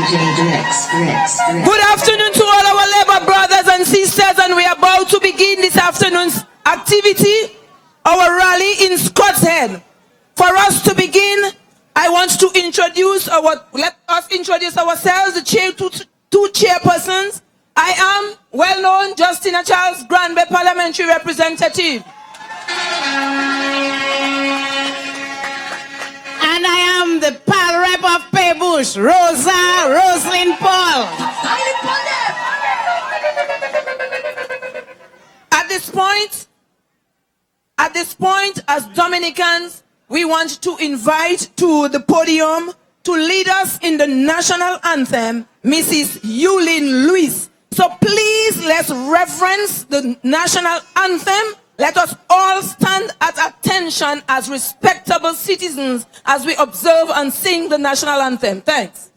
Good afternoon to all our labor brothers and sisters, and we are about to begin this afternoon's activity, our rally in Scott's Head. For us to begin, I want to let us introduce ourselves, the two chairpersons. I am well-known Justina Charles, Grand Bay Parliamentary Representative. And I am the Pal Rep of Paybush, Rosalind Paul. At this point, as Dominicans, we want to invite to the podium to lead us in the national anthem, Mrs. Yulin Lewis. So please, let's reverence the national anthem. Let us all stand at attention as respectable citizens as we observe and sing the national anthem. Thanks.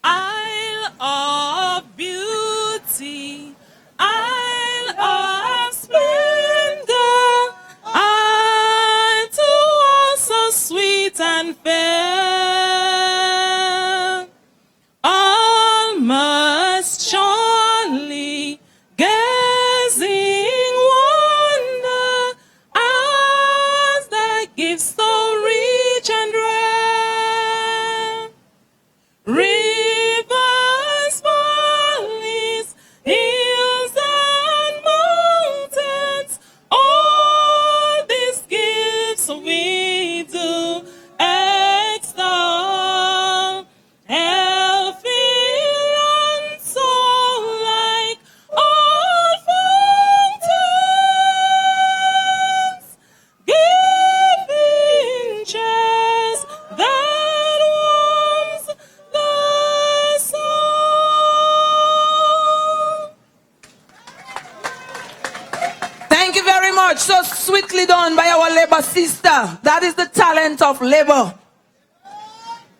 Isle of beauty, Isle of splendor, Isle to all so sweet and fair, all must surely gazing wonder as thy gifts so rich and rare. Rivers, valleys, hills and mountains, all these gifts we do extol. Healthy and soul like all fountains, giving chairs that warms the soul. Thank you very much. So sweetly done by our labor sister. That is the talent of labor.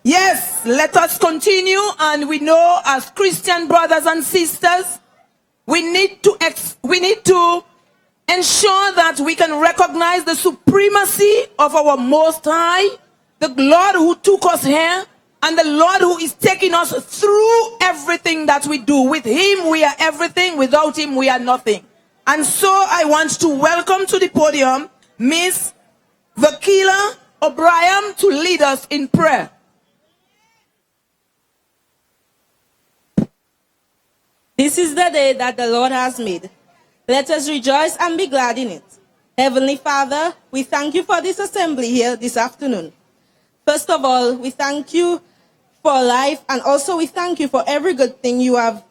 Yes, let us continue, and we know as Christian brothers and sisters, we need to ensure that we can recognize the supremacy of our Most High, the Lord who took us here, and the Lord who is taking us through everything that we do. With Him, we are everything. Without Him, we are nothing. And so I want to welcome to the podium Miss Vakila O'Brien to lead us in prayer. This is the day that the Lord has made. Let us rejoice and be glad in it. Heavenly Father, we thank you for this assembly here this afternoon. First of all, we thank you for life, and also we thank you for every good thing you have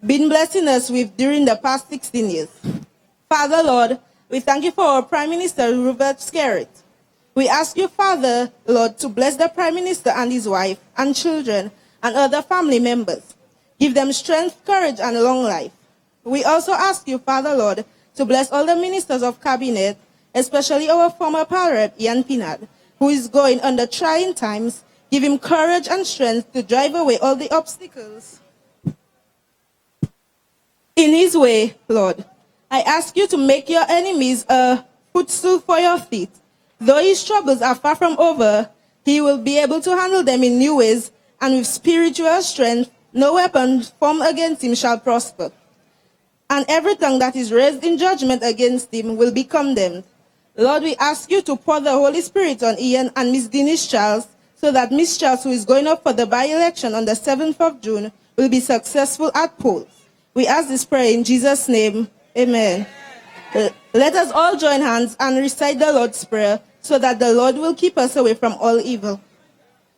been blessing us with during the past 16 years. Father, Lord, we thank you for our Prime Minister, Rupert Skerrit. We ask you, Father, Lord, to bless the Prime Minister and his wife and children and other family members. Give them strength, courage, and long life. We also ask you, Father, Lord, to bless all the ministers of cabinet, especially our former Pal Rep, Ian Pinard, who is going under trying times. Give him courage and strength to drive away all the obstacles in his way, Lord. I ask you to make your enemies a footstool for your feet. Though his troubles are far from over, he will be able to handle them in new ways, and with spiritual strength, no weapon formed against him shall prosper. And every tongue that is raised in judgment against him will be condemned. Lord, we ask you to pour the Holy Spirit on Ian and Miss Denise Charles, so that Miss Charles, who is going up for the by-election on the 7th of June, will be successful at polls. We ask this prayer in Jesus' name. Amen. Let us all join hands and recite the Lord's Prayer, so that the Lord will keep us away from all evil.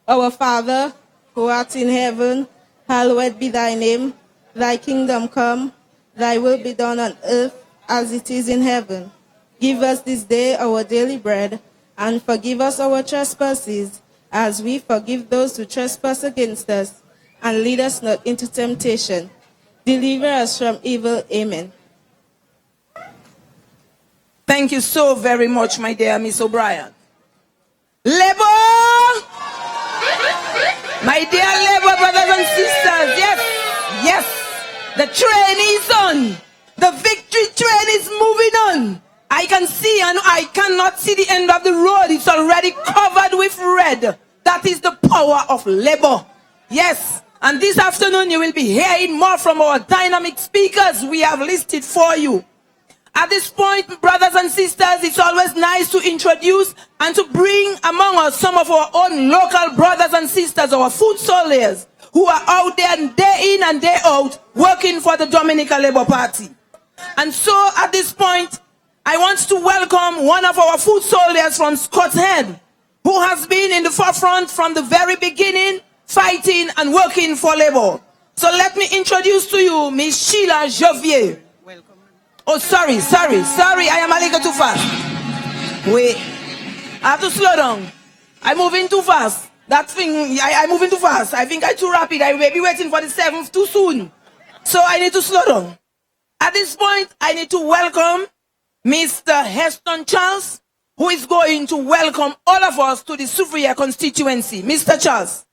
Our Father, who art in heaven, hallowed be thy name. Thy kingdom come, thy will be done on earth as it is in heaven. Give us this day our daily bread, and forgive us our trespasses, as we forgive those who trespass against us. And lead us not into temptation. Deliver us from evil. Amen. Thank you so very much, my dear Miss O'Brien. Labor! My dear Labor brothers and sisters, yes, the train is on. The victory train is moving on. I can see and I cannot see the end of the road. It's already covered with red. That is the power of labor. Yes. And this afternoon you will be hearing more from our dynamic speakers we have listed for you. At this point, brothers and sisters, it's always nice to introduce and to bring among us some of our own local brothers and sisters, our foot soldiers, who are out there day in and day out working for the Dominica Labour Party. And so at this point, I want to welcome one of our foot soldiers from Scott's Head, who has been in the forefront from the very beginning, fighting and working for Labour. So let me introduce to you Miss Sheila Jovier. Oh, sorry, I am a little too fast. Wait, I have to slow down. I'm moving too fast. That thing, I'm moving too fast. I think I'm too rapid. I may be waiting for the 7th too soon. So I need to slow down. At this point, I need to welcome Mr. Heston Charles, who is going to welcome all of us to the Soufriere constituency. Mr. Charles.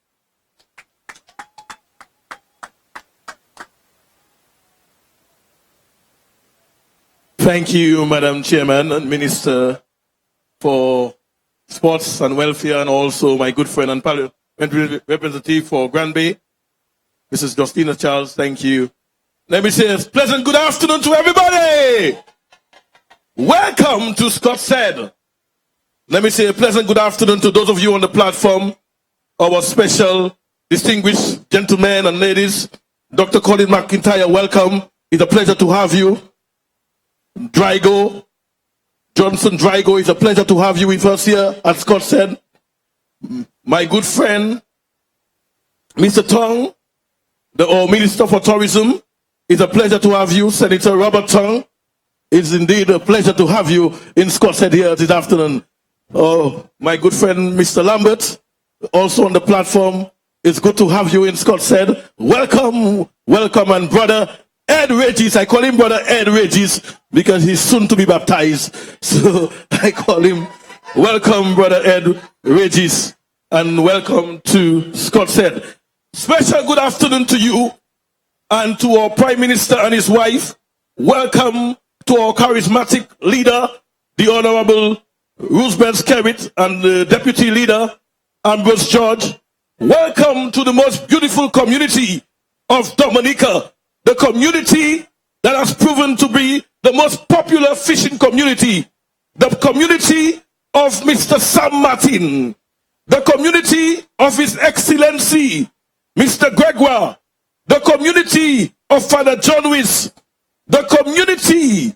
Thank you, Madam Chairman and Minister for Sports and Welfare, and also my good friend and parliamentary representative for Granby, Mrs. Justina Charles. Thank you. Let me say a pleasant good afternoon to everybody. Welcome to Scott Said. Let me say a pleasant good afternoon to those of you on the platform, our special distinguished gentlemen and ladies. Dr. Colin McIntyre, welcome. It's a pleasure to have you. Johnson Drygo, it's a pleasure to have you with us here at Scott Said. My good friend, Mr. Tong, the Minister for Tourism, it's a pleasure to have you. Senator Robert Tong, it's indeed a pleasure to have you in Scott Said here this afternoon. Oh, my good friend, Mr. Lambert, also on the platform, it's good to have you in Scott Said. Welcome, and brother Ed Regis, I call him brother Ed Regis because he's soon to be baptized. So I call him, welcome brother Ed Regis, and welcome to Scott Said. Special good afternoon to you and to our Prime Minister and his wife. Welcome to our charismatic leader, the Honorable Roosevelt Skerritt, and the Deputy Leader, Ambrose George. Welcome to the most beautiful community of Dominica. The community that has proven to be the most popular fishing community. The community of Mr. Sam Martin. The community of His Excellency, Mr. Gregoire. The community of Father John Wiss. The community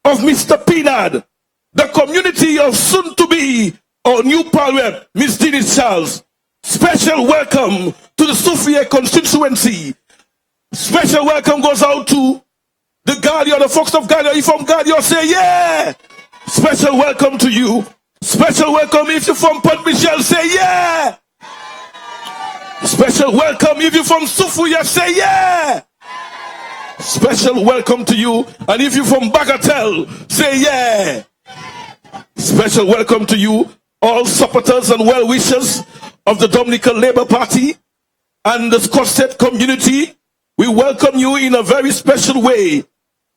of Mr. Pinard. The community of soon-to-be our new Pal Rep, Miss Denise Charles. Special welcome to the Soufriere constituency. Special welcome goes out to the Guardian, the Fox of Guardian. If from Guardian, say yeah. Special welcome to you. Special welcome if you're from Port Michel, say yeah. Special welcome if you're from Soufriere, say yeah. Special welcome to you. And if you're from Bagatelle, say yeah. Special welcome to you, all supporters and well-wishers of the Dominica Labour Party and the Scott Said community. We welcome you in a very special way.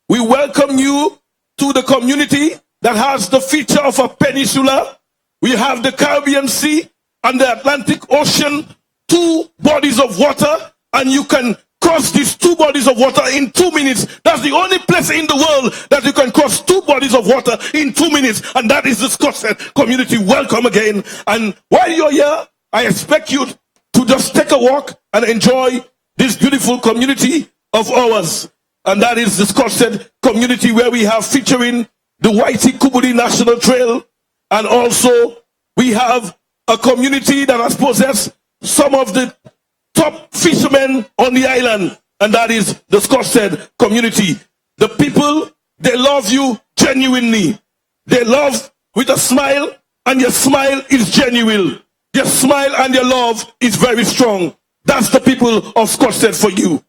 We welcome you to the community that has the feature of a peninsula. We have the Caribbean Sea and the Atlantic Ocean, 2 bodies of water, and you can cross these 2 bodies of water in 2 minutes. That's the only place in the world that you can cross 2 bodies of water in 2 minutes, and that is the Scott Said community. Welcome again. And while you're here, I expect you to just take a walk and enjoy this beautiful community of ours, and that is the Scott Said community, where we have featuring the Whitey Kubudi National Trail, and also we have a community that has possessed some of the top fishermen on the island, and that is the Scott Said community. The people, they love you genuinely. They love with a smile, and your smile is genuine. Your smile and your love is very strong. That's the people of Scott Said for you.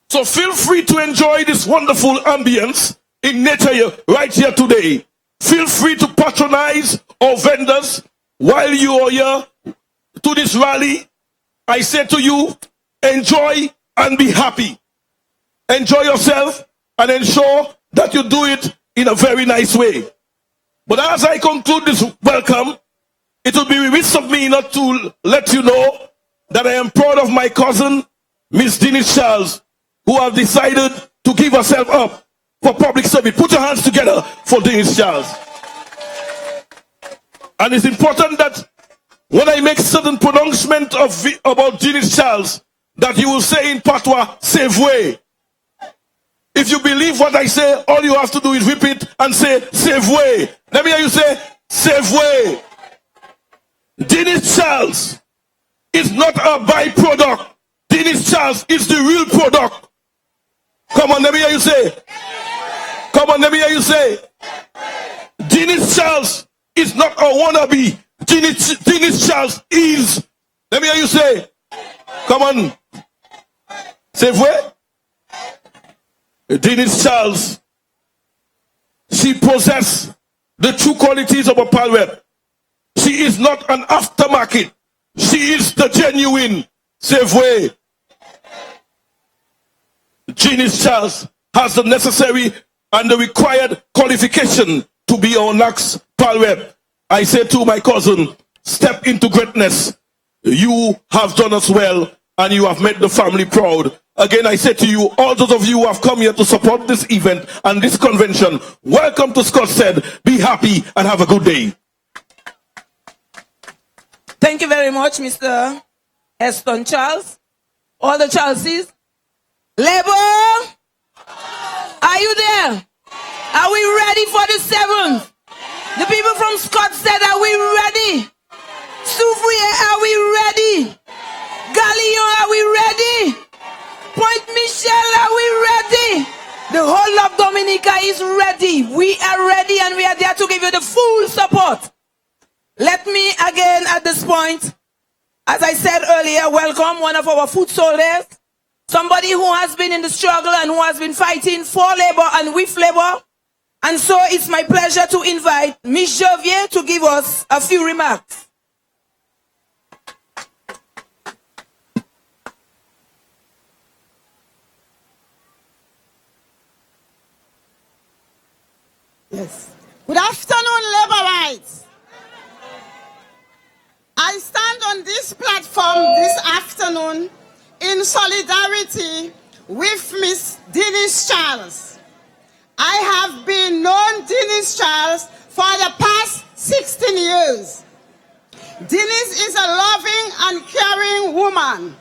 So feel free to enjoy this wonderful ambience in nature here, right here today. Feel free to patronize our vendors while you are here to this rally. I say to you, enjoy and be happy. Enjoy yourself and ensure that you do it in a very nice way. But as I conclude this welcome, it will be remiss of me not to let you know that I am proud of my cousin, Miss Denise Charles, who have decided to give herself up for public service. Put your hands together for Denise Charles. And it's important that when I make certain pronouncement about Denise Charles, that you will say in patois, save way. If you believe what I say, all you have to do is repeat and say, save way. Let me hear you say, save way. Denise Charles is not a byproduct. Denise Charles is the real product. Come on, let me hear you say. Come on, let me hear you say. Denise Charles is not a wannabe. Denise Charles is. Let me hear you say. Come on. Save way. Denise Charles, she possesses the true qualities of a palweb. She is not an aftermarket. She is the genuine. Save way. Denise Charles has the necessary and the required qualification to be our next palweb. I say to my cousin, step into greatness. You have done us well and you have made the family proud. Again, I say to you, all those of you who have come here to support this event and this convention, welcome to Scott Said. Be happy and have a good day. Thank you very much, Mr. Eston Charles. All the Charleses. Labour, are you there? Are we ready for the 7th? The people from Scott Said, are we ready? Soufriere, are we ready? Galion, are we ready? Point Michel, are we ready? The whole of Dominica is ready. We are ready and we are there to give you the full support. Let me again at this point, as I said earlier, welcome one of our foot soldiers. Somebody who has been in the struggle and who has been fighting for labor and with labor. And so it's my pleasure to invite Miss Javier to give us a few remarks. Yes. Good afternoon, Laborites. I stand on this platform this afternoon in solidarity with Miss Denise Charles. I have been known Denise Charles for the past 16 years. Denise is a loving and caring woman.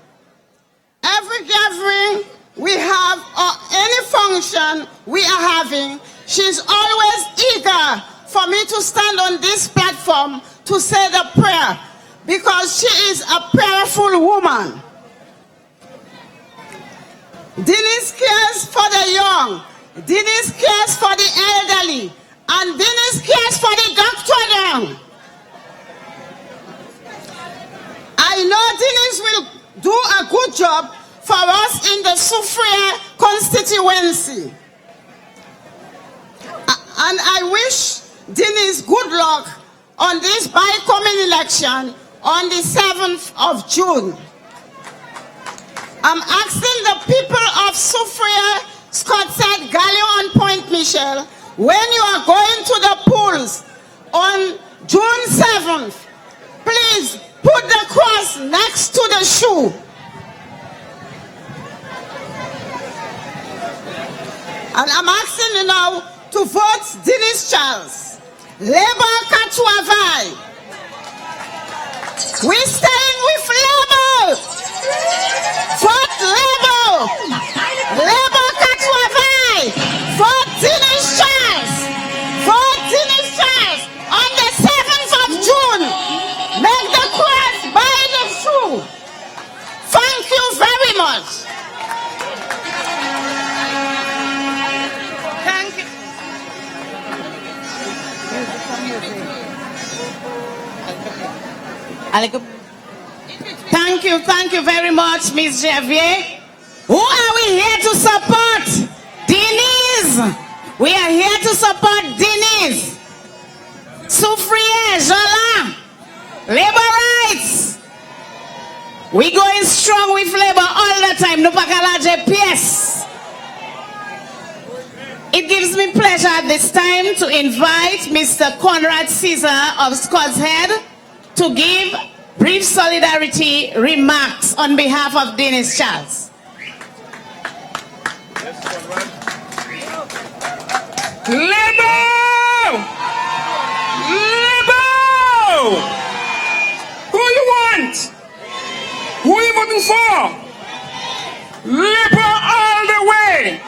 Every gathering we have or any function we are having, she's always eager for me to stand on this platform to say the prayer because she is a prayerful woman. Denise cares for the young. Denise cares for the elderly. And Denise cares for the doctor. I know Denise will do a good job for us in the Soufriere constituency. And I wish Denise good luck on this bi-common election on the 7th of June. I'm asking the people of Soufriere, Scott Said, Galion and Point Michel, when you are going to the polls on June 7th, please put the cross next to the shoe. And I'm asking you now to vote Denise Charles. Labour Katuavai. We stand with Labour. Vote Labour. Labour Katuavai. Vote Denise Charles. Vote Denise Charles on the 7th of June. Make the cross by the shoe. Thank you very much. Thank you very much, Miss Javier. Who are we here to support? Denise. We are here to support Denise. Soufriere, Jola, labor rights. We going strong with labor all the time. No pakalaje pièce. It gives me pleasure at this time to invite Mr. Conrad Caesar of Scott's Head to give brief solidarity remarks on behalf of Denise Charles. Labour! Labour! Who you want? Who you voting for? Labour all the way!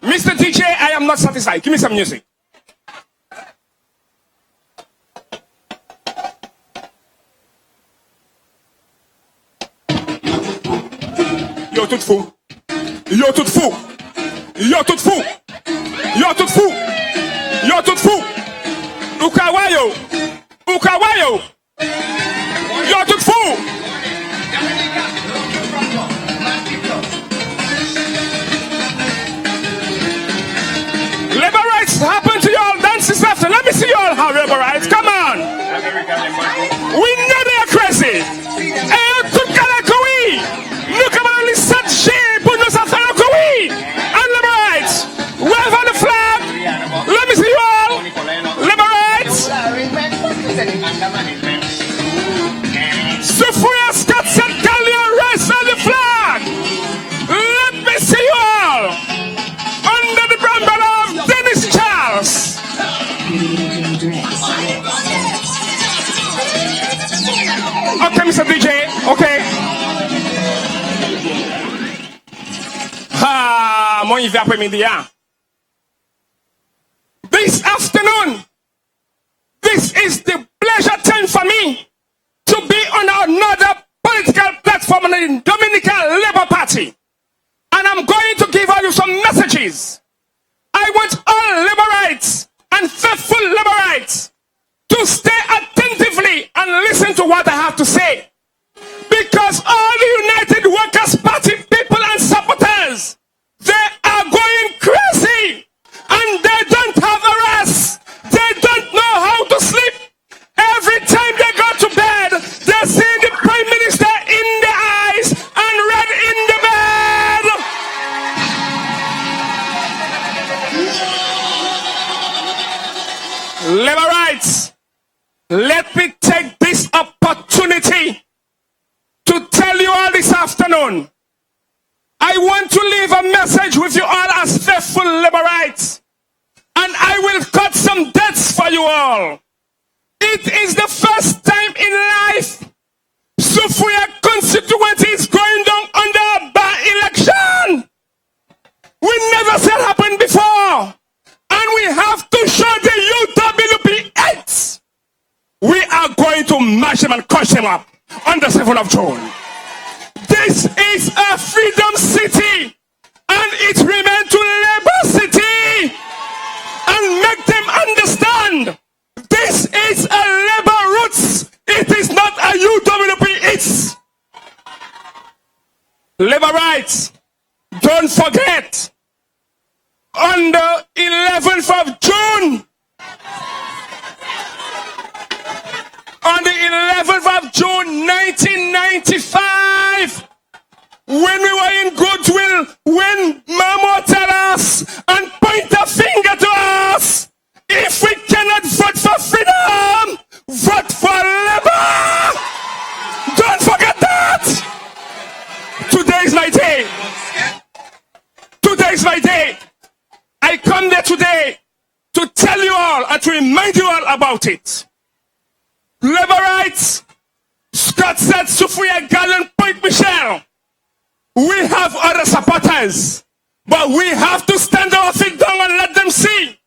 Mr. DJ, I am not satisfied. Give me some music. Yo tout fou. Yo tout fou. Yo tout fou. Yo tout fou. Yo tout fou. Ukawayo. Ukawayo. Yo tout fou. Labor rights happen to you all dances after. Let me see you all have labor rights. Come on. We know they are crazy. Look at all this such shape. And labor rights. Wave on the flag. Let me see you all. Labor rights. Sophia Scott said, Gallion rights on the flag. Let me see you all. Under the umbrella of Denise Charles. Okay, Mr. DJ. Okay. Mon hiver après-midi. This afternoon, this is the pleasure time for me to be on another political platform in Dominica Labour Party. And I'm going to give you some messages. I want all labor rights and faithful labor rights to stay attentively and listen to what I have to say. Because all the United Workers' Party people and supporters, they are going crazy and they don't have a rest. They don't know how to sleep. Every time they go to bed, they see the Prime Minister in the eyes and red in the bed. Labor rights, let me take this opportunity to tell you all this afternoon. I want to leave a message with you all as faithful labor rights. And I will cut some debts for you all. It is the first time in life Sophia constituency is going down under a by-election. We never said happened before. And we have to show the UWP-8. We are going to mash them and crush them up on the 7th of June. This is a freedom city, and it remains to Labour City. And make them understand, this is a Labour roots. It is not a UWP. It's Labour rights. Don't forget, on the 11th of June, on the 11th of June 1995, when we were in goodwill, when Mamo tell us and point a finger to us, if we cannot vote for freedom, vote for labor. Don't forget that. Today is my day. Today is my day. I come there today to tell you all and to remind you all about it. Labor rights, Scott said, Sophia Gallen, Point Michelle. We have other supporters, but we have to stand our feet down and let them see.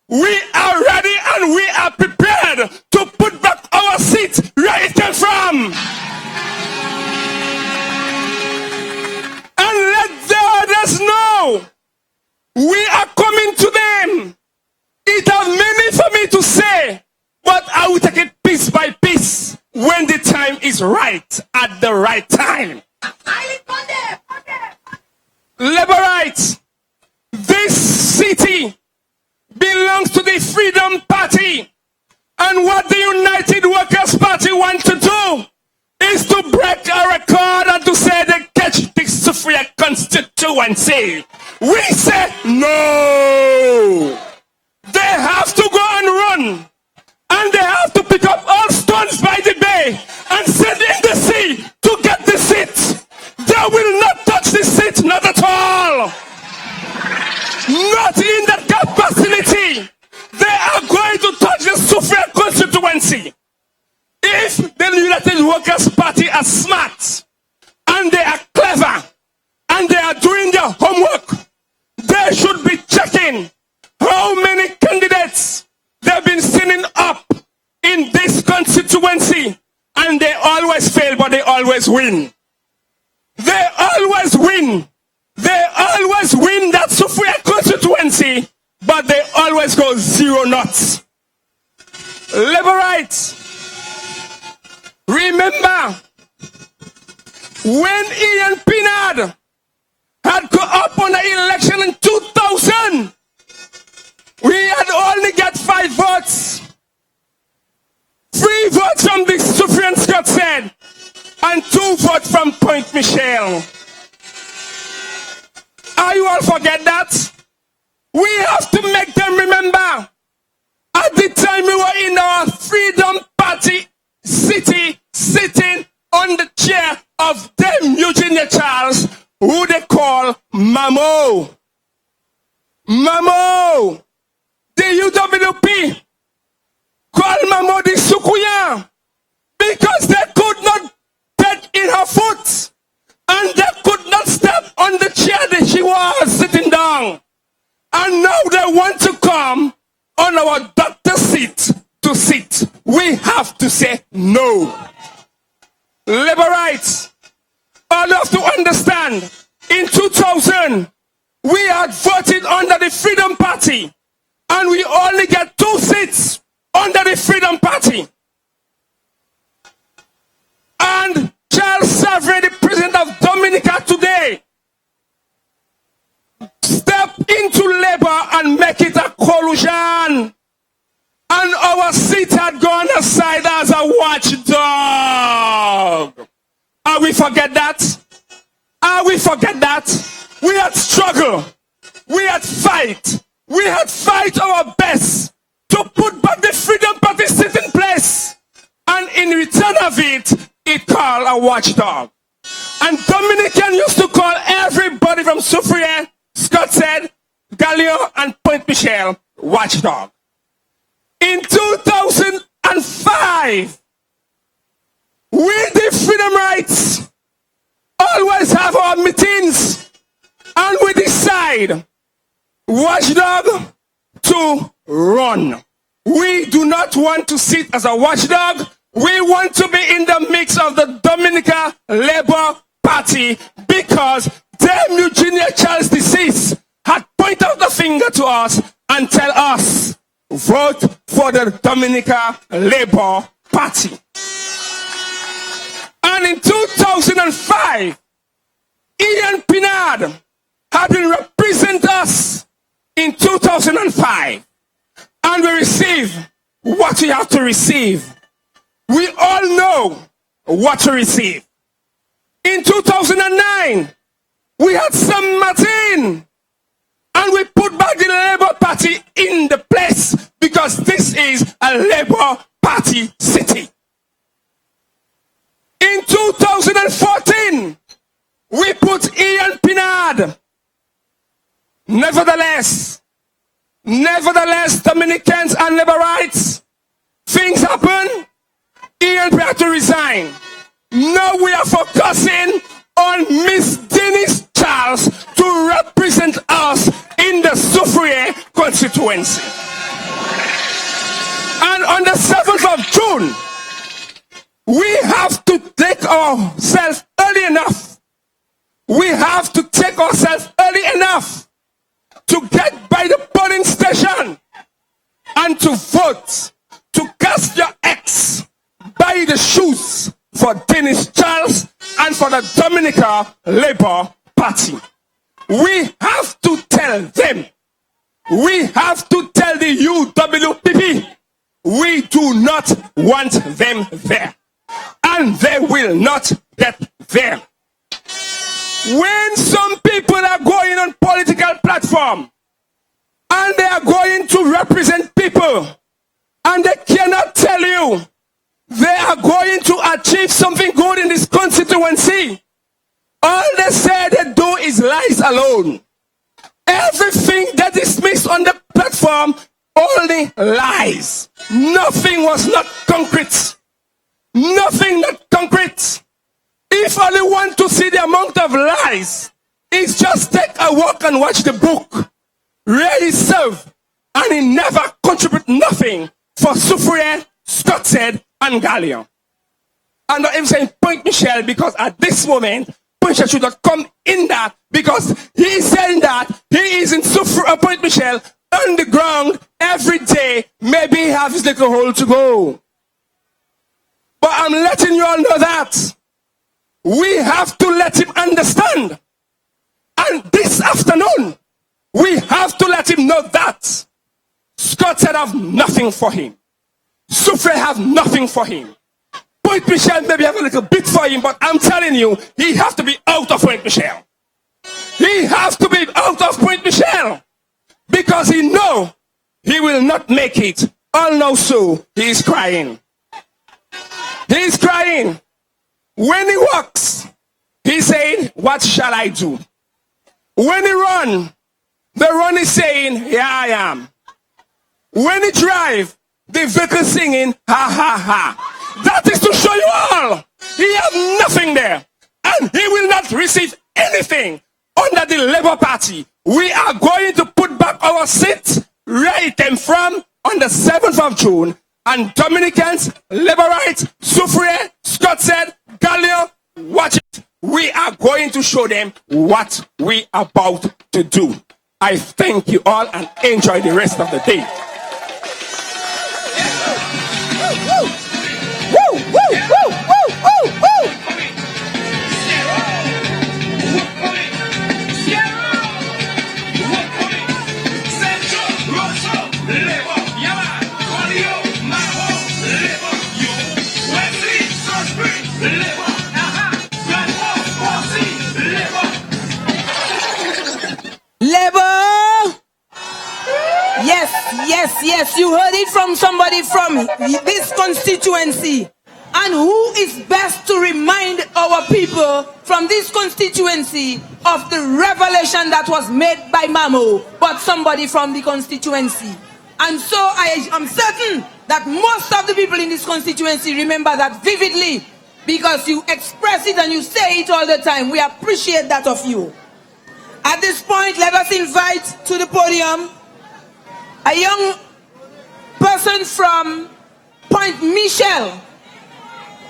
We are ready and we are prepared to put back our seat where it came from. And let the others know we are coming to them. It has many for me to say, but I will take it piece by piece when the time is right, at the right time. Labor rights. This city belongs to the Freedom Party. And what the United Workers' Party want to do is to break a record and to say they catch the Sophia constituency. We say no. They have to go and run. And they have to pick up all stones by the bay and send in the sea to get the seat. They will not touch the seat, not at all. Not in that capacity. They are going to touch the Suffragette constituency. If the United Workers' Party are smart, and they are clever, and they are doing their homework, they should be checking how many candidates they've been sending up in this constituency, and they always fail, but they always win. They always win. They always win that Suffragette constituency, but they always go 0 knots. Laborites, remember when Ian Pinard had go up on the election in 2000, we had only got 5 votes. 3 votes from the Suffragette Scott said, and 2 votes from Point Michelle. Are you all forget that? We have to make them remember. At the time we were in our Freedom Party city, sitting on the chair of them Eugenia Charles, who they call Mamo. Mamo. The UWP called Mamo the Sukuya because they could not get in her foot and they could not step on the chair that she was sitting down. And now they want to come on our doctor's seat to sit. We have to say no. Laborites, all have to understand, in 2000, we had voted under the Freedom Party, and we only get 2 seats under the Freedom Party. And Charles Savary, the president of Dominica today, step into Labour and make it a collusion. And our seat had gone aside as a watchdog. Are we forget that? Are we forget that? We had struggle. We had fight. We had fight our best to put back the Freedom Party seat in place. And in return of it, it called a watchdog. And Dominican used to call everybody from Suffragette, Scott said, Gallion and Point Michelle, watchdog. In 2005, we, the Freedom Rights, always have our meetings and we decide watchdog to run. We do not want to sit as a watchdog. We want to be in the mix of the Dominica Labour Party because them Eugenia Charles deceased had pointed out the finger to us and tell us, vote for the Dominica Labour Party. And in 2005, Ian Pinard had been represent us in 2005. And we receive what we have to receive. We all know what to receive. In 2009, we had San Martin. And we put back the Labour Party in the place because this is a Labour Party city. In 2014, we put Ian Pinard. Nevertheless, Dominicans and Laborites, things happen. Ian had to resign. Now we are focusing on Miss Denise Charles to represent us in the Suffragette constituency. And on the 7th of June, we have to take ourselves early enough. We have to take ourselves early enough to get by the polling station and to vote, to cast your X by the shoes for Denise Charles and for the Dominica Labour Party. We have to tell them, we have to tell the UWPP, we do not want them there. And they will not get there. When some people are going on political platform and they are are going to represent people, and they cannot tell you they are going to achieve something good in this constituency. All they say they do is lies alone. Everything they dismiss on the platform, only lies. Nothing was not concrete. Nothing not concrete. If only want to see the amount of lies, it's just take a walk and watch the book. Really serve, and he never contribute nothing for Soufriere, Scott said, and Gallion. I'm not even saying Point Michel, because at this moment, Point Michel should not come in that, because he is saying that he is in Point Michel on the ground every day. Maybe he have his little hole to go. But I'm letting you all know that we have to let him understand. And this afternoon, we have to let him know that Scott said have nothing for him. Soufriere have nothing for him. Point Michel maybe have a little bit for him, but I'm telling you, he have to be out of Point Michel. He has to be out of Point Michel, because he know he will not make it. All know so, he is crying. He is crying. When he walks, he saying, what shall I do? When he run, the run is saying, here I am. When he drive, the vehicle singing, ha ha ha. That is to show you all, he have nothing there. And he will not receive anything under the Labour Party. We are going to put back our seats where it came from on the 7th of June. And Dominicans, Laborites, Soufriere, Scott said, Gallion, watch it. We are going to show them what we are about to do. I thank you all and enjoy the rest of the day. Yes, you heard it from somebody from this constituency. And who is best to remind our people from this constituency of the revelation that was made by Mamo, but somebody from the constituency. And so I am certain that most of the people in this constituency remember that vividly, because you express it and you say it all the time. We appreciate that of you. At this point, let us invite to the podium a young person from Point Michel,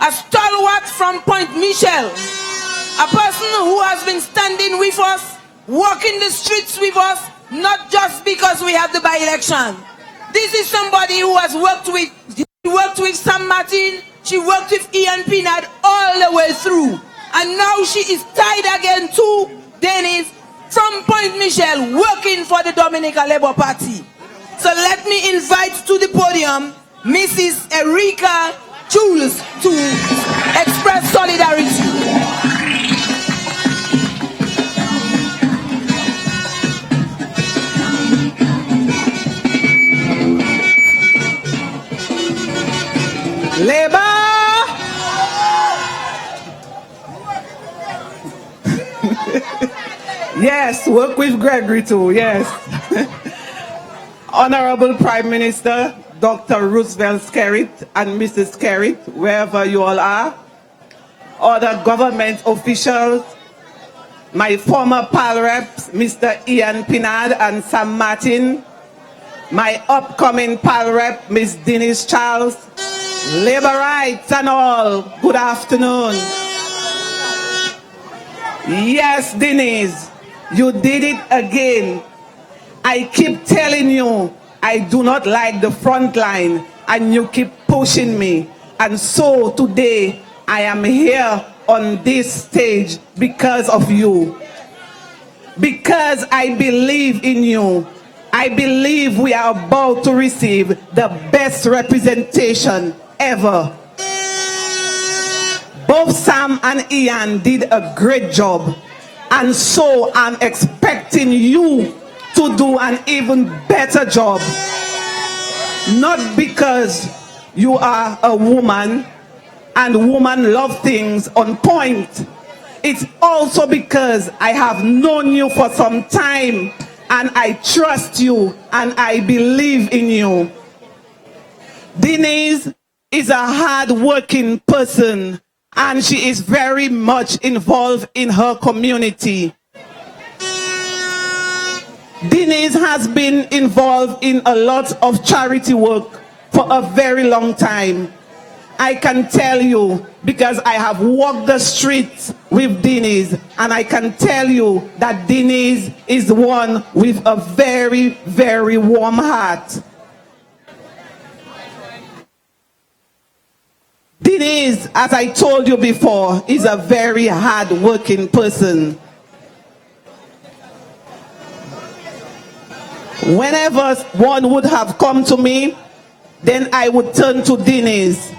a stalwart from Point Michel, a person who has been standing with us, walking the streets with us, not just because we have the by-election. This is somebody who has worked with Sam Martin, she worked with Ian Pinard all the way through. And now she is tied again to Denise from Point Michel, working for the Dominica Labour Party. So let me invite to the podium Mrs. Erika Jules to express solidarity. Labour! Yes, work with Gregory too, yes. Honorable Prime Minister, Dr. Roosevelt Skerrit and Mrs. Skerrit, wherever you all are, other government officials, my former pal reps, Mr. Ian Pinard and Sam Martin, my upcoming pal rep, Miss Denise Charles, Laborites and all, good afternoon. Yes, Denise, you did it again. I keep telling you, I do not like the front line, and you keep pushing me. And so today, I am here on this stage because of you. Because I believe in you. I believe we are about to receive the best representation ever. Both Sam and Ian did a great job. And so I'm expecting you to to do an even better job. Not because you are a woman and women love things on point. It's also because I have known you for some time and I trust you and I believe in you. Denise is a hard-working person and she is very much involved in her community. Denise has been involved in a lot of charity work for a very long time. I can tell you because I have walked the streets with Denise, and I can tell you that Denise is one with a very, very warm heart. Denise, as I told you before, is a very hard-working person. Whenever one would have come to me, then I would turn to Denise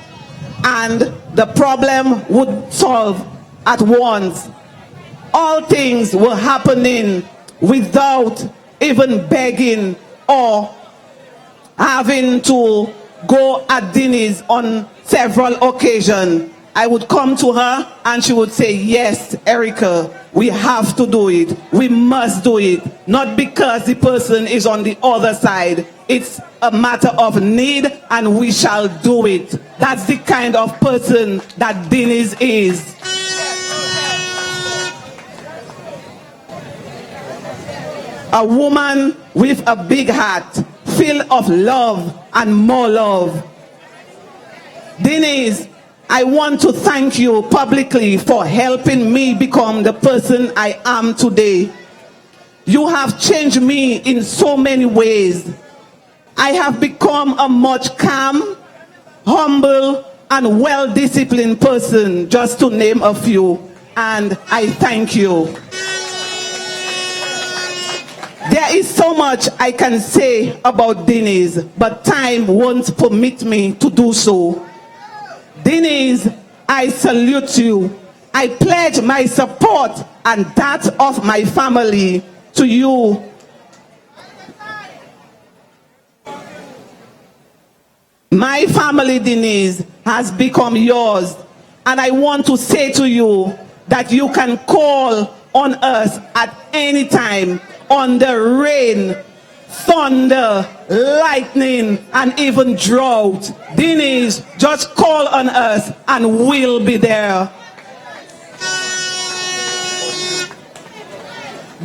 and the problem would solve at once. All things were happening without even begging or having to go at Denise on several occasions. I would come to her and she would say, yes, Erica, we have to do it. We must do it. Not because the person is on the other side. It's a matter of need and we shall do it. That's the kind of person that Denise is. A woman with a big heart, filled of love and more love. Denise, I want to thank you publicly for helping me become the person I am today. You have changed me in so many ways. I have become a much calm, humble, and well-disciplined person, just to name a few, and I thank you. There is so much I can say about Denise, but time won't permit me to do so. Denise, I salute you. I pledge my support and that of my family to you. My family, Denise, has become yours, and I want to say to you that you can call on us at any time, under rain, thunder, lightning, and even drought. Denise, just call on us and we'll be there.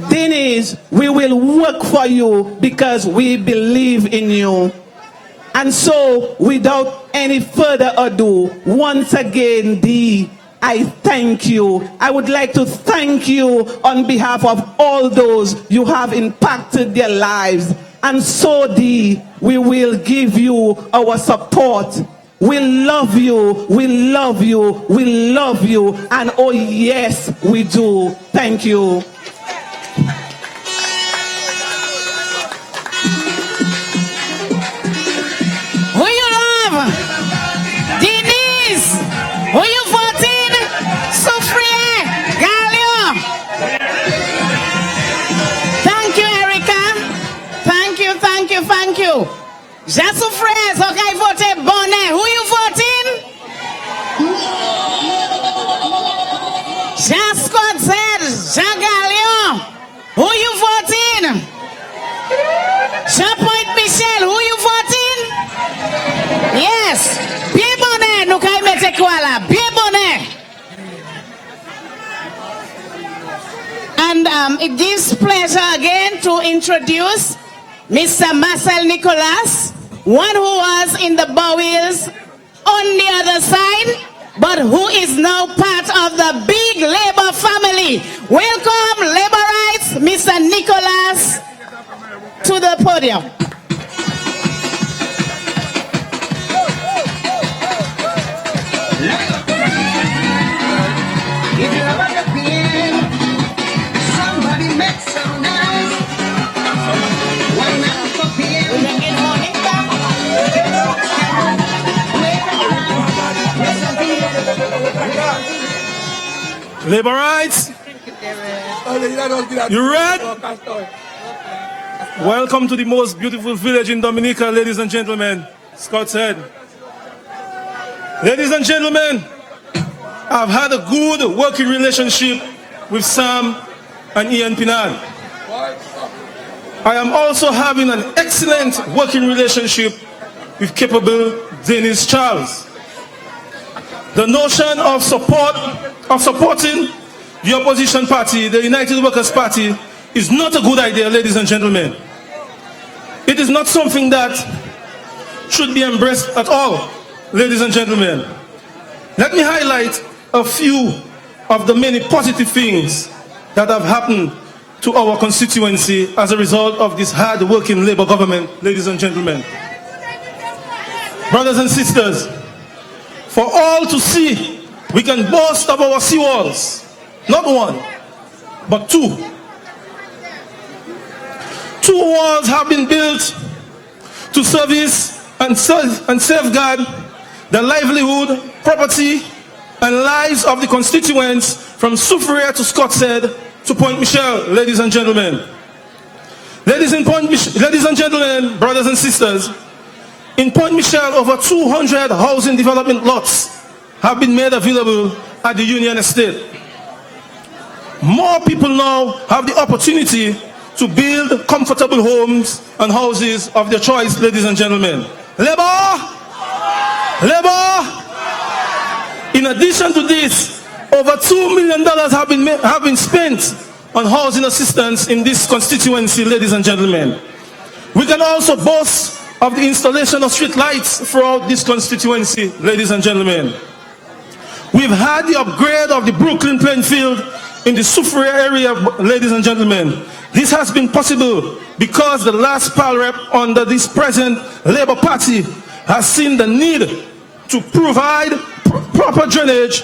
Denise, we will work for you because we believe in you. And so, without any further ado, once again, Dee, I thank you. I would like to thank you on behalf of all those you have impacted their lives. And so, Dee, we will give you our support. We love you, we love you, we love you. And oh yes, we do. Thank you. Who you love? Denise. Who you voting? Soufrier. Galio. Thank you, Erica. Thank you, thank you, thank you. Jean Soufrier, so I voted Bonnet. Who you voting? Jean Scott said, Jean Galio. Who you voting? Jean Point Michel. Who you voting? Yes, bien bonnet, nous kay mette quoi là, bien bonnet. And it gives pleasure again to introduce Mr. Marcel Nicolas, one who was in the Bowies on the other side, but who is now part of the big Labour family. Welcome, Labourites, Mr. Nicolas, to the podium. If you ever get pain, somebody make some noise. One man for pain. Labourites, you ready? Welcome to the most beautiful village in Dominica, ladies and gentlemen. Scott said. Ladies and gentlemen, I've had a good working relationship with Sam and Ian Pinal. I am also having an excellent working relationship with capable Denise Charles. The notion of supporting the opposition party, the United Workers' Party, is not a good idea, ladies and gentlemen. It is not something that should be embraced at all, ladies and gentlemen. Let me highlight a few of the many positive things that have happened to our constituency as a result of this hard-working Labour government, ladies and gentlemen. Brothers and sisters, for all to see, we can boast of our seawalls, not one, but two. 2 walls have been built to service and safeguard the livelihood, property, and lives of the constituents from Soufriere to Scottshead to Point Michel, ladies and gentlemen. Ladies and gentlemen, brothers and sisters, in Point Michel, over 200 housing development lots have been made available at the Union Estate. More people now have the opportunity to build comfortable homes and houses of their choice, ladies and gentlemen. Labour! Labour! In addition to this, over $2 million have been spent on housing assistance in this constituency, ladies and gentlemen. We can also boast of the installation of street lights throughout this constituency, ladies and gentlemen. We've had the upgrade of the Brooklyn playing field in the Soufriere area, ladies and gentlemen. This has been possible because the last PAL-rep under this present Labour Party has seen the need to provide proper drainage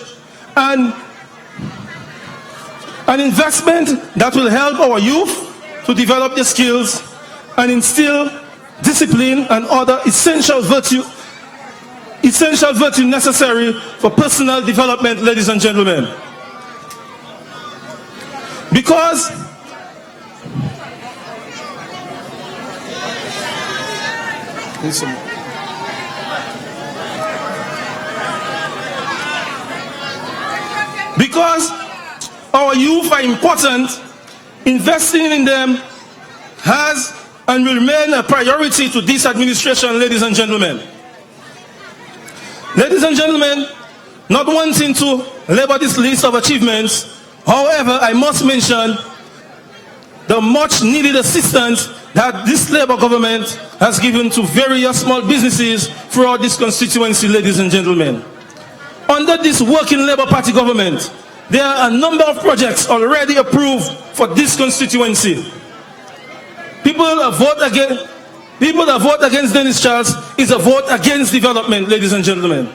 and an investment that will help our youth to develop their skills and instill discipline and other essential virtue necessary for personal development, ladies and gentlemen. Because our youth are important, investing in them has and will remain a priority to this administration, ladies and gentlemen. Ladies and gentlemen, not wanting to label this list of achievements, however, I must mention the much needed assistance that this Labour government has given to various small businesses throughout this constituency, ladies and gentlemen. Under this working Labour Party government, there are a number of projects already approved for this constituency. People that vote against Denise Charles is a vote against development, ladies and gentlemen.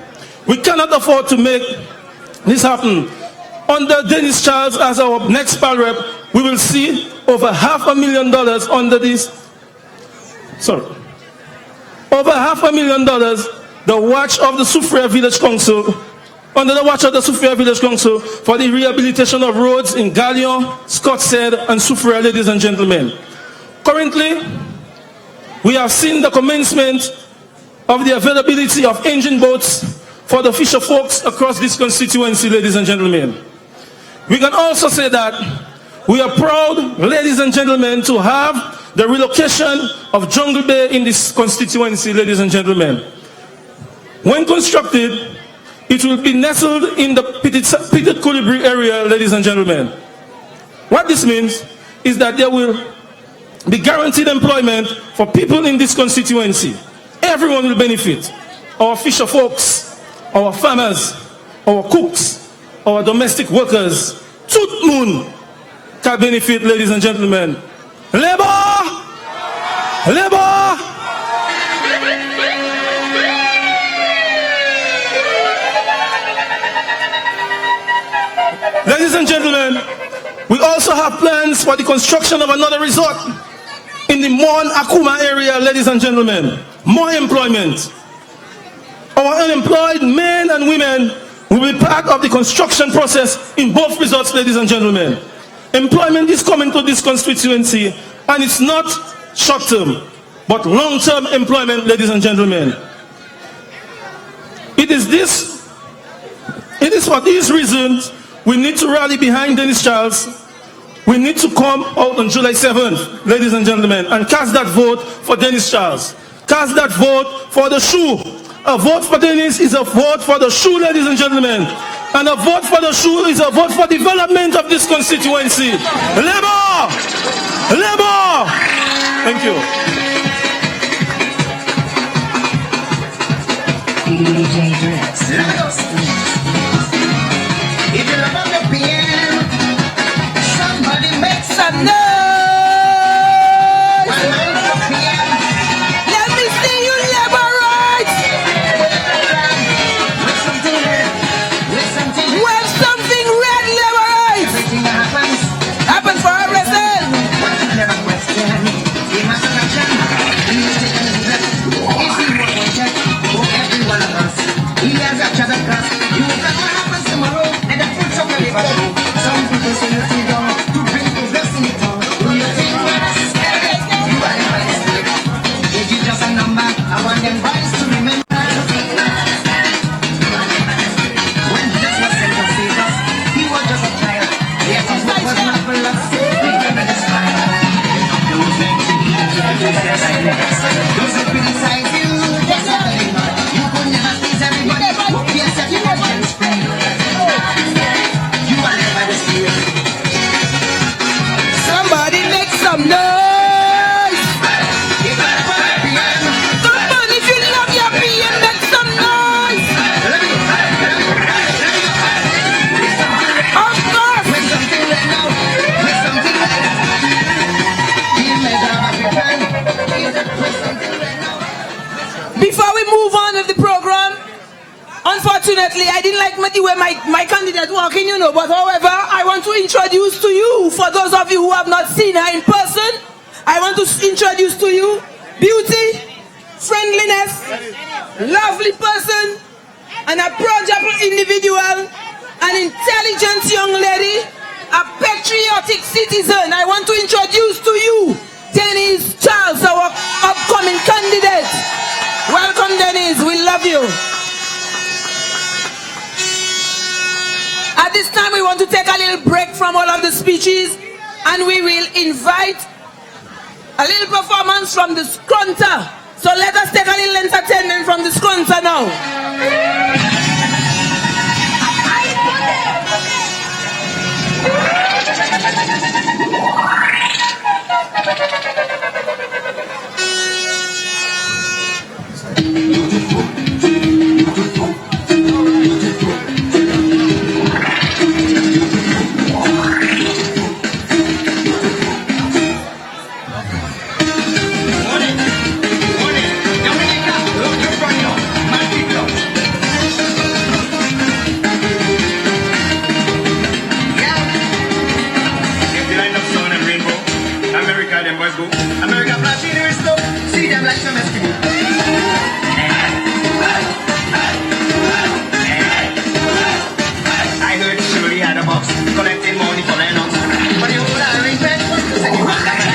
We cannot afford to make this happen. Under Denise Charles as our next PAL-rep, we will see over $500,000 under this. Over $500,000, the watch of the Soufriere Village Council, under the watch of the Soufriere Village Council for the rehabilitation of roads in Galion, Scottshead, and Soufriere, ladies and gentlemen. Currently, we have seen the commencement of the availability of engine boats for the fisher folks across this constituency, ladies and gentlemen. We can also say that we are proud, ladies and gentlemen, to have the relocation of Jungle Bay in this constituency, ladies and gentlemen. When constructed, it will be nestled in the Pitted Colibri area, ladies and gentlemen. What this means is that there will be guaranteed employment for people in this constituency. Everyone will benefit. Our fisher folks, our farmers, our cooks, our domestic workers. Tout moon can benefit, ladies and gentlemen. Labour! Labour! Ladies and gentlemen, we also have plans for the construction of another resort in the Mon Akuma area, ladies and gentlemen. More employment. Our unemployed men and women will be part of the construction process in both resorts, ladies and gentlemen. Employment is coming to this constituency, and it's not short-term, but long-term employment, ladies and gentlemen. It is for these reasons we need to rally behind Denise Charles. We need to come out on July 7th, ladies and gentlemen, and cast that vote for Denise Charles. Cast that vote for the shoe. A vote for Denise is a vote for the shoe, ladies and gentlemen. And a vote for the shoe is a vote for development of this constituency. Labour! Labour! Thank you. If you love the PM, somebody make some noise. One man for PM. Let me see you labor rights. With something red, with something red. When something red, labor rights. Everything happens. Happens for a reason. What's never question? He must have action. He is taking his left. Is he what we check? For every one of us. He has a other class. You will not what happens tomorrow. And the fruits of the labor. Some people say you see down to bring progress in it all. Do you think we're scared? You are never scared. Age is just a number. I want them boys to remember. When Jesus was sent to save us, he was just a child. Yes, his work was marvelous. We never smile. Those men those who criticize you, just a labor. You could never please everybody. Yes, you are never free. You are never the spirit. Somebody make some noise. Come on, if you love your PM, make some noise. Of course. Before we move on with the program, unfortunately, I didn't like the way my candidate walking, you know, but however, I want to introduce to you, for those of you who have not seen her in person, I want to introduce to you beauty, friendliness, lovely person, an approachable individual, an intelligent young lady, a patriotic citizen. I want to introduce to you Denise Charles, our upcoming candidate. Welcome, Denise. We love you. At this time, we want to take a little break from all of the speeches, and we will invite a little performance from the Scrunter. So let us take a little entertainment from the Scrunter now. America flash in the slow, see them like some Eskimo. I heard Shirley had a box collecting money for their nuts. But the old Irish man said he was like a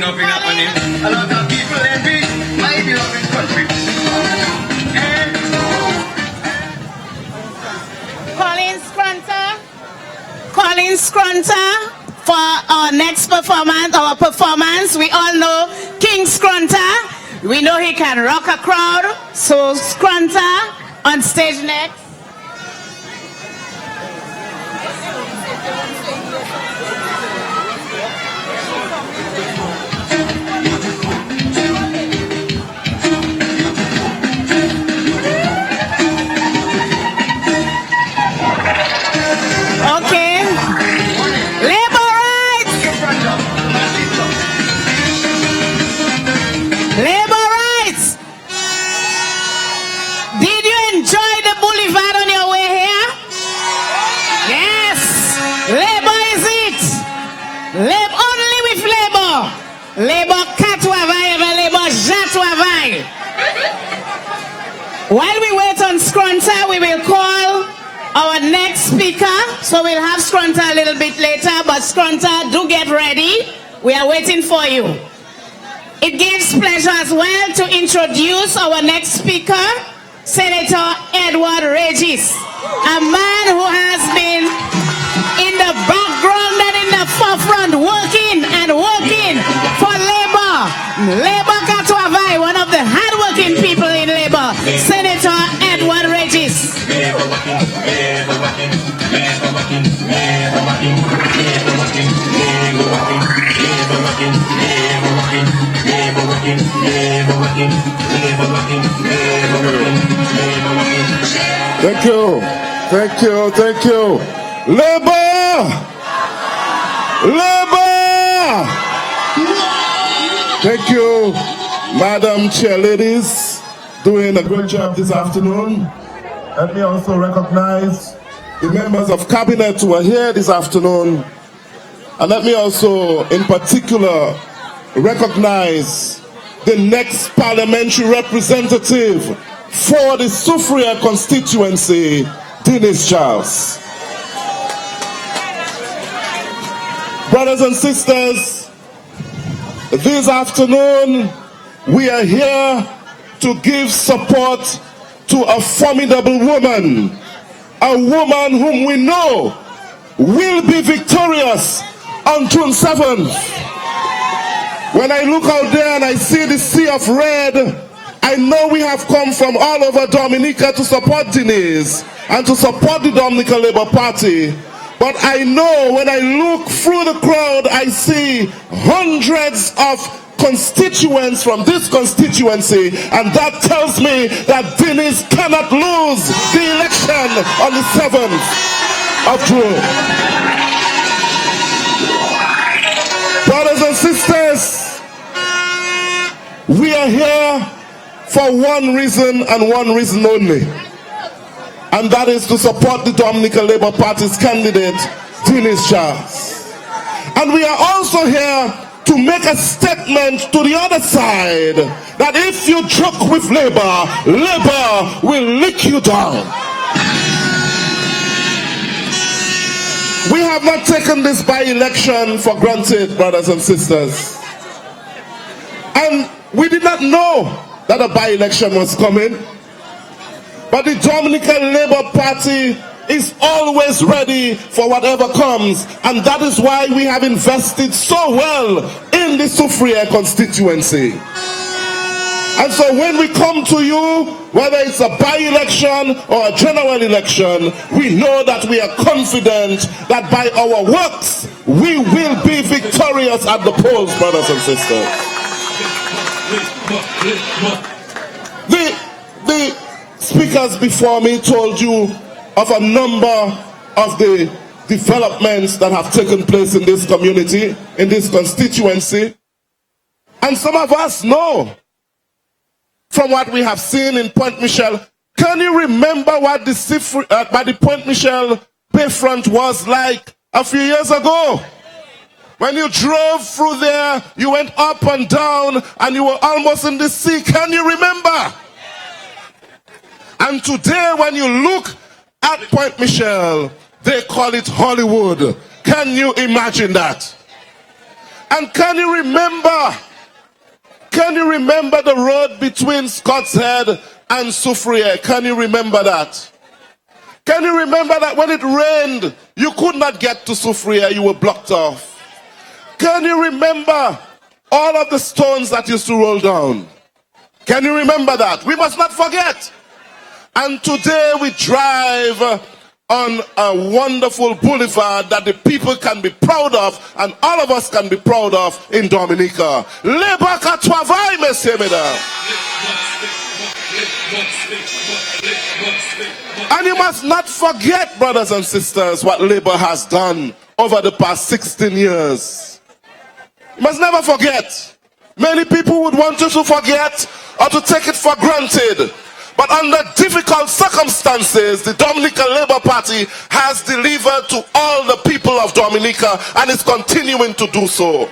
nothing happening. A lot of people envy my beloved country. Colin Scrunter for our next performance, we all know King Scrunta. We know he can rock a crowd. So Scrunta on stage next. Okay. Labor rights. Labor rights. Did you enjoy the boulevard on your way here? Yes. Labor is it. Live only with labor. Labor cat travail, labor ja travail. While we wait on Scrunta, we will call our next speaker. So we'll have Scrunta a little bit later, but Scrunta, do get ready. We are waiting for you. It gives pleasure as well to introduce our next speaker, Senator Edward Regis, a man who has been in the background and in the forefront working and working for labor. Labor Katwavai, one of the hardworking people in labor, Senator Edward Regis. Thank you. Thank you. Thank you. Labor! Labor! Thank you, Madam Chair, ladies, doing a great job this afternoon. Let me also recognize the members of cabinet who are here this afternoon. And let me also, in particular, recognize the next parliamentary representative for the Soufriere constituency, Denise Charles. Brothers and sisters, this afternoon we are here to give support to a formidable woman, a woman whom we know will be victorious on June 7th. When I look out there and I see the sea of red, I know we have come from all over Dominica to support Denise and to support the Dominica Labour Party. But I know when I look through the crowd, I see hundreds of constituents from this constituency, and that tells me that Denise cannot lose the election on the 7th of June. Brothers and sisters, we are here for one reason and one reason only, and that is to support the Dominica Labour Party's candidate, Denise Charles. And we are also here to make a statement to the other side that if you joke with Labour, Labour will lick you down. We have not taken this by-election for granted, brothers and sisters. And we did not know that a by-election was coming. But the Dominica Labour Party is always ready for whatever comes, and that is why we have invested so well in the Soufriere constituency. And so when we come to you, whether it's a by-election or a general election, we know that we are confident that by our works we will be victorious at the polls, brothers and sisters. The speakers before me told you of a number of the developments that have taken place in this community, in this constituency. And some of us know from what we have seen in Point Michel. Can you remember what the Point Michel Bayfront was like a few years ago? When you drove through there, you went up and down and you were almost in the sea. Can you remember? And today when you look at Point Michel, they call it Hollywood. Can you imagine that? And can you remember the road between Scott's Head and Soufriere? Can you remember that? Can you remember that when it rained, you could not get to Soufriere, you were blocked off? Can you remember all of the stones that used to roll down? Can you remember that? We must not forget. And today we drive on a wonderful boulevard that the people can be proud of, and all of us can be proud of in Dominica. Labour ka travail, messieurs, mesdames. And you must not forget, brothers and sisters, what Labour has done over the past 16 years. You must never forget. Many people would want you to forget or to take it for granted. But under difficult circumstances, the Dominica Labour Party has delivered to all the people of Dominica and is continuing to do so.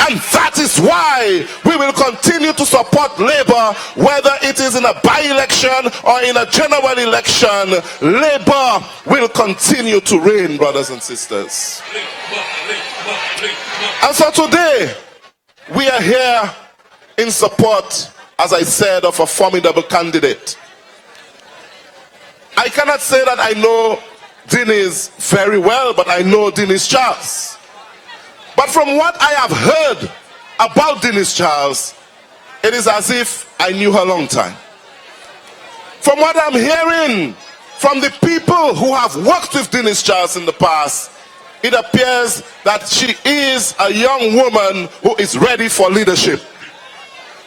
And that is why we will continue to support Labour, whether it is in a by-election or in a general election. Labour will continue to reign, brothers and sisters. And so today, we are here in support, as I said, of a formidable candidate. I cannot say that I know Denise very well, but I know Denise Charles. But from what I have heard about Denise Charles, it is as if I knew her a long time. From what I'm hearing from the people who have worked with Denise Charles in the past, it appears that she is a young woman who is ready for leadership.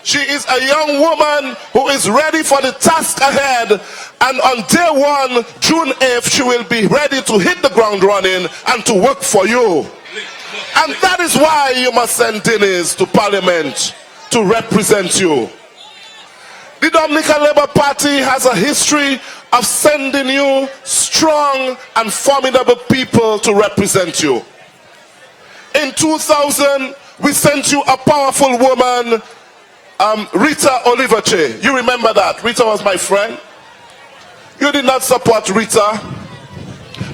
She is a young woman who is ready for the task ahead, and on day 1, June 8th, she will be ready to hit the ground running and to work for you. And that is why you must send Denise to Parliament to represent you. The Dominica Labour Party has a history of sending you strong and formidable people to represent you. In 2000, we sent you a powerful woman, Rita Oliveche. You remember that? Rita was my friend. You did not support Rita,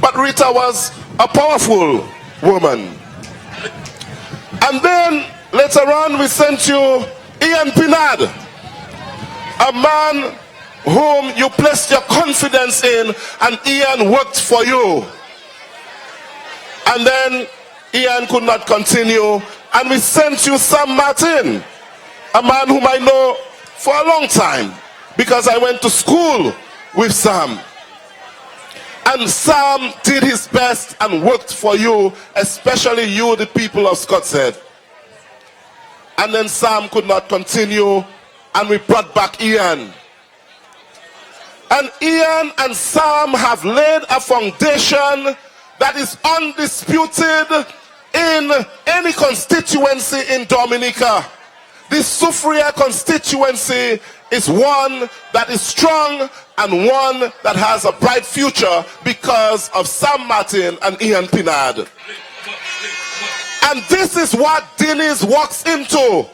but Rita was a powerful woman. And then later on we sent you Ian Pinard, a man whom you placed your confidence in, and Ian worked for you. And then Ian could not continue, and we sent you Sam Martin, a man whom I know for a long time because I went to school with Sam. And Sam did his best and worked for you, especially you, the people of Scotshead. And then Sam could not continue, and we brought back Ian. And Ian and Sam have laid a foundation that is undisputed in any constituency in Dominica. The Soufriere constituency is one that is strong and one that has a bright future because of Sam Martin and Ian Pinard. And this is what Denise walks into.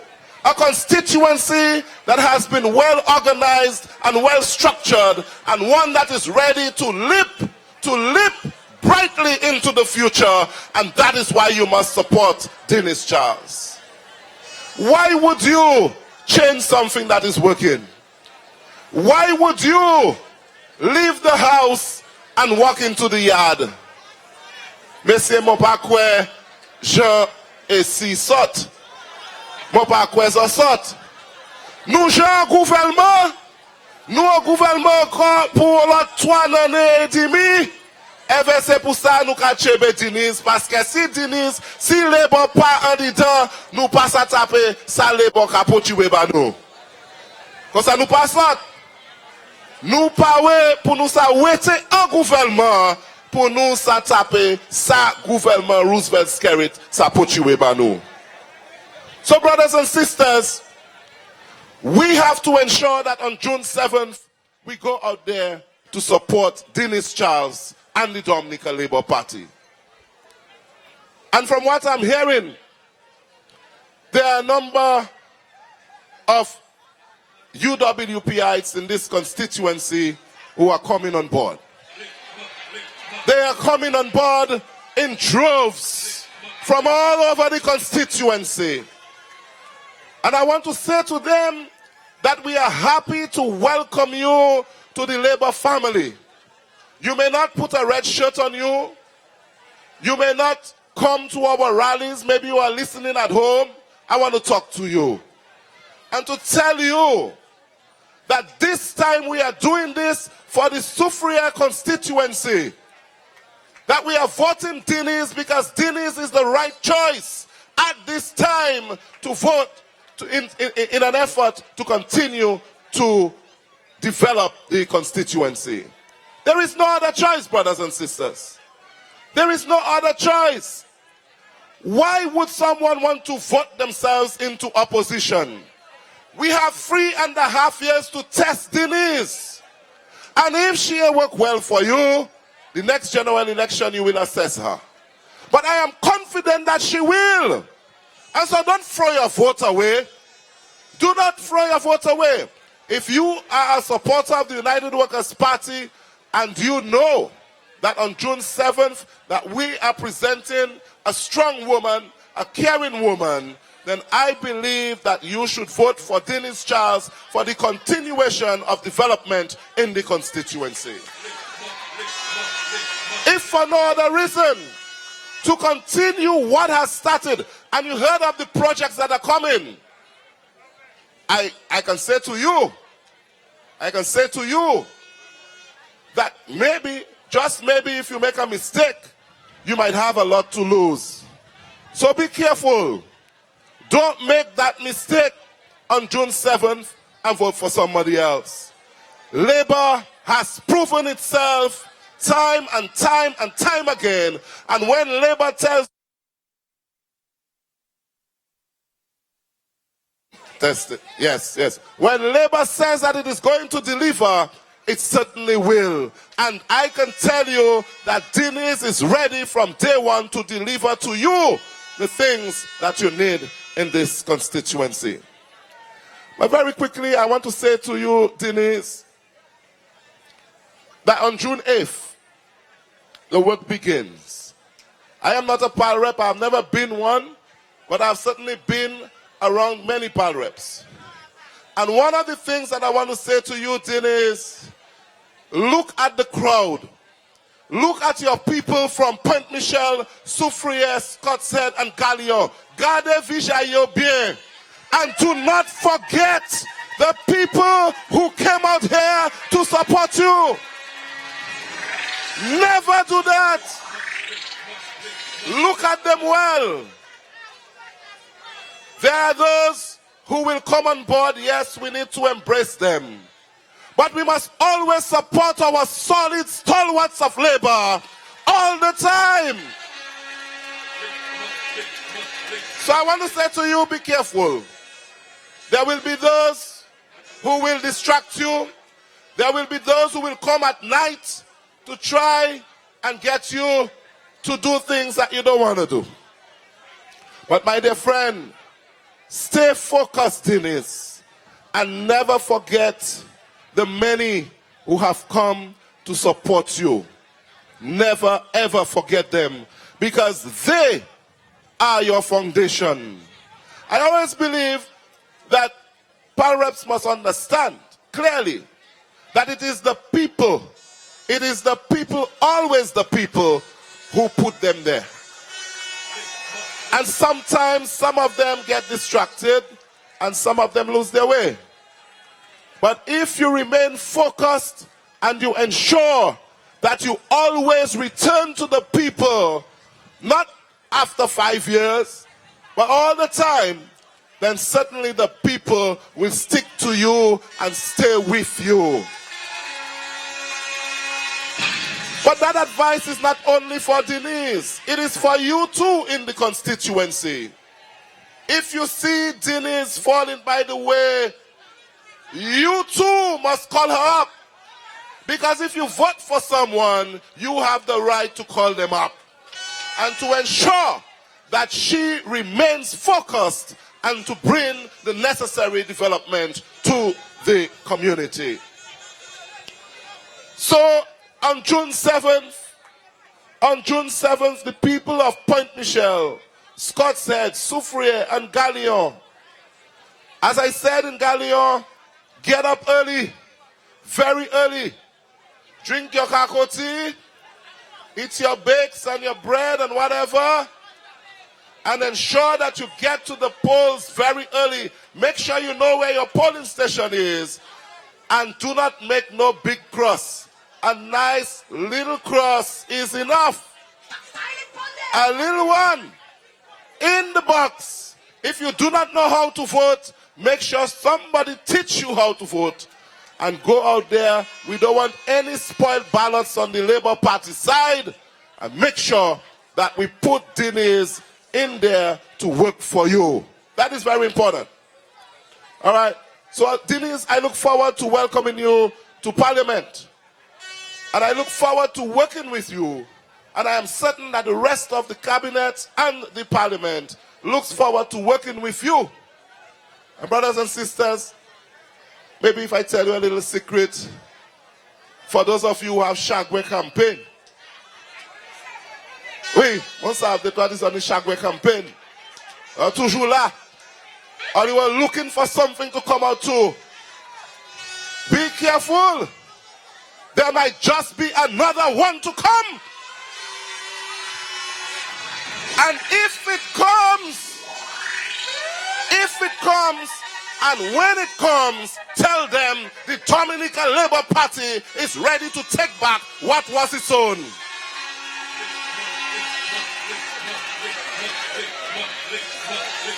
A constituency that has been well organized and well structured, and one that is ready to leap brightly into the future. And that is why you must support Denise Charles. Why would you change something that is working? Why would you leave the house and walk into the yard? Monsieur Mopakwe, Jean et si sot. Mopakwe so sot. Nous Jean gouvernement, nous un gouvernement pour l'autre 3 années et demi. Et c'est pour ça nous ka chebe Denise, parce que si Denise, si les bon pas en dedans, nous pas sa taper, ça les bon ka potiwe ba nous. Comme ça nous pas ça. Nous pas pour nous ça wete en gouvernement, pour nous ça taper, ça gouvernement Roosevelt Skerrit, ça potiwe ba nous. So brothers and sisters, we have to ensure that on June 7th, we go out there to support Denise Charles and the Dominica Labour Party. And from what I'm hearing, there are a number of UWPites in this constituency who are coming on board. They are coming on board in droves from all over the constituency. And I want to say to them that we are happy to welcome you to the Labour family. You may not put a red shirt on you. You may not come to our rallies, maybe you are listening at home, I want to talk to you and to tell you that this time we are doing this for the Soufriere constituency. That we are voting Denise because Denise is the right choice at this time to vote in an effort to continue to develop the constituency. There is no other choice, brothers and sisters. There is no other choice. Why would someone want to vote themselves into opposition? We have 3.5 years to test Denise. And if she will work well for you, the next general election you will assess her. But I am confident that she will. And so don't throw your vote away. Do not throw your vote away. If you are a supporter of the United Workers' Party and you know that on June 7th that we are presenting a strong woman, a caring woman, then I believe that you should vote for Denise Charles for the continuation of development in the constituency. If for no other reason, to continue what has started, and you heard of the projects that are coming, I can say to you that maybe, just maybe if you make a mistake, you might have a lot to lose. So be careful. Don't make that mistake on June 7th and vote for somebody else. Labour has proven itself time and time again. And when Labour tells test it. Yes. When Labour says that it is going to deliver, it certainly will. And I can tell you that Denise is ready from day one to deliver to you the things that you need in this constituency. But very quickly, I want to say to you, Denise, that on June 8th, the work begins. I am not a PAL rep. I've never been one, but I've certainly been around many PAL reps. And one of the things that I want to say to you, Denise, look at the crowd. Look at your people from Pointe Michel, Soufriere, Scotshead, and Galion. Gardez-vous bien. And do not forget the people who came out here to support you. Never do that. Look at them well. There are those who will come on board. Yes, we need to embrace them. But we must always support our solid stalwarts of labor all the time. So I want to say to you, be careful. There will be those who will distract you. There will be those who will come at night to try and get you to do things that you don't want to do. But my dear friend, stay focused in this and never forget the many who have come to support you. Never ever forget them, because they are your foundation. I always believe that PAL reps must understand clearly that it is the people, always the people who put them there. And sometimes some of them get distracted and some of them lose their way. But if you remain focused and you ensure that you always return to the people, not after 5 years, but all the time, then certainly the people will stick to you and stay with you. But that advice is not only for Denise, it is for you too in the constituency. If you see Denise falling by the way, you too must call her up. Because if you vote for someone, you have the right to call them up. And to ensure that she remains focused and to bring the necessary development to the community. So on June 7th, the people of Pointe Michel, Scotshead, Soufriere, and Galion, as I said in Galion, get up early, very early. Drink your kakoti, eat your bakes and your bread and whatever, and ensure that you get to the polls very early. Make sure you know where your polling station is, and do not make no big cross. A nice little cross is enough. A little one in the box. If you do not know how to vote, make sure somebody teach you how to vote. And go out there. We don't want any spoiled ballots on the Labour Party side. And make sure that we put Denise in there to work for you. That is very important. All right. So, Denise, I look forward to welcoming you to Parliament. And I look forward to working with you. And I am certain that the rest of the Cabinet and the Parliament looks forward to working with you. And brothers and sisters, maybe if I tell you a little secret, for those of you who have Shagwe campaign. Oui, on savait de toi on the Shagwe campaign. Toujours là. Or you were looking for something to come out to. Be careful. There might just be another one to come. And if it comes, and when it comes, tell them the Dominica Labour Party is ready to take back what was its own.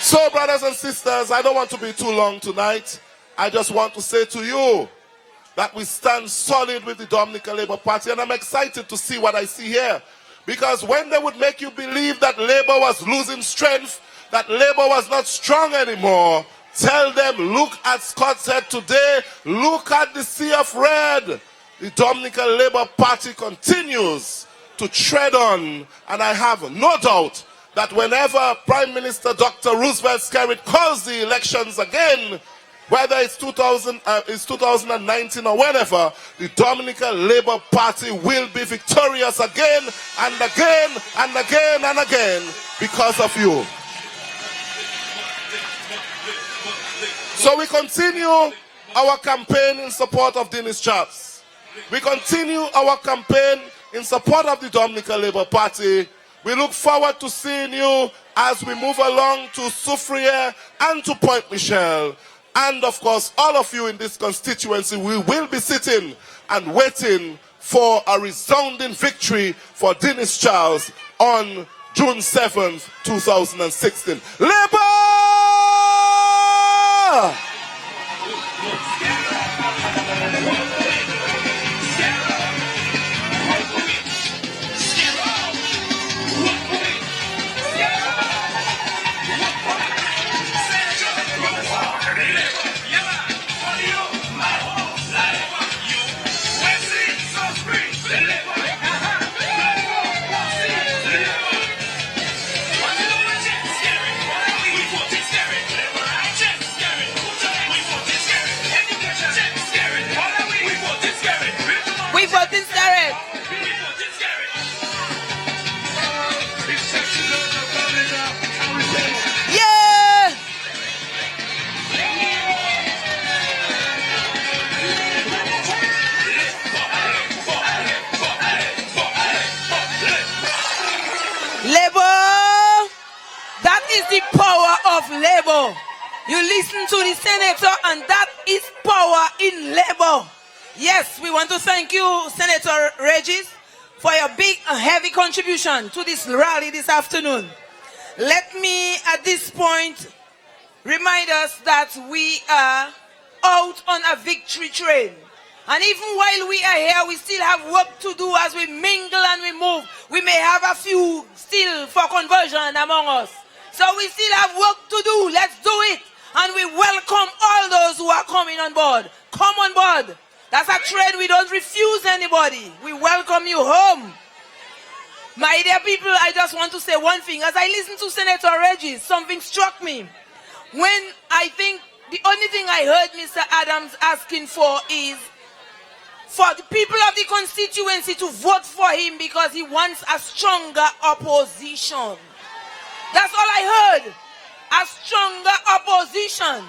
So, brothers and sisters, I don't want to be too long tonight. I just want to say to you that we stand solid with the Dominica Labour Party, and I'm excited to see what I see here. Because when they would make you believe that Labour was losing strength, that Labour was not strong anymore, tell them, look at Scott's head today, look at the sea of red. The Dominica Labour Party continues to tread on, and I have no doubt that whenever Prime Minister Dr. Roosevelt Skerrit calls the elections again, whether it's 2019 or whenever, the Dominica Labour Party will be victorious again and again and again and again because of you. So we continue our campaign in support of Denise Charles. We continue our campaign in support of the Dominica Labour Party. We look forward to seeing you as we move along to Soufriere and to Point Michel. And of course, all of you in this constituency, we will be sitting and waiting for a resounding victory for Denise Charles on June 7th, 2016. Labour! Labour. You listen to the senator, and that is power in Labour. Yes, we want to thank you, Senator Regis, for your big and heavy contribution to this rally this afternoon. Let me, at this point, remind us that we are out on a victory train. And even while we are here, we still have work to do as we mingle and we move. We may have a few still for conversion among us. So we still have work to do. Let's do it. And we welcome all those who are coming on board. Come on board. That's a train. We don't refuse anybody. We welcome you home. My dear people, I just want to say one thing. As I listened to Senator Regis, something struck me. When I think the only thing I heard Mr. Adams asking for is for the people of the constituency to vote for him because he wants a stronger opposition. That's all I heard. A stronger opposition.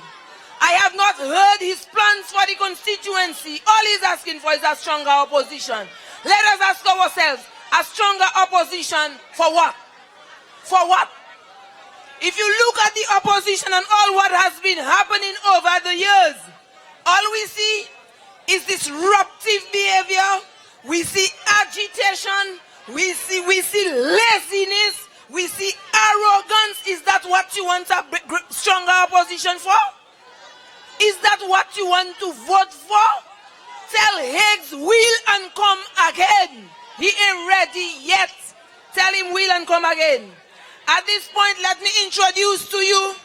I have not heard his plans for the constituency. All he's asking for is a stronger opposition. Let us ask ourselves, a stronger opposition for what? For what? If you look at the opposition and all what has been happening over the years, all we see is disruptive behavior. We see agitation. We see laziness. We see arrogance. Is that what you want a stronger opposition for? Is that what you want to vote for? Tell Higgs will and come again. He ain't ready yet. Tell him will and come again. At this point, let me introduce to you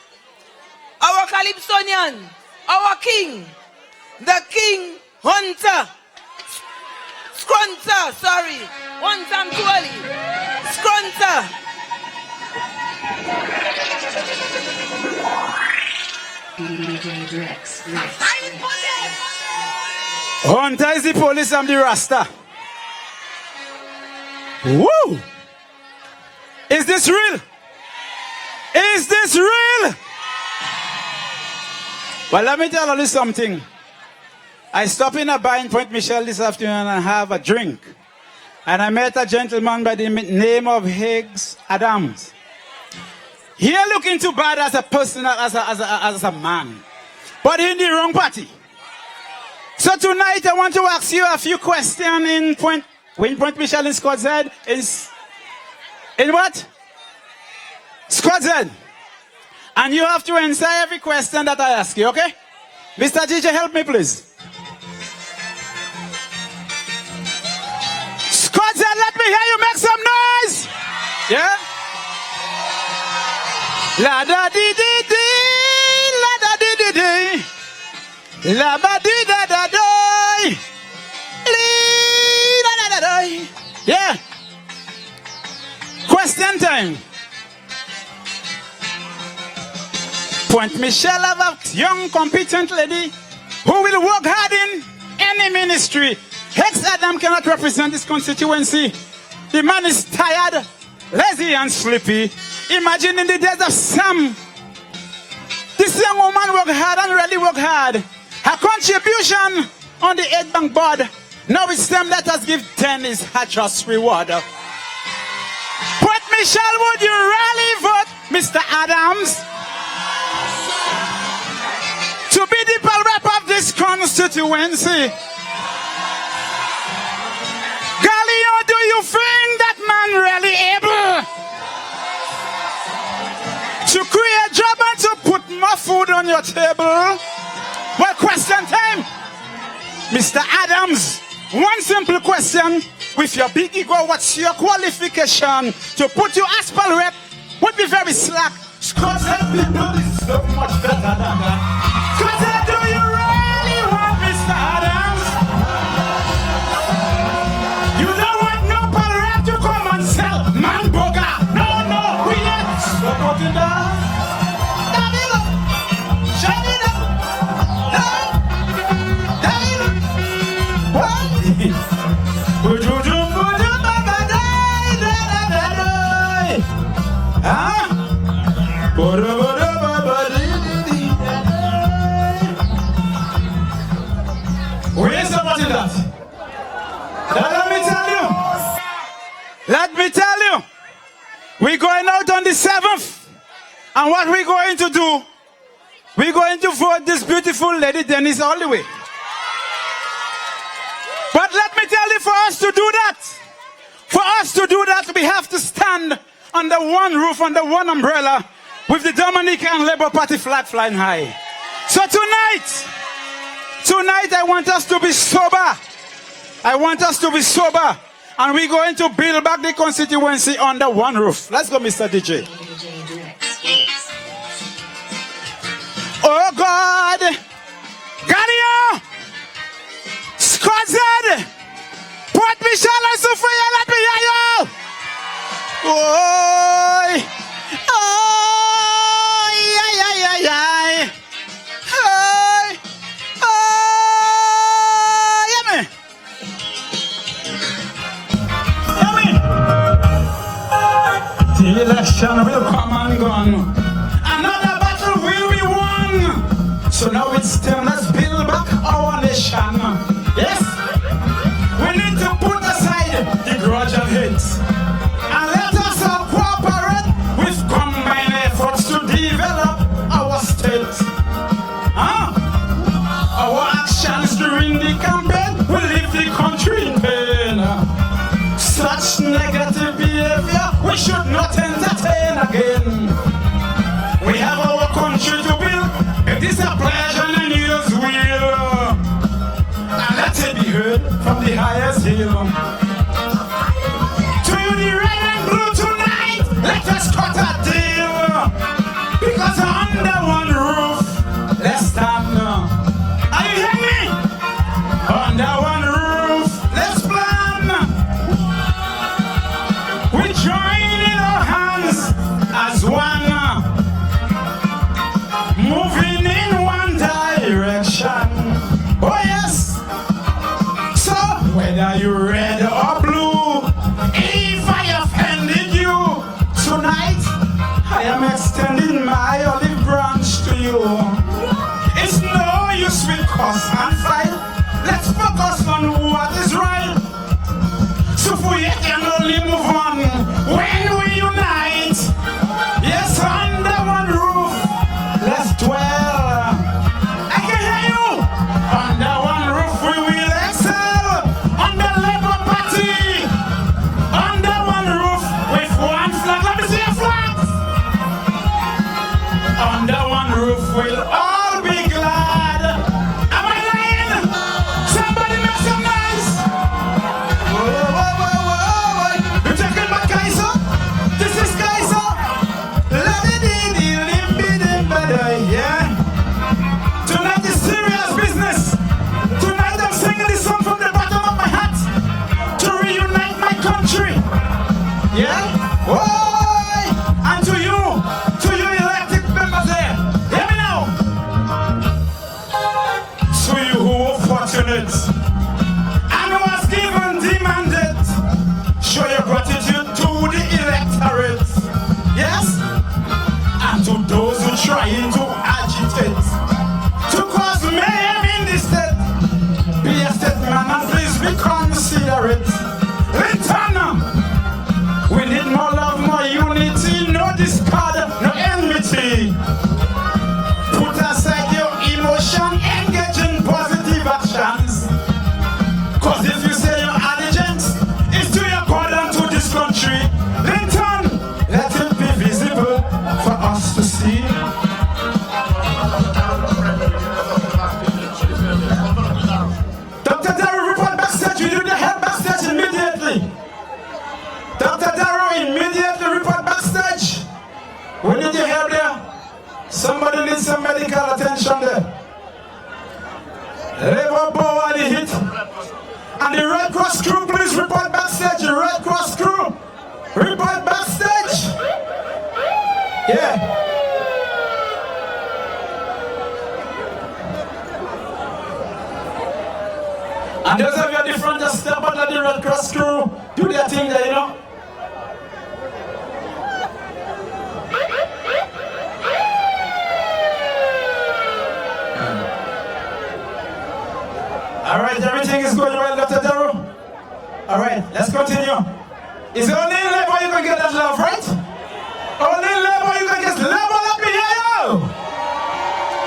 our Calypsonian, our king, the King Hunter. Scrunter, sorry. One time too early. Scrunter. Hunter is the police, I'm the Rasta. Woo! Is this real? Is this real? Well, let me tell you something. I stopped in a bar in Point Michelle this afternoon and have a drink. And I met a gentleman by the name of Higgs Adams. He ain't looking too bad as a person, as a man. But in the wrong party. So tonight I want to ask you a few questions in Point Michelle in Scott Z. In what? Scott Z. And you have to answer every question that I ask you, okay? Mr. DJ, help me please. Scott Z, let me hear you make some noise. Yeah? La da di di di, la da di di di, la ba di da da doi, li da da da doi. Yeah. Question time. Point Michelle have a young, competent lady who will work hard in any ministry. Higgs Adam cannot represent this constituency. The man is tired, lazy, and sleepy. Imagine in the days of Sam, this young woman worked hard and really worked hard. Her contribution on the 8 bank board, now it's them that has given 10 is her just reward. But Michelle, would you really vote Mr. Adams to be the rep of this constituency? Galileo, do you think that man really able to create a job and to put more food on your table? Well, question time. Mr. Adams, one simple question. With your big ego, what's your qualification to put you as per rep? Would be very slack. Scott said people deserve much better than that. Scott said, do you really want Mr. Adams? You don't want no per rep to come and sell man burger. No, we ain't supporting that. Let me tell you, we're going out on the 7th, and what we're going to do, we're going to vote this beautiful lady Denise all the way. But let me tell you, for us to do that, we have to stand under one roof, under one umbrella, with the Dominica Labour Party flag flying high. So tonight I want us to be sober. And we're going to build back the constituency under one roof. Let's go, Mr. DJ. Oh God! Gadio! Scott Z! Port Michelle and Sophia, let me hear you! Oh! Ay! The election will come and gone. Another battle will be won. So now it's time, let's build back our nation. Yes? We need to put aside the grudge and hate. And let us all cooperate with combined efforts to let's stand. Are you hearing me? Under one roof, let's plan. We join in our hands as one, moving in one direction. Oh yes. So whether you're red or blue, if I offended you tonight, I am extending my olive branch to you. It's no use we cuss and fight. Let's focus on what is right. So we can only move on when we unite. Yes, under one roof, let's dwell. I can hear you. Under one roof we will excel. Under Labour Party. Under one roof with one flag. Let me see a flag. Under one roof we'll all be glad. Am I lying? Somebody make some noise. Whoa, whoa, whoa, whoa. You taking my Kaiser? This is Kaiser. Yeah. Tonight is serious business. Tonight I'm singing this song from the bottom of my heart to reunite my country. Yeah? Whoa! And to you elected members there, hear me now. To you who are fortunate and who was given the mandate, show your gratitude to the electorate. Yes? And to those who trying to agitate to cause mayhem in the state, be a statesman and please be considerate. Linton, we need more love, more unity, no discord, no enmity. Put aside your emotion, engage in positive actions. Cause if you say your allegiance is to your God and to this country, Linton, let it be visible for us to see. Dr. Darrow, report backstage. We do the help backstage immediately. Dr. Darrow, immediately report backstage. We need your help there. Somebody needs some medical attention there. Labour Power the hit. And the Red Cross crew, please report backstage. The Red Cross crew, report backstage. Yeah. And those of you at the front, just step out of the Red Cross crew. Do their thing there, you know. All right, everything is going well, Dr. Darrow. All right, let's continue. It's only in Labour you can get that love, right? Only in Labour you can get level up in here, yo!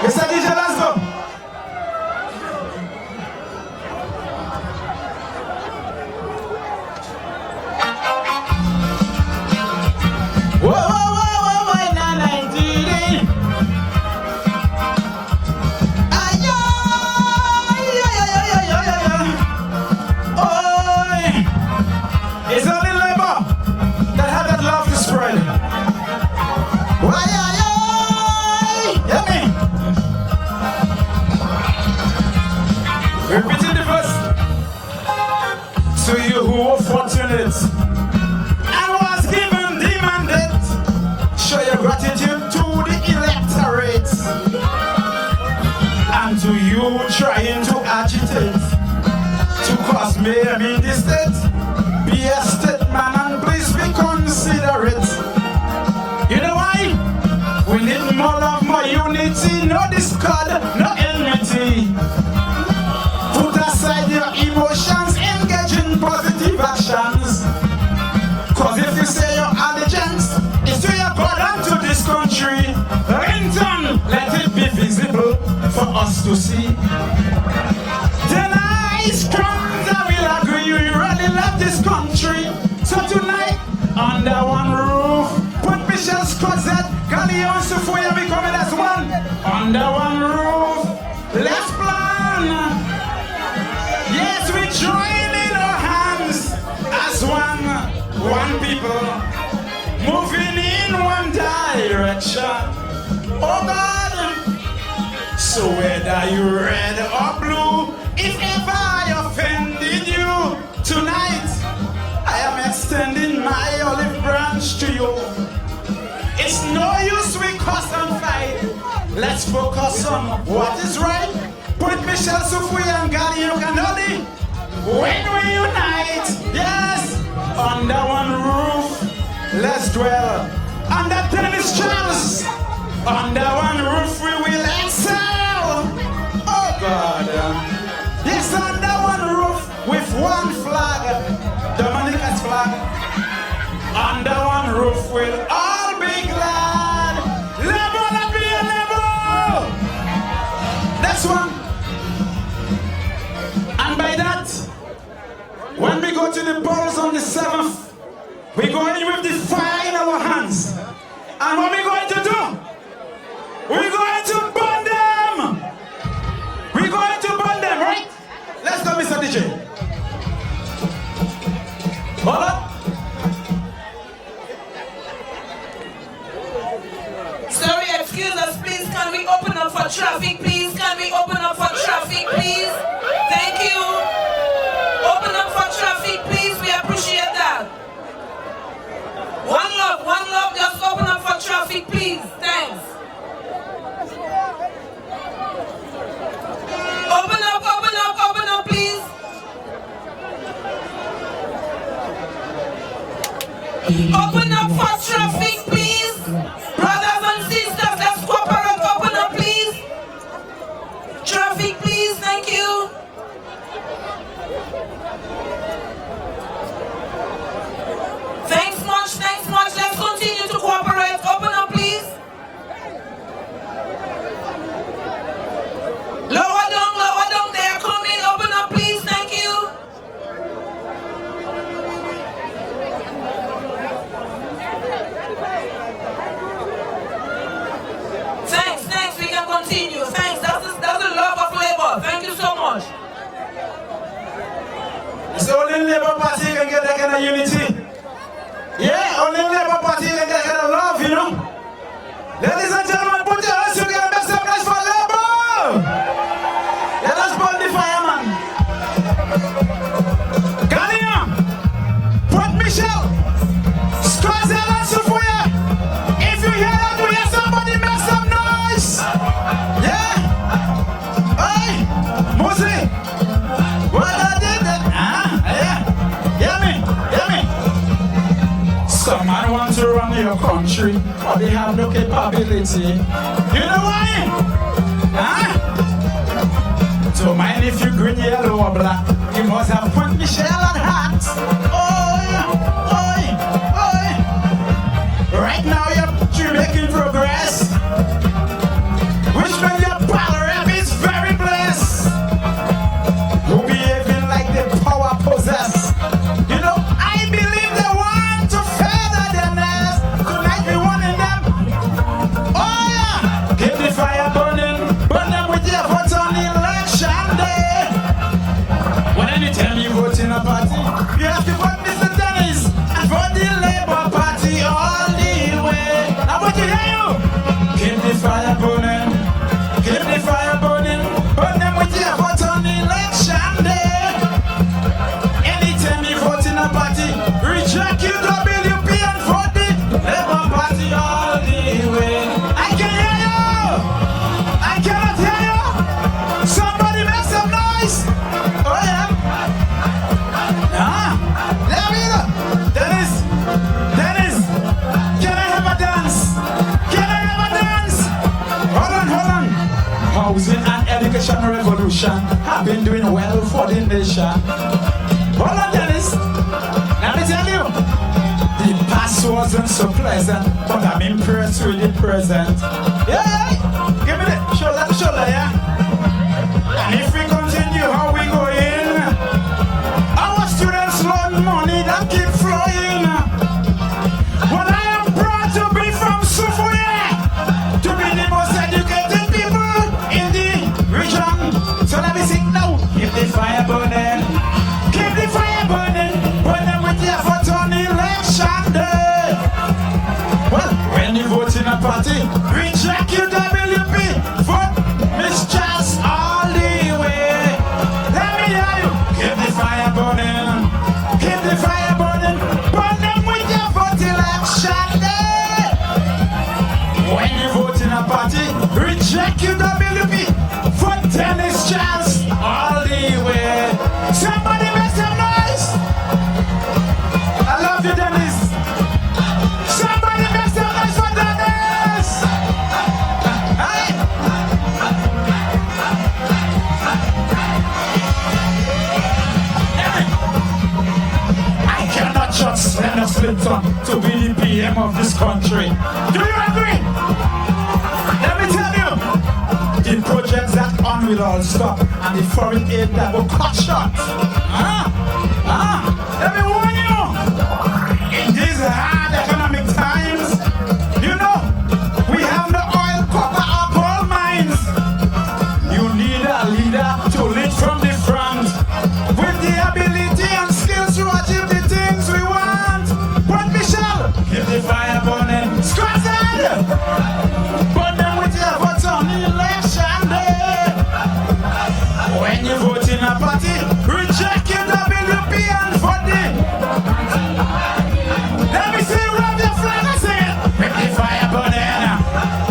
Mr. DJ, let's go. Whoa, whoa, whoa, whoa, whoa, na, 90. It's only Labour that had that love to spread. Why, hear me? Repeating the verse. To you who are fortunate and was given the mandate, show your gratitude to the electorate. And to you trying to agitate to cause mayhem in the state, be a statesman and please be considerate. You know why? We need more love, more unity, no discord, no enmity. Put aside your emotions, engage in positive actions. Cause if you say your allegiance is to your God and to this country, Linton, let it be visible for us to see. Then I strong, I will agree, we really love this country. So tonight, under one roof, put Michelle Scott said, Galeon Sufuya be coming as one. Under one roof, let's plan. Yes, we join in our hands as one people, moving in one direction. Oh God, So whether you red or blue, if ever I offended you, tonight I am extending my olive branch to you. It's no use we cuss and fight. Let's focus on what is right. Put Michelle Sufui and Galileo Canoli. When we unite, yes, under one roof, let's dwell. Under Denise Charles, under one roof we will excel. Oh God. Yes, under one roof with one flag, Dominica's flag. Under one roof we'll all be glad. Level up here, level. That's one. And by that, when we go to the polls on the 7th, we go in with the fire in our hands. And what we going to do? We're going to burn them. We're going to burn them, right? Let's go, Mr. DJ. Hold up. Sorry, excuse us, please. Can we open up for traffic, please? Can we open up for traffic, please? Thank you. Open up for traffic, please. We appreciate that. One love. Just open up for traffic, please. Thanks. Open up, please. Open up for traffic, please. Brothers and sisters, let's cooperate. Open up, please. Traffic, please. Thank you. Thanks much. Let's continue to cooperate. Open up, please. Lower down. They are coming. Open up, please. Thank you. Thanks. We can continue. Thanks. That's the love of labor. Thank you so much. It's only Labour Party can get that kind of unity. Yeah, only Labour Party can get that kind of love, you know. Ladies and gentlemen, put your hands together. Make some noise for Labour. Let us burn the fireman. Galileo, Port Michelle, Scottsdale and Sophia. If you hear that, we hear somebody make some noise. Yeah. Hey, Mosley. What I did that? Yeah. Hear me. Some man want to run your country, but they have no capability. You know why? Don't mind if you green, yellow, or black. You must have Point Michelle and hat. Oh yeah. Right now you're making progress. Which means your power rep is very blessed. Who behaving like the power possess. You know, I believe they want to feather their nest. Tonight we wanting them. Oh yeah. Keep the fire burning. Burn them with your votes on election day. When anytime you vote in a party, you have to vote Mr. Dennis and vote the Labour Party all the way. I want to hear you. Keep the fire burning. Keep the fire burning. Burn them with your vote on election day. Anytime you vote in a party, reject UWP and vote the Labour Party all the way. I can hear you. I cannot hear you. Somebody make some noise. Oh yeah. Let me go. Dennis, can I have a dance? Hold on. Housing and education revolution have been doing well for the nation. Hold on, Dennis. Let me tell you, the past wasn't so pleasant, but I'm impressed with the present. Yeah. Give me the shoulder, yeah. And if we continue how we going, our students loan money that keep flowing. Well, I am proud to be from Sufuye, to be the most educated people in the region. So let me sing now. Keep the fire burning. Keep the fire burning. Burn them with your vote on election day. Well, when you vote in a party, reject UWP Denise Charles, all the way. Somebody make some noise. I love you, Denise. Somebody make some noise for Denise. Hey. I cannot trust Leonard Clinton to be the PM of this country. Do you agree? Let me tell you, the projects that on will all stop and the foreign aid that will cut short. Let me warn you, in these hard economic times, you know, we have no oil, copper, or gold mines. You need a leader to lead from the front with the ability and skills to achieve the things we want. But Michelle, keep the fire burning. Scott said, burn them with your votes on election day. When you vote in a party, reject your WP and vote in. Let me see, rub your flag and say it. Keep the fire burning.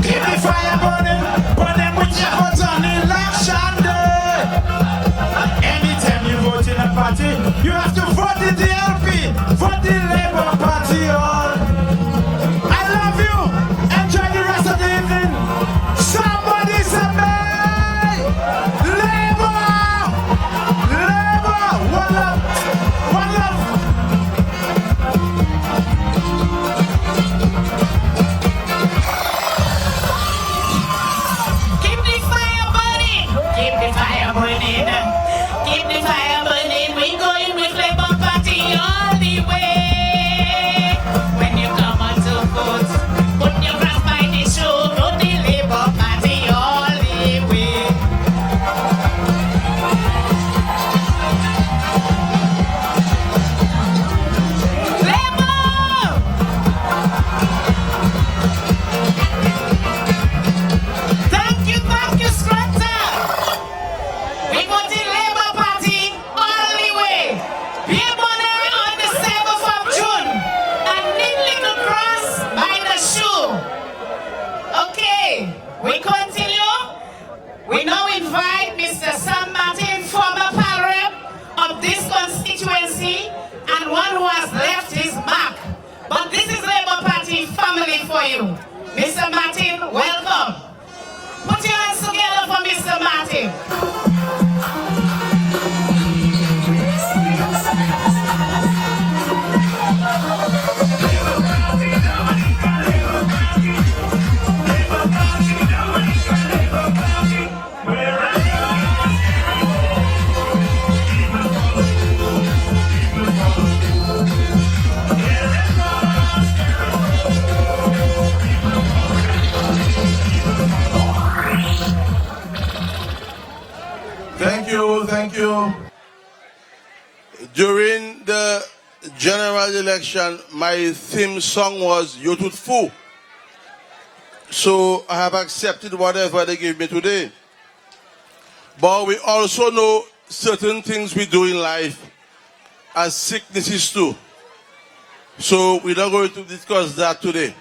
Keep the fire burning. Burn them with your votes on election day. Anytime you vote in a party, you have to vote the DLP, vote the Labour Party. All. I love you. Enjoy the rest of the evening. Somebody say me. Labour. Labour. One love. One love. Keep the fire burning. Keep the fire burning. Keep the fire burning. We going with Labour Party all the way. When you come out to vote, put your cross by the shoe. Vote the Labour Party all the way. Labour! Thank you, Scranton. We vote in Labour Party all the way. Be bonnet on the 7th of June and need little cross by the shoe. Okay, we continue. We now invite Mr. Sam Martin, former pal rep of this constituency and one who has left his mark. But this is Labour Party family for you. Mr. Martin, welcome. Put your hands together for Mr. Martin. Thank you. During the general election, my theme song was Yotutfu. So I have accepted whatever they give me today. But we also know certain things we do in life as sicknesses too. So we're not going to discuss that today.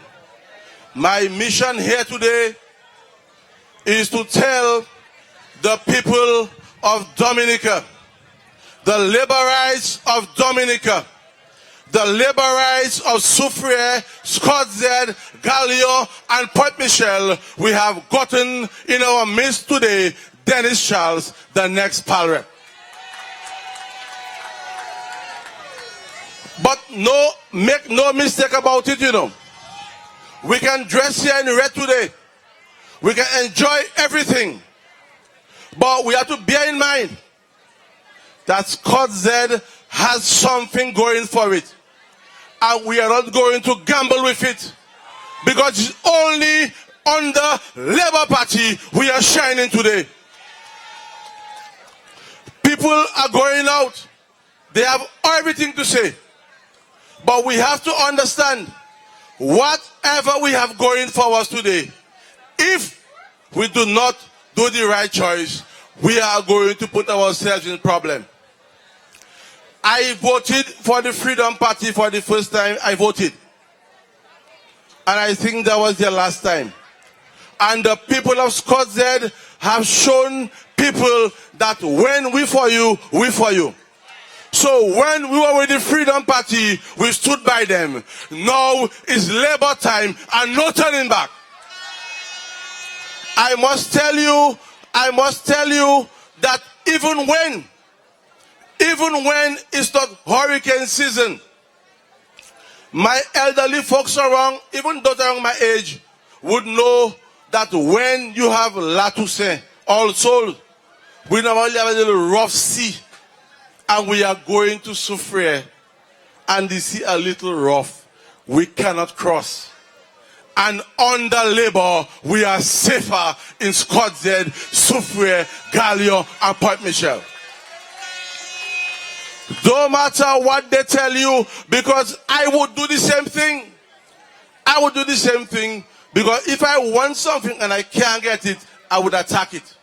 My mission here today is to tell the people of Dominica, the Laborites of Dominica, the Laborites of Soufriere, Scott Z, Gallio, and Port Michel, we have gotten in our midst today Denise Charles, the next pal rep. But make no mistake about it, you know. We can dress here in red today. We can enjoy everything. But we have to bear in mind that Scott Z has something going for it. And we are not going to gamble with it. Because it's only under Labour Party we are shining today. People are going out. They have everything to say. But we have to understand, whatever we have going for us today, if we do not do the right choice, we are going to put ourselves in problem. I voted for the Freedom Party for the first time. I voted. And I think that was the last time. And the people of Scott Z have shown people people that when we for you, we for you. So when we were with the Freedom Party, we stood by them. Now is Labour time and no turning back. I must tell you that even when it's not hurricane season, my elderly folks around, even those around my age, would know that when you have Latousse, All Souls, we normally have a little rough sea, and we are going to Soufrière, and the sea a little rough. We cannot cross. And under Labour, we are safer in Scott Z, Soufrière, Galion, and Point Michel. Don't matter what they tell you, because I would do the same thing. I would do the same thing, because if I want something and I can't get it, I would attack it.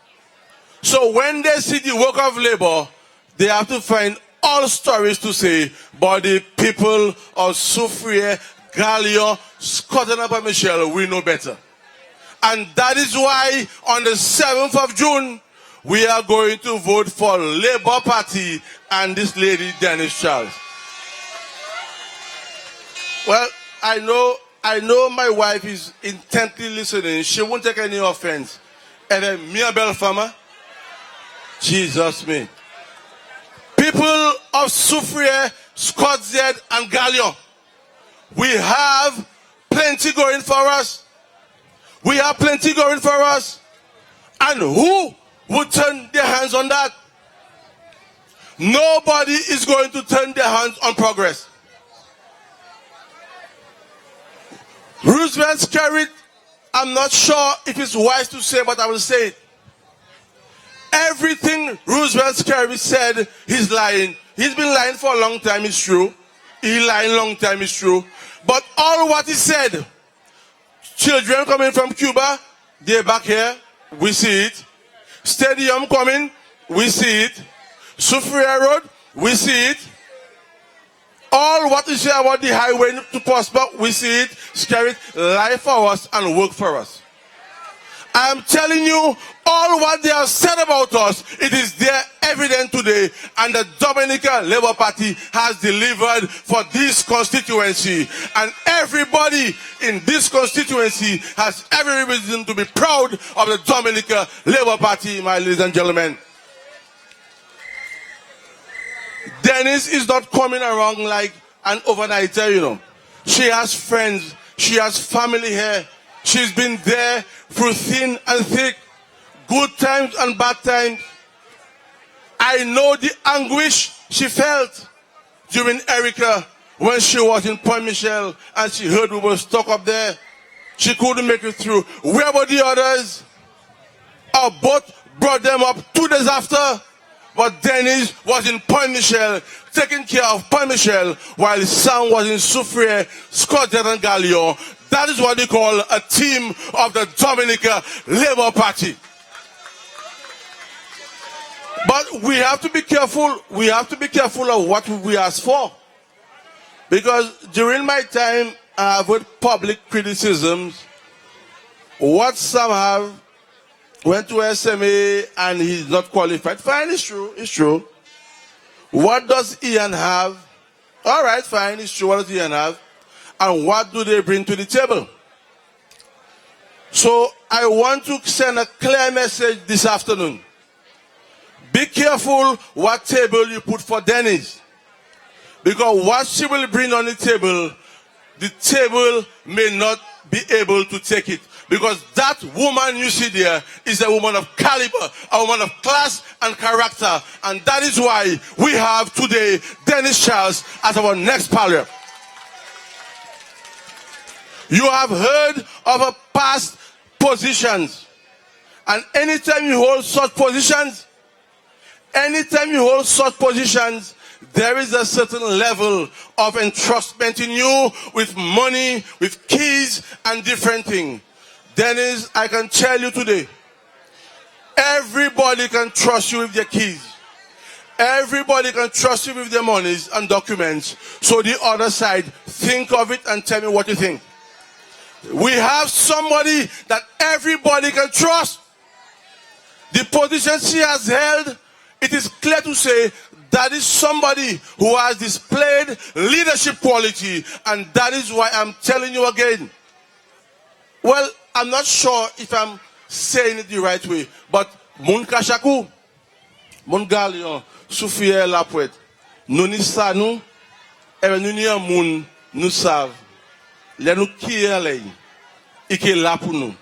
So when they see the work of Labour, they have to find all stories to say, but the people of Soufrière, Galion, Scotland, and Point Michel, we know better. And that is why on the 7th of June, we are going to vote for Labour Party and this lady, Denise Charles. Well, I know my wife is intently listening. She won't take any offense. And then Mia Belfama, Jesus me. People of Soufrière, Scott Z, and Galion, we have plenty going for us. We have plenty going for us. And who would turn their hands on that? Nobody is going to turn their hands on progress. Roosevelt carried, I'm not sure if it's wise to say, but I will say it. Everything Roosevelt carried said, he's lying. He's been lying for a long time, it's true. He lied a long time, it's true. But all what he said, children coming from Cuba, they're back here, we see it. Stadium coming, we see it. Soufrière Road, we see it. All what he said about the highway to prosper, we see it. Scary, lie for us and work for us. I'm telling you, all what they have said about us, it is there evident today, and the Dominica Labour Party has delivered for this constituency, and everybody in this constituency has every reason to be proud of the Dominica Labour Party, my ladies and gentlemen. Denise is not coming around like an overnighter, you know. She has friends, she has family here. She's been there through thin and thick, good times and bad times. I know the anguish she felt during Erica when she was in Point Michel and she heard we were stuck up there. She couldn't make it through. Where were the others? Our boat brought them up 2 days after, but Denise was in Point Michel, taking care of Point Michel, while Sam was in Soufrière, Scott and Galion. That is what they call a team of the Dominica Labour Party. But we have to be careful. We have to be careful of what we ask for. Because during my time, I've heard public criticisms. What some have went to SMA and he's not qualified. Fine, it's true. It's true. What does Ian have? All right, fine, it's true. What does Ian have? And what do they bring to the table? So I want to send a clear message this afternoon. Be careful what table you put for Denise. Because what she will bring on the table may not be able to take it. Because that woman you see there is a woman of caliber, a woman of class and character. And that is why we have today Denise Charles as our next parliament. You have heard of her past positions. And anytime you hold such positions, there is a certain level of entrustment in you with money, with keys, and different things. Denise, I can tell you today, everybody can trust you with their keys. Everybody can trust you with their monies and documents. So the other side, think of it and tell me what you think. We have somebody that everybody can trust. The position she has held, it is clear to say that is somebody who has displayed leadership quality, and that is why I'm telling you again. Well, I'm not sure if I'm saying it the right way, but Moun Kashaku, Moun Galion, Soufie Lapouet, nous ni sa nous, et nous ni un moun nous savent. Les nous qui est là, et qui est là pour nous.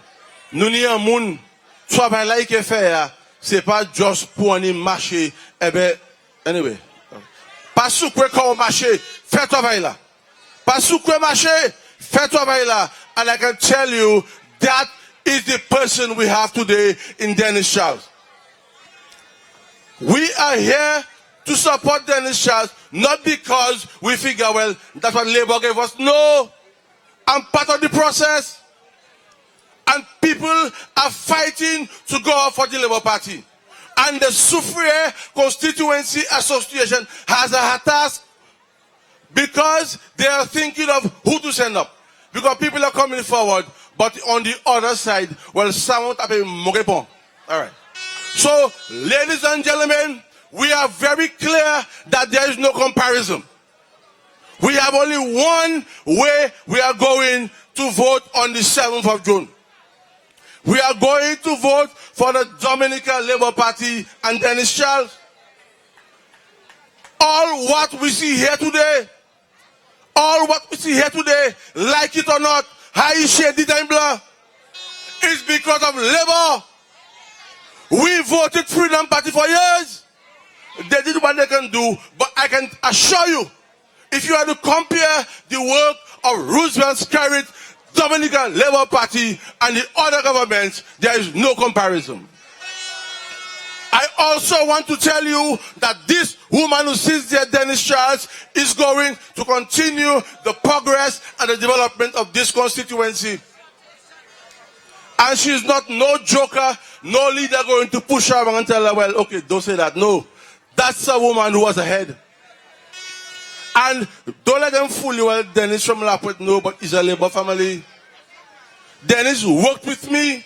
Nous ni un moun, travail là qui est fait, c'est pas juste pour un marché, eh ben, anyway. Pas sous quoi qu'on marché, fais travail là. Pas sous quoi marché, fais travail là. And I can tell you, that is the person we have today in Denise Charles. We are here to support Denise Charles, not because we figure, well, that's what Labour gave us. No, I'm part of the process. And people are fighting to go out for the Labour Party. And the Soufriere Constituency Association has a task because they are thinking of who to send up. Because people are coming forward, but on the other side, well, someone tape Mogepon. All right. So, ladies and gentlemen, we are very clear that there is no comparison. We have only one way we are going to vote on the 7th of June. We are going to vote for the Dominica Labour Party and Denise Charles. All what we see here today, like it or not, Haïtien Ditembla, is because of Labour. We voted Freedom Party for years. They did what they can do, but I can assure you, if you are to compare the work of Roosevelt Skerrit, Dominica Labour Party, and the other governments, there is no comparison. I also want to tell you that this woman who sits there, Denise Charles, is going to continue the progress and the development of this constituency. And she's not no joker, no leader going to push her and tell her, well, okay, don't say that. No, that's a woman who was ahead. And don't let them fool you, well, Denise from Lapouet, no, but it's a Labour family. Denise worked with me.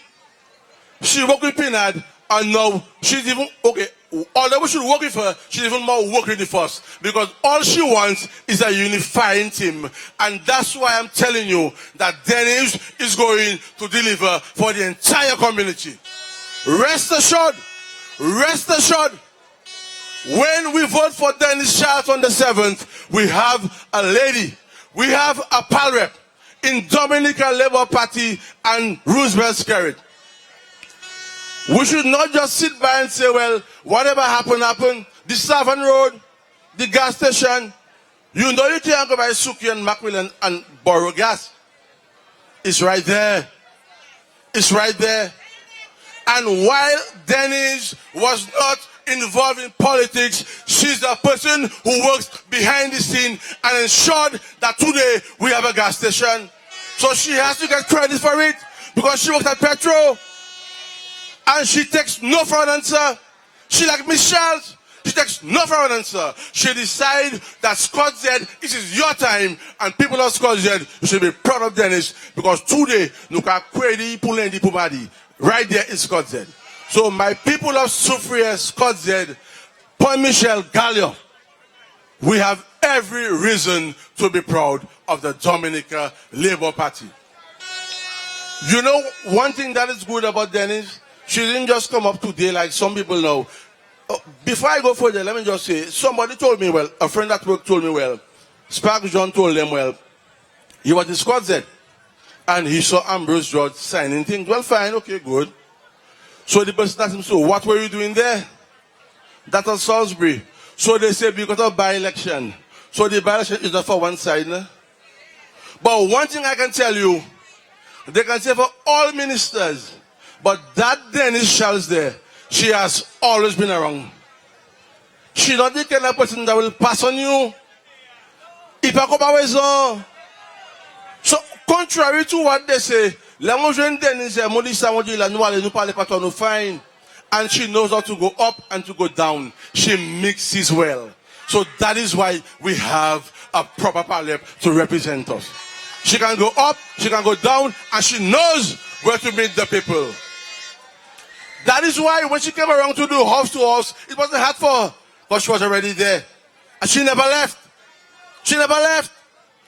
She worked with Pinard. And now she's even, okay, although we should work with her, she's even more working with us. Because all she wants is a unifying team. And that's why I'm telling you that Denise is going to deliver for the entire community. Rest assured, when we vote for Denise Charles on the 7th, we have a lady, we have a pal rep in Dominica Labour Party and Roosevelt Skerrit. We should not just sit by and say, well, whatever happened. The Savon Road, the gas station, you know you can't go by Suki and Macmillan and borrow gas. It's right there. It's right there. And while Denise was not involved in politics, she's the person who works behind the scene and ensured that today we have a gas station. So she has to get credit for it because she works at Petro. And she takes no for an answer. She like Miss Charles. She takes no for an answer. She decides that Scott Z, this is your time, and people of Scott Z, you should be proud of Denise because today, nous can query Pulendi Pumadi right there in Scott Z. So my people of Soufriere, Scott Z, Point Michel, Gallion, we have every reason to be proud of the Dominica Labour Party. You know, one thing that is good about Denise, she didn't just come up today like some people know. Before I go further, let me just say, somebody told me, well, a friend at work told me, well, Spark John told them, well, he was in Scott Z, and he saw Ambrose George signing things. Well, fine, okay, good. So the person asked him, so what were you doing there? That was Salisbury. So they say because of by-election. So the by-election is not for one side. No? But one thing I can tell you, they can say for all ministers, but that Denise Charles there, she has always been around. She's not the kind of person that will pass on you. So, contrary to what they say, fine, and she knows how to go up and to go down. She mixes well. So that is why we have a proper parliament to represent us. She can go up, she can go down, and she knows where to meet the people. That is why when she came around to do house to house, it wasn't hard for her. Because she was already there. And she never left. She never left.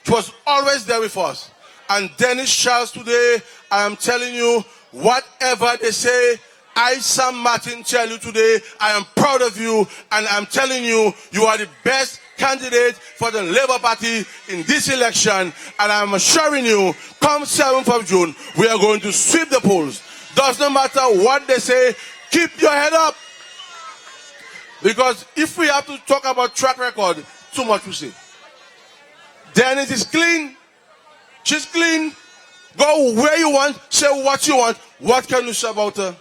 She was always there with us. And Denise Charles today, I am telling you, whatever they say, I, Sam Martin, tell you today, I am proud of you. And I'm telling you, you are the best candidate for the Labour Party in this election. And I'm assuring you, come 7th of June, we are going to sweep the polls. Does not matter what they say, keep your head up. Because if we have to talk about track record, too much to say. Denise is clean. She's clean. Go where you want, say what you want. What can you say about her?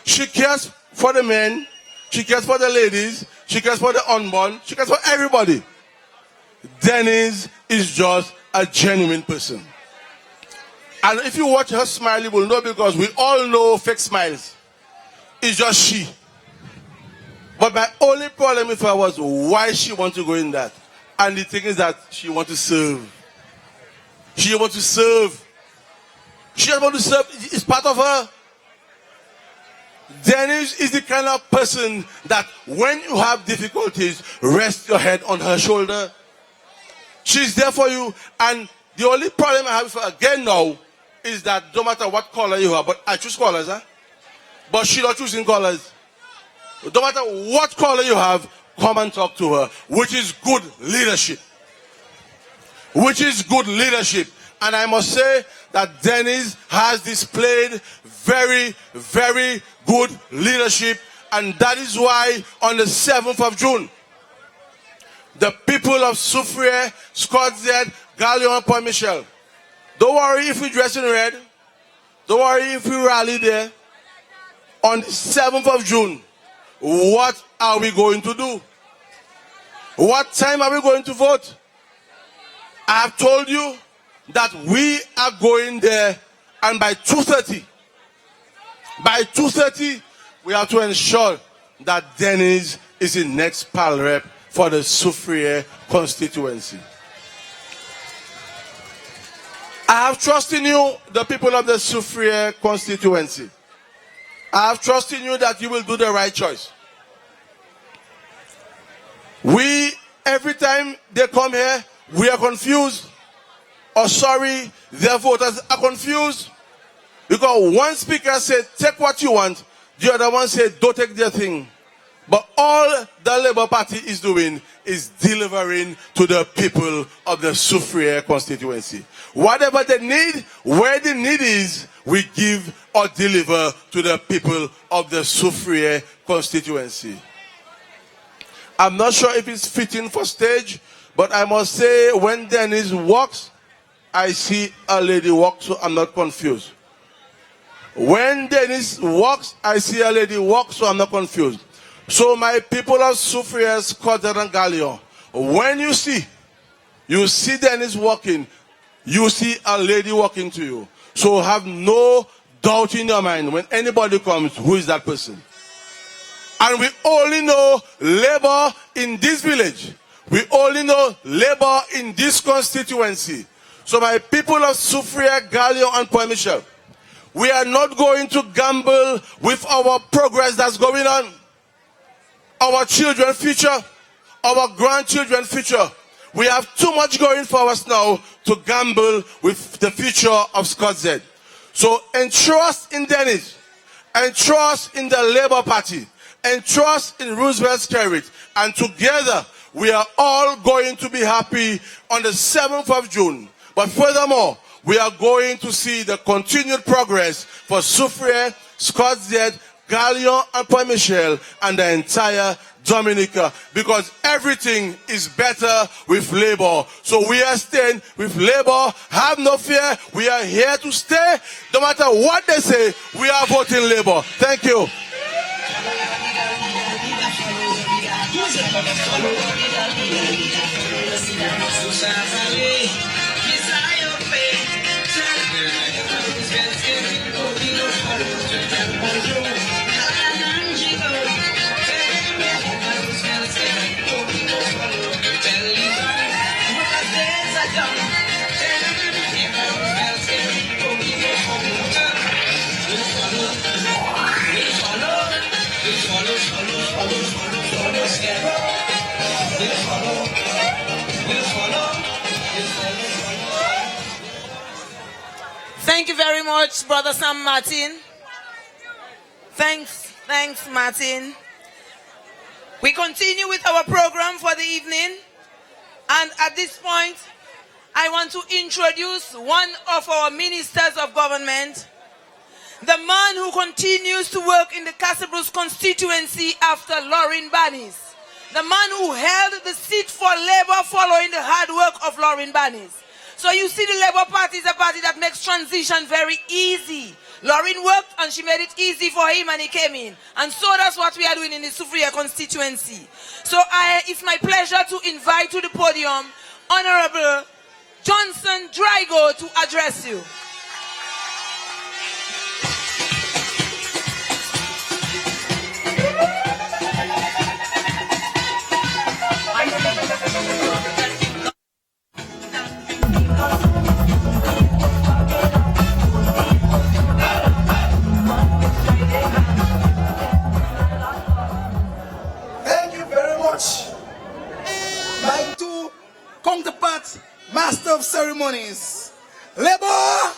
She cares for the men. She cares for the ladies. She cares for the unborn. She cares for everybody. Denise is just a genuine person. And if you watch her smile, you will know, because we all know fake smiles. It's just she. But my only problem with her was why she wants to go in that. And the thing is that she wants to serve. She wants to serve. She just wants to serve. It's part of her. Denise is the kind of person that when you have difficulties, rest your head on her shoulder. She's there for you. And the only problem I have with her again now is that no matter what color you have, but I choose colors, huh? But she's not choosing colors. No matter what color you have, come and talk to her, which is good leadership. Which is good leadership. And I must say that Denise has displayed very, very good leadership. And that is why on the 7th of June, the people of Soufriere, Scott Z, Galion, and Point Michel, don't worry if we dress in red. Don't worry if we rally there. On the 7th of June, what are we going to do? What time are we going to vote? I have told you that we are going there, and by 2:30, we have to ensure that Denise is the next PAL rep for the Soufriere constituency. I have trust in you, the people of the Soufriere constituency. I have trust in you that you will do the right choice. Every time they come here, we are confused. Or sorry, their voters are confused. Because one speaker said, take what you want. The other one said, don't take their thing. But all the Labour Party is doing is delivering to the people of the Soufriere constituency. Whatever they need, where the need is, we give or deliver to the people of the Soufriere constituency. I'm not sure if it's fitting for stage, but I must say when Denise walks, I see a lady walk, so I'm not confused. When Denise walks, I see a lady walk, so I'm not confused. So my people of Soufriere, Scott and Galion, when you see Denise walking, you see a lady walking to you. So have no doubt in your mind when anybody comes, who is that person? And we only know Labour in this village. We only know Labour in this constituency. So my people of Soufriere, Galion and Point Michel, we are not going to gamble with our progress that's going on. Our children's future, our grandchildren's future. We have too much going for us now to gamble with the future of Scott Z. So entrust in Denise, entrust in the Labour Party, entrust in Roosevelt's spirit, and together we are all going to be happy on the 7th of June. But furthermore, we are going to see the continued progress for Soufriere, Scott Z, Galion and Point Michel and the entire Dominica, because everything is better with Labour. So we are staying with Labour. Have no fear. We are here to stay. No matter what they say, we are voting Labour. Thank you. Thank you very much, Brother Sam Martin. Thanks, Martin. We continue with our program for the evening. And at this point, I want to introduce one of our ministers of government, the man who continues to work in the Casabruce constituency after Lauren Bannis, the man who held the seat for Labour following the hard work of Lauren Bannis. So you see, the Labour Party is a party that makes transition very easy. Lauren worked and she made it easy for him and he came in. And so that's what we are doing in the Soufriere constituency. So it's my pleasure to invite to the podium Honorable Johnson Drygo to address you. Thank you very much. My two counterparts, Master of Ceremonies, Labour,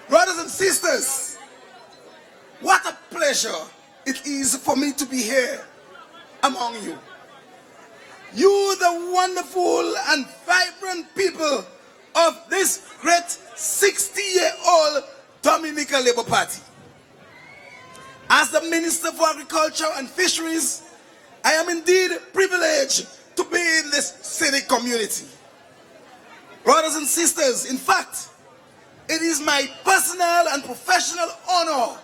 brothers and sisters, what a pleasure it is for me to be here among you. You, the wonderful and vibrant people of this great 60-year-old Dominica Labour Party. As the Minister for Agriculture and Fisheries, I am indeed privileged to be in this city community. Brothers and sisters, in fact, it is my personal and professional honor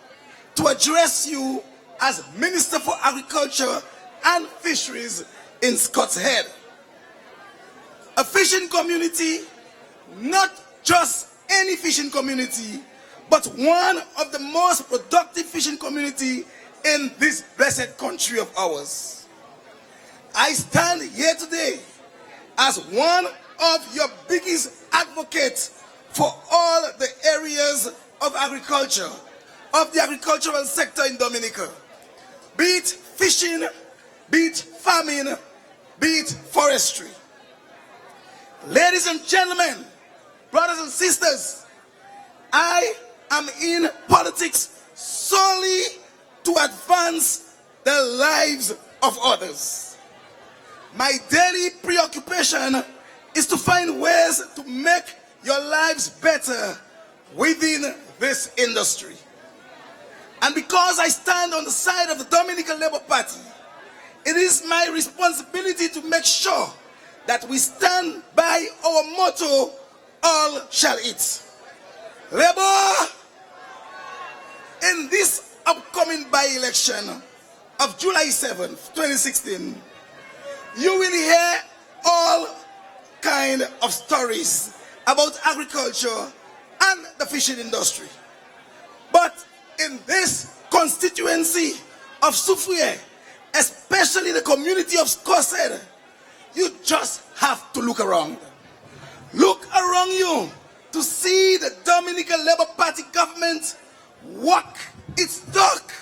to address you as Minister for Agriculture and Fisheries in Scots Head. A fishing community, not just any fishing community, but one of the most productive fishing community in this blessed country of ours. I stand here today as one of your biggest advocates for all the areas of agriculture, of the agricultural sector in Dominica. Be it fishing, be it farming, be it forestry. Ladies and gentlemen, brothers and sisters, I am in politics solely to advance the lives of others. My daily preoccupation is to find ways to make your lives better within this industry. And because I stand on the side of the Dominica Labour Party, it is my responsibility to make sure that we stand by our motto, all shall eat. Labour, in this upcoming by-election of July 7th, 2016, you will hear all kind of stories about agriculture and the fishing industry. But in this constituency of Soufriere, especially the community of Scots Head, you just have to look around. Look around you to see the Dominica Labour Party government walk its talk.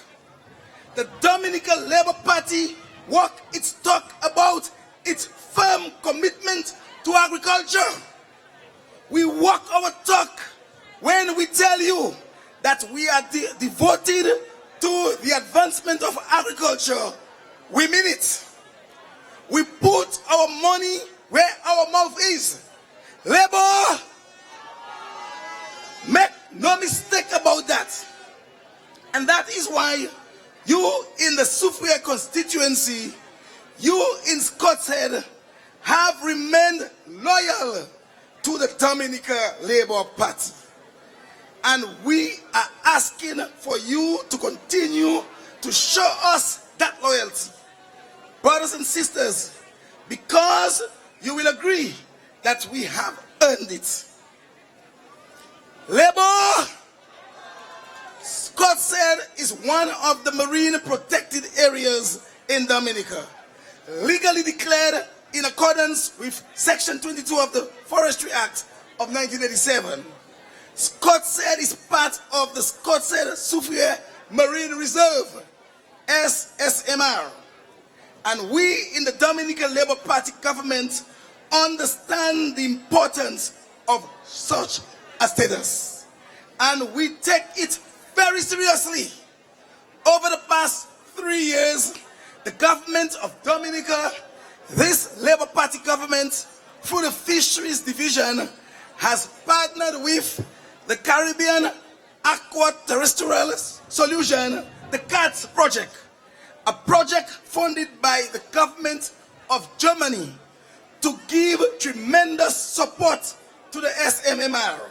The Dominica Labour Party walk its talk about its firm commitment to agriculture. We walk our talk when we tell you that we are devoted to the advancement of agriculture. We mean it. We put our money where our mouth is. Labour, make no mistake about that. And that is why you in the Soufriere constituency, you in Scots Head, have remained loyal to the Dominica Labour Party. And we are asking for you to continue to show us that loyalty. Brothers and sisters, because you will agree that we have earned it. Labour, Scots Head is one of the marine protected areas in Dominica, legally declared in accordance with Section 22 of the Forestry Act of 1987. Scots Head is part of the Scots Head Soufriere Marine Reserve, SSMR. And we in the Dominica Labour Party government understand the importance of such a status. And we take it very seriously. Over the past 3 years, the government of Dominica, this Labour Party government, through the Fisheries Division, has partnered with the Caribbean Aqua-Terrestrial Solution, the CATS project, a project funded by the government of Germany to give tremendous support to the SMMR.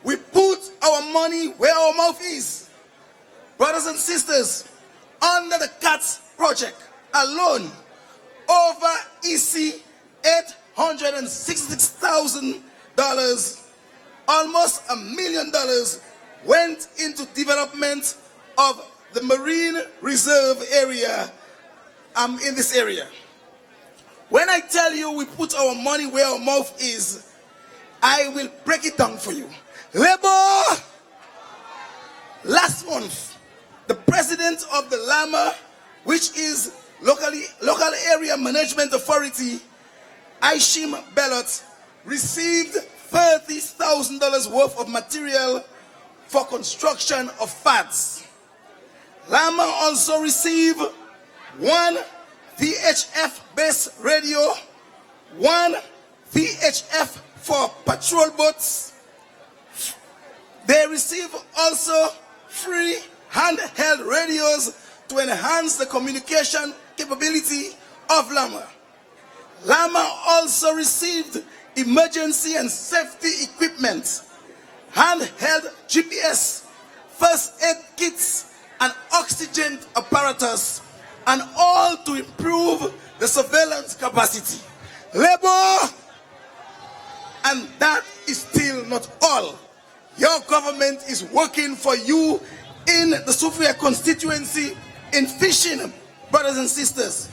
We put our money where our mouth is. Brothers and sisters, under the CATS project alone, over $866,000, almost $1 million, went into development of the Marine Reserve area in this area. When I tell you we put our money where our mouth is, I will break it down for you. Labour! Last month, the president of the LAMA, which is Local Area Management Authority, Ishim Bellot, received $30,000 worth of material for construction of FADs. LAMA also received one VHF-based radio, one VHF for patrol boats. They received also 3 handheld radios to enhance the communication capability of LAMA. LAMA also received emergency and safety equipment, handheld GPS, first aid kits, and oxygen apparatus, and all to improve the surveillance capacity. Labour! And that is still not all. Your government is working for you in the Sufia constituency in fishing, brothers and sisters.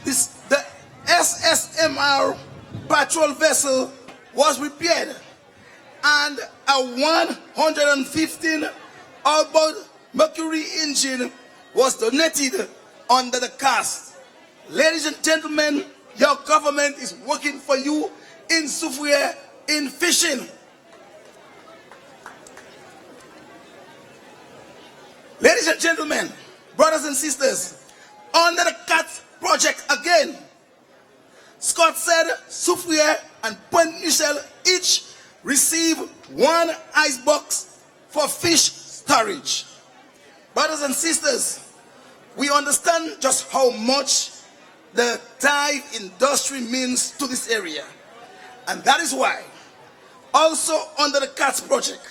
The SSMR patrol vessel was repaired and a 115 outboard Mercury engine was donated under the cast. Ladies and gentlemen, your government is working for you in Sufia in fishing. Ladies and gentlemen, brothers and sisters, under the CAT project again, Scott said Sufia and Point Michel each receive 1 ice box for fish storage. Brothers and sisters, we understand just how much the dive industry means to this area. And that is why, also under the CATS project,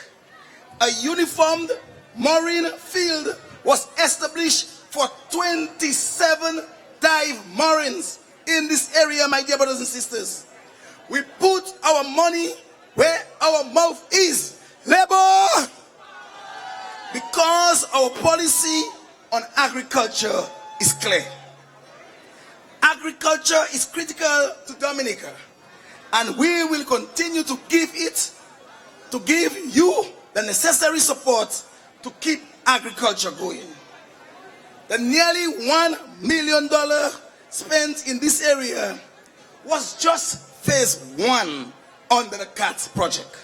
a uniformed marine field was established for 27 dive moorings in this area, my dear brothers and sisters. We put our money where our mouth is. Labour! Because our policy on agriculture is clear. Agriculture is critical to Dominica, and we will continue to give you the necessary support to keep agriculture going. The nearly $1 million spent in this area was just phase 1 under the CATS project.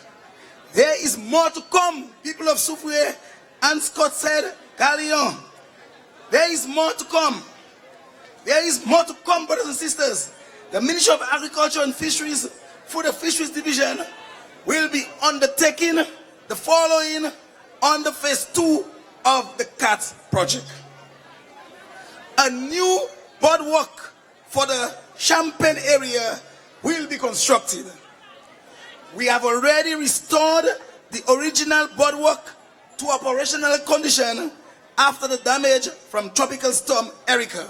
There is more to come, people of Sufia, and Scott said, carry on. There is more to come. There is more to come, brothers and sisters. The Ministry of Agriculture and Fisheries, through the Fisheries Division, will be undertaking the following under phase 2 of the CATS project. A new boardwalk for the Champagne area will be constructed. We have already restored the original boardwalk to operational condition after the damage from Tropical Storm Erica.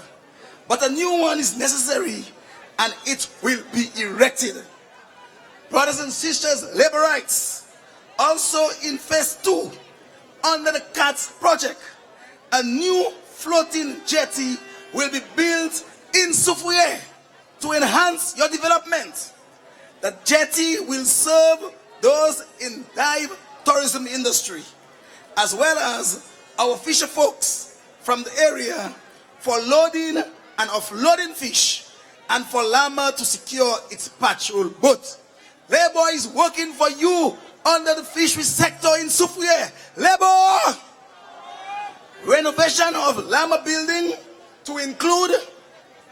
But a new one is necessary and it will be erected. Brothers and sisters, laborites, also in phase 2, under the CATS project, a new floating jetty will be built in Sufia to enhance your development. The jetty will serve those in dive tourism industry, as well as our fisher folks from the area for loading and offloading fish and for Lama to secure its patrol boat. Labour is working for you under the fishery sector in Sufwe. Labour! Renovation of Lama building to include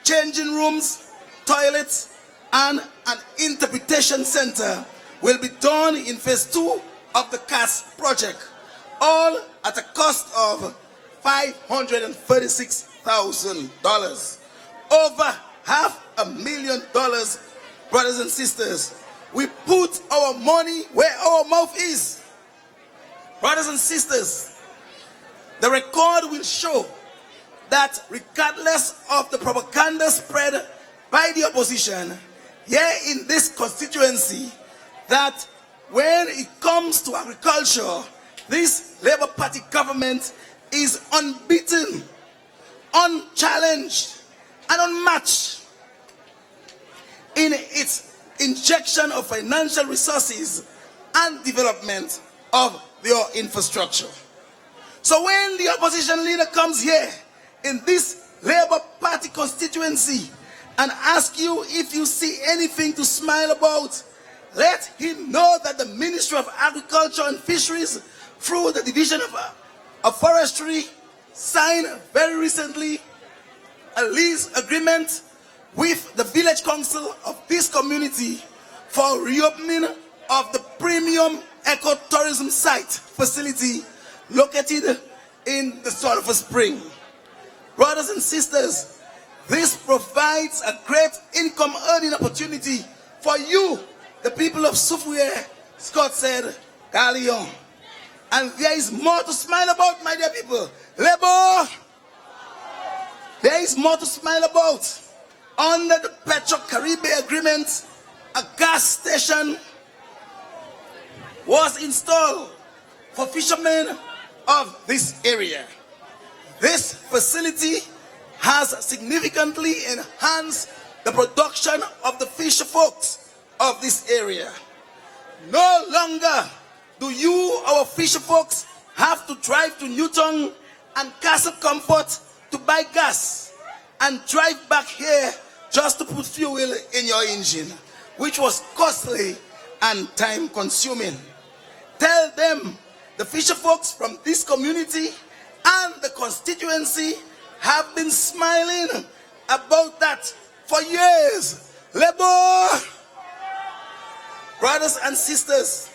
changing rooms, toilets, and an interpretation center will be done in phase 2 of the CAS project, all at a cost of $536,000. Over $500,000, brothers and sisters. We put our money where our mouth is. Brothers and sisters, the record will show that regardless of the propaganda spread by the opposition here in this constituency, that when it comes to agriculture, this Labour Party government is unbeaten, unchallenged, and unmatched in its injection of financial resources and development of their infrastructure. So when the opposition leader comes here in this Labour Party constituency and asks you if you see anything to smile about, let him know that the Ministry of Agriculture and Fisheries, through the Division of Forestry, signed very recently a lease agreement with the village council of this community for reopening of the premium ecotourism site facility located in the Sulphur Spring. Brothers and sisters, this provides a great income earning opportunity for you, the people of Sufwe, Scott said, Galion. And there is more to smile about, my dear people. Labour! There is more to smile about. Under the Petro-Caribbean agreement, a gas station was installed for fishermen of this area. This facility has significantly enhanced the production of the fisher folks of this area. No longer do you, our fisher folks, have to drive to Newton and Castle Comfort to buy gas and drive back here just to put fuel in your engine, which was costly and time consuming. Tell them the fisher folks from this community and the constituency have been smiling about that for years. Labour! Brothers and sisters,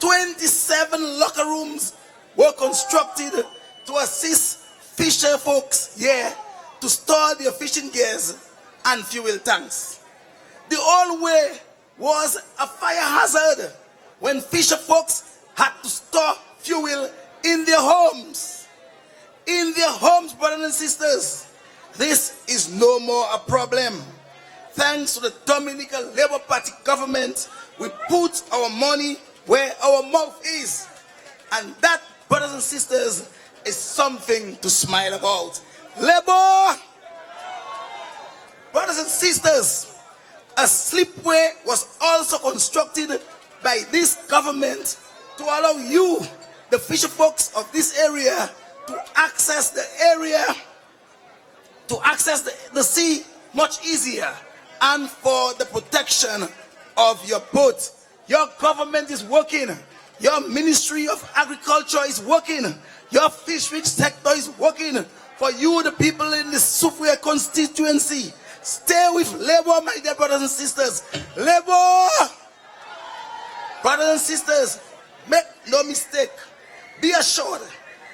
27 locker rooms were constructed to assist fisher folks here to store their fishing gears and fuel tanks. The old way was a fire hazard when fisher folks had to store fuel in their homes. In their homes, brothers and sisters, this is no more a problem. Thanks to the Dominica Labour Party government, we put our money where our mouth is. And that, brothers and sisters, is something to smile about. Labour! Brothers and sisters, a slipway was also constructed by this government to allow you, the fisher folks of this area, to access the area, to access the sea much easier, and for the protection of your boat. Your government is working. Your Ministry of Agriculture is working. Your fishery sector is working for you, the people in the Sufwe constituency. Stay with Labour, my dear brothers and sisters. Labour! Brothers and sisters, make no mistake. Be assured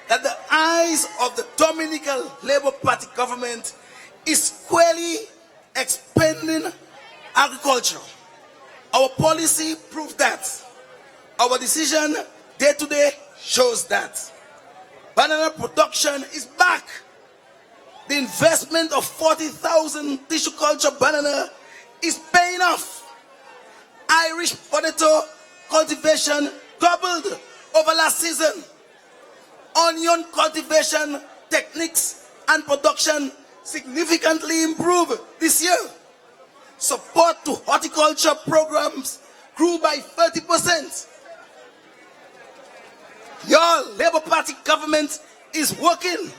that the eyes of the Dominican Labour Party government is squarely expanding agriculture. Our policy proves that. Our decision day to day shows that. Banana production is back. The investment of 40,000 tissue culture banana is paying off. Irish potato cultivation doubled over last season. Onion cultivation techniques and production significantly improved this year. Support to horticulture programs grew by 30%. Your Labour Party government is working.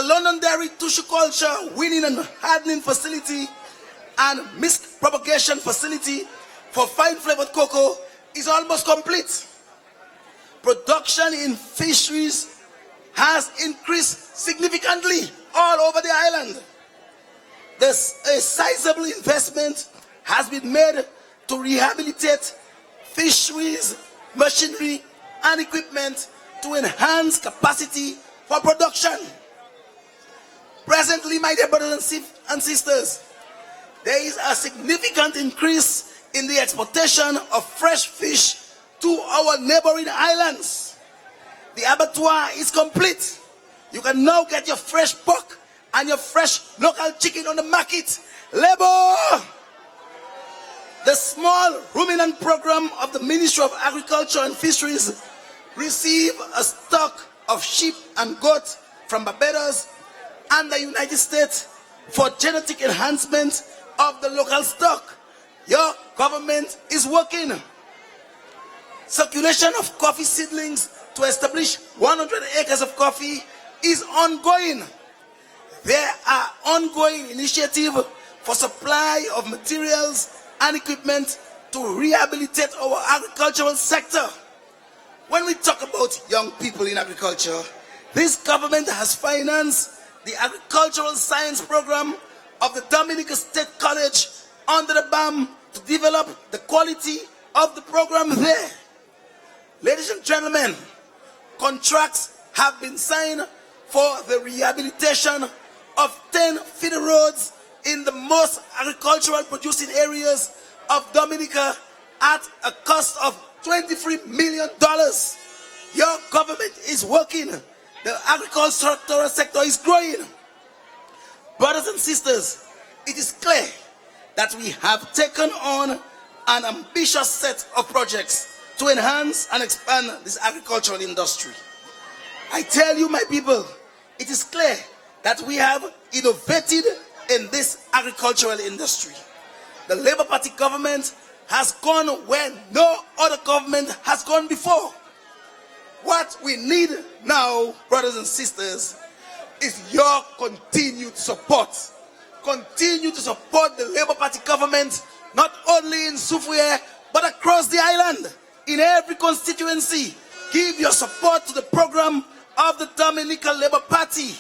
Londonderry tissue culture, winning and hardening facility, and mist propagation facility for fine flavored cocoa is almost complete. Production in fisheries has increased significantly all over the island. A sizable investment has been made to rehabilitate fisheries, machinery, and equipment to enhance capacity for production. Presently, my dear brothers and sisters, there is a significant increase in the exportation of fresh fish to our neighboring islands. The abattoir is complete. You can now get your fresh pork and your fresh local chicken on the market. Labor! The small ruminant program of the Ministry of Agriculture and Fisheries receive a stock of sheep and goats from Barbados and the United States for genetic enhancement of the local stock. Your government is working. Circulation of coffee seedlings to establish 100 acres of coffee is ongoing. There are ongoing initiatives for supply of materials and equipment to rehabilitate our agricultural sector. When we talk about young people in agriculture, this government has financed the agricultural science program of the Dominica State College under the BAM to develop the quality of the program there. Ladies and gentlemen, contracts have been signed for the rehabilitation of 10 feeder roads in the most agricultural producing areas of Dominica at a cost of $23 million. Your government is working. The agricultural sector is growing. Brothers and sisters, it is clear that we have taken on an ambitious set of projects to enhance and expand this agricultural industry. I tell you, my people, it is clear that we have innovated in this agricultural industry. The Labour Party government has gone where no other government has gone before. What we need now, brothers and sisters, is your continued support. Continue to support the Labour Party government, not only in Soufriere, but across the island, in every constituency. Give your support to the program of the Dominica Labour Party.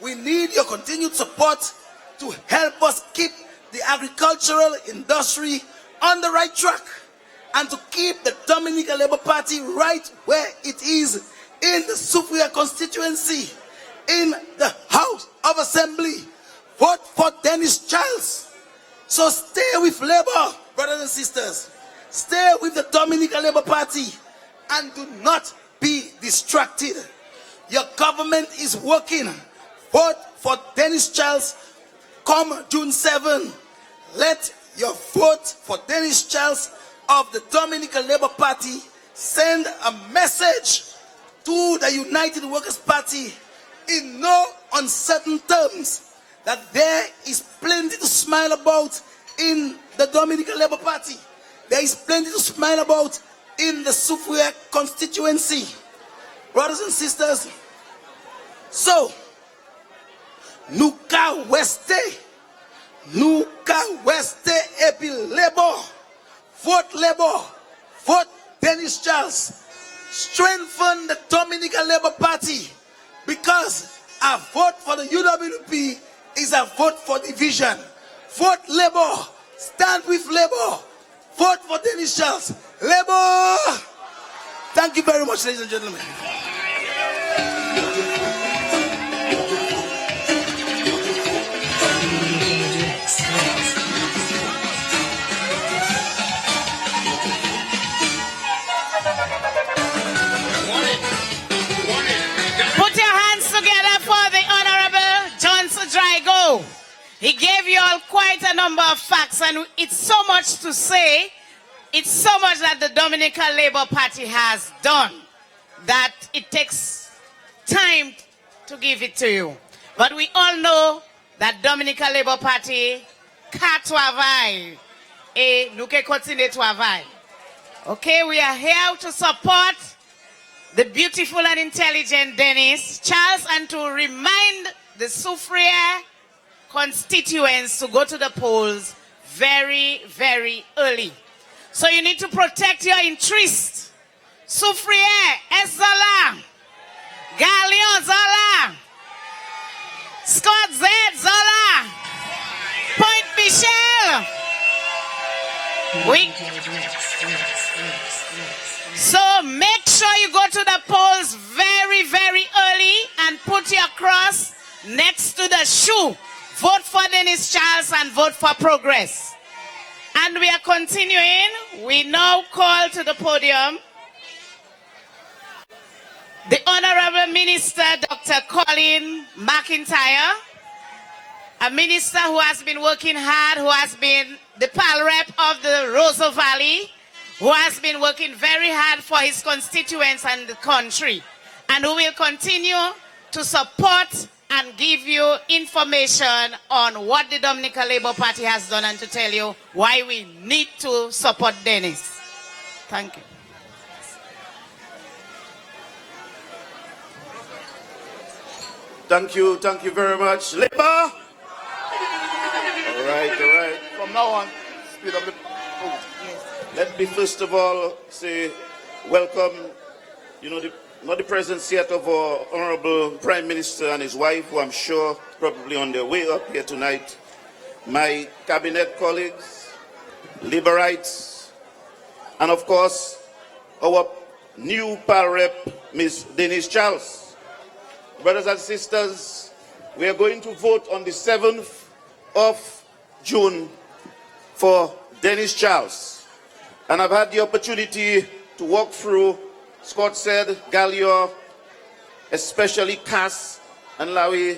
We need your continued support to help us keep the agricultural industry on the right track and to keep the Dominica Labour Party right where it is in the Soufriere constituency, in the House of Assembly. Vote for Denise Charles. So stay with Labour, brothers and sisters. Stay with the Dominica Labour Party and do not be distracted. Your government is working. Vote for Denise Charles come June 7. Let your vote for Denise Charles of the Dominica Labour Party send a message to the United Workers' Party in no uncertain terms that there is plenty to smile about in the Dominica Labour Party. There is plenty to smile about in the Soufriere constituency. Brothers and sisters, so, Nuka Weste Epi Labour, vote Denise Charles, strengthen the Dominica Labour Party, because a vote for the UWP is a vote for division. Vote Labour, stand with Labour, vote for Denise Charles, Labour. Thank you very much, ladies and gentlemen. He gave you all quite a number of facts, and it's so much to say. It's so much that the Dominica Labour Party has done that it takes time to give it to you. But we all know that Dominica Labour Party can't travail et nous que continuer travail. Okay, we are here to support the beautiful and intelligent Denise Charles and to remind the Soufriere constituents to go to the polls very, very early. So you need to protect your interests. Soufriere, Zola, Gallion Zola, Scott Z Zola, Point Michel. So make sure you go to the polls very, very early and put your cross next to the shoe. Vote for Denise Charles and vote for progress. And we are continuing. We now call to the podium the Honorable Minister, Dr. Colin McIntyre, a minister who has been working hard, who has been the PAL rep of the Roseau Valley, who has been working very hard for his constituents and the country, and who will continue to support and give you information on what the Dominica Labour Party has done and to tell you why we need to support Denise. Thank you. Thank you very much. Labour? All right. From now on, speed up the vote. Let me first of all say welcome, not the presence yet of our Honorable Prime Minister and his wife, who I'm sure probably on their way up here tonight, my cabinet colleagues, Laborites, and of course, our new PAL rep, Ms. Denise Charles. Brothers and sisters, we are going to vote on the 7th of June for Denise Charles. And I've had the opportunity to walk through Scott said, Gallior, especially Cass and Lawi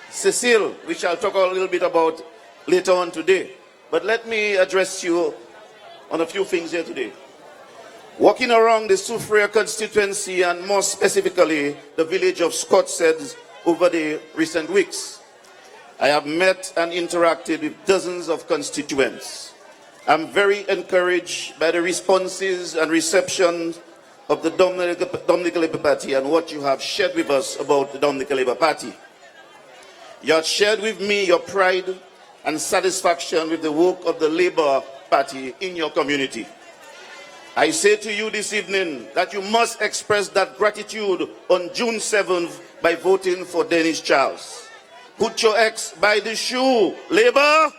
Cecile, which I'll talk a little bit about later on today. But let me address you on a few things here today. Walking around the Soufriere constituency and more specifically the village of Scottshead over the recent weeks, I have met and interacted with dozens of constituents. I'm very encouraged by the responses and reception of the Dominica Labour Party and what you have shared with us about the Dominica Labour Party. You have shared with me your pride and satisfaction with the work of the Labour Party in your community. I say to you this evening that you must express that gratitude on June 7th by voting for Denise Charles. Put your X by the shoe, Labour.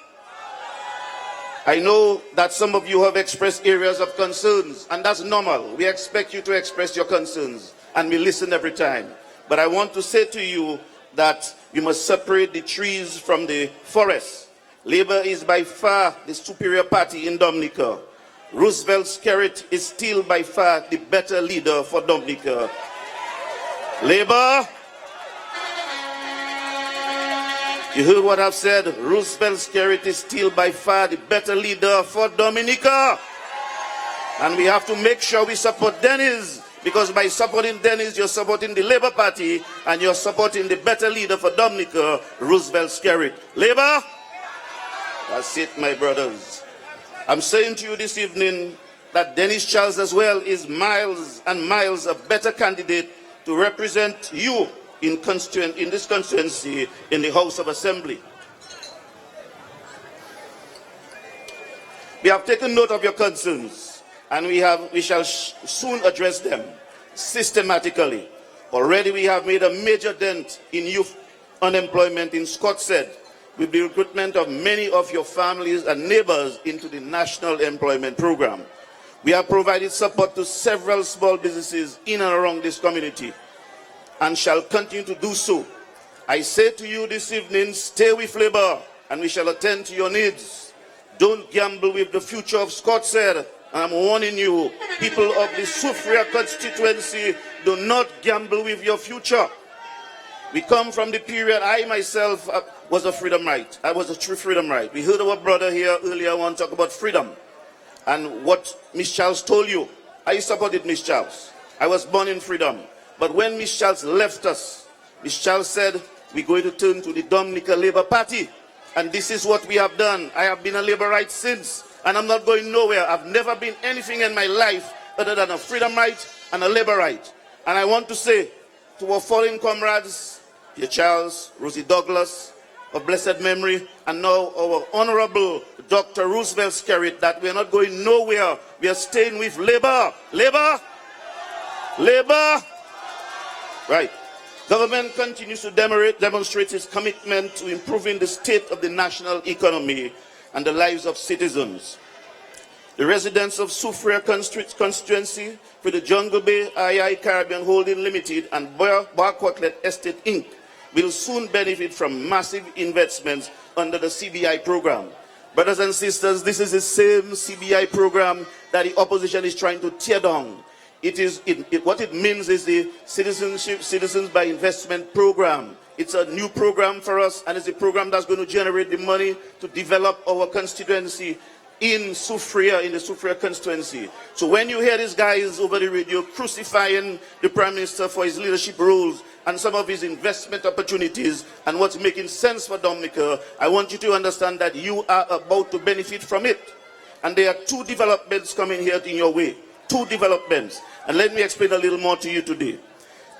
I know that some of you have expressed areas of concerns, and that's normal. We expect you to express your concerns, and we listen every time. But I want to say to you that you must separate the trees from the forest. Labour is by far the superior party in Dominica. Roosevelt Skerrit is still by far the better leader for Dominica. Labour, you heard what I've said. Roosevelt Skerrit is still by far the better leader for Dominica. And we have to make sure we support Denise, because by supporting Denise, you're supporting the Labour Party and you're supporting the better leader for Dominica, Roosevelt Skerrit. Labour? That's it, my brothers. I'm saying to you this evening that Denise Charles as well is miles and miles a better candidate to represent you in this constituency in the House of Assembly. We have taken note of your concerns, and we shall soon address them systematically. Already we have made a major dent in youth unemployment in Scottshead, with the recruitment of many of your families and neighbors into the National Employment Program. We have provided support to several small businesses in and around this community and shall continue to do so. I say to you this evening, stay with Labour and we shall attend to your needs. Don't gamble with the future of Scottshead. And I'm warning you, people of the Soufriere constituency, do not gamble with your future. We come from the period, I myself was a freedom right. I was a true freedom right. We heard our brother here earlier want to talk about freedom. And what Miss Charles told you, I supported Miss Charles. I was born in freedom. But when Miss Charles left us, Miss Charles said, we're going to turn to the Dominica Labour Party. And this is what we have done. I have been a Labourite since, and I'm not going nowhere. I've never been anything in my life other than a freedom right and a Labourite. And I want to say to our foreign comrades Dear Charles, Rosie Douglas, of blessed memory, and now our Honorable Dr. Roosevelt Skerritt, that we are not going nowhere. We are staying with Labour. Labour? Labour? Right. Government continues to demonstrate its commitment to improving the state of the national economy and the lives of citizens. The residents of Soufriere constituency for the Jungle Bay II Caribbean Holding Limited and Barquatlet Estate Inc. will soon benefit from massive investments under the CBI program. Brothers and sisters, this is the same CBI program that the opposition is trying to tear down. What it means is the Citizens by Investment program. It's a new program for us, and it's a program that's going to generate the money to develop our constituency in Soufriere, in the Soufriere constituency. So when you hear these guys over the radio crucifying the Prime Minister for his leadership roles and some of his investment opportunities and what's making sense for Dominica, I want you to understand that you are about to benefit from it. And there are two developments coming here in your way. Two developments. And let me explain a little more to you today.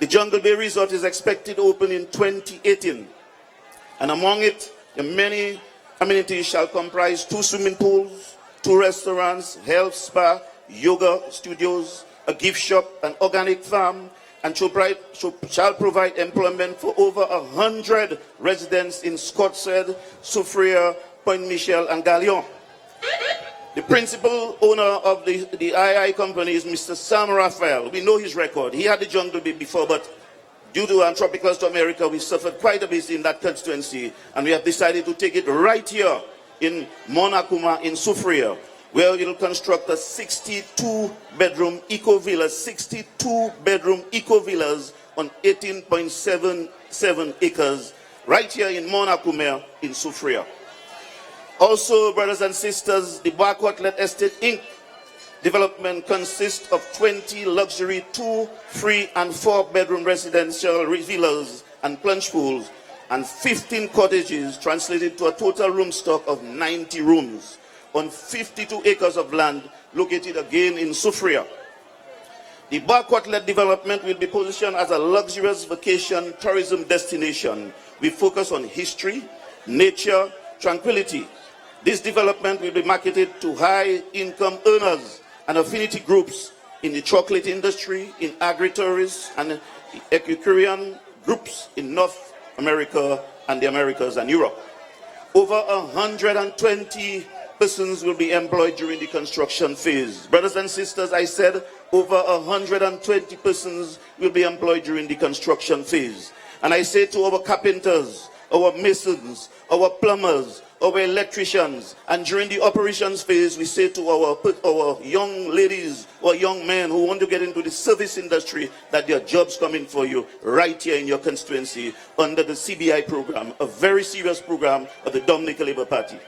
The Jungle Bay Resort is expected to open in 2018. And among it, the many amenities shall comprise 2 swimming pools, 2 restaurants, health spa, yoga studios, a gift shop, an organic farm, and shall provide employment for over 100 residents in Scotshead, Soufriere, Point Michel, and Galion. The principal owner of the II company is Mr. Sam Raphael. We know his record. He had the Jungle Bay before, but due to Tropicals to America, we suffered quite a bit in that constituency, and we have decided to take it right here in Monacuma in Soufriere, where it will construct a 62-bedroom eco-villa, 62-bedroom eco-villas on 18.77 acres, right here in Monacuma in Soufriere. Also, brothers and sisters, the Barquatlet Estate Inc. development consists of 20 luxury 2-, 3-, and 4-bedroom residential villas and plunge pools, and 15 cottages, translated to a total room stock of 90 rooms on 52 acres of land located again in Soufriere. The Barquatlet development will be positioned as a luxurious vacation tourism destination. We focus on history, nature, tranquility. This development will be marketed to high-income earners and affinity groups in the chocolate industry, in agri-tourists, and equestrian groups in North America and the Americas and Europe. Over 120 persons will be employed during the construction phase. Brothers and sisters, I said over 120 persons will be employed during the construction phase. And I say to our carpenters, our masons, our plumbers, our electricians, and during the operations phase, we say to our young ladies or young men who want to get into the service industry that there are jobs coming for you right here in your constituency under the CBI program, a very serious program of the Dominica Labour Party.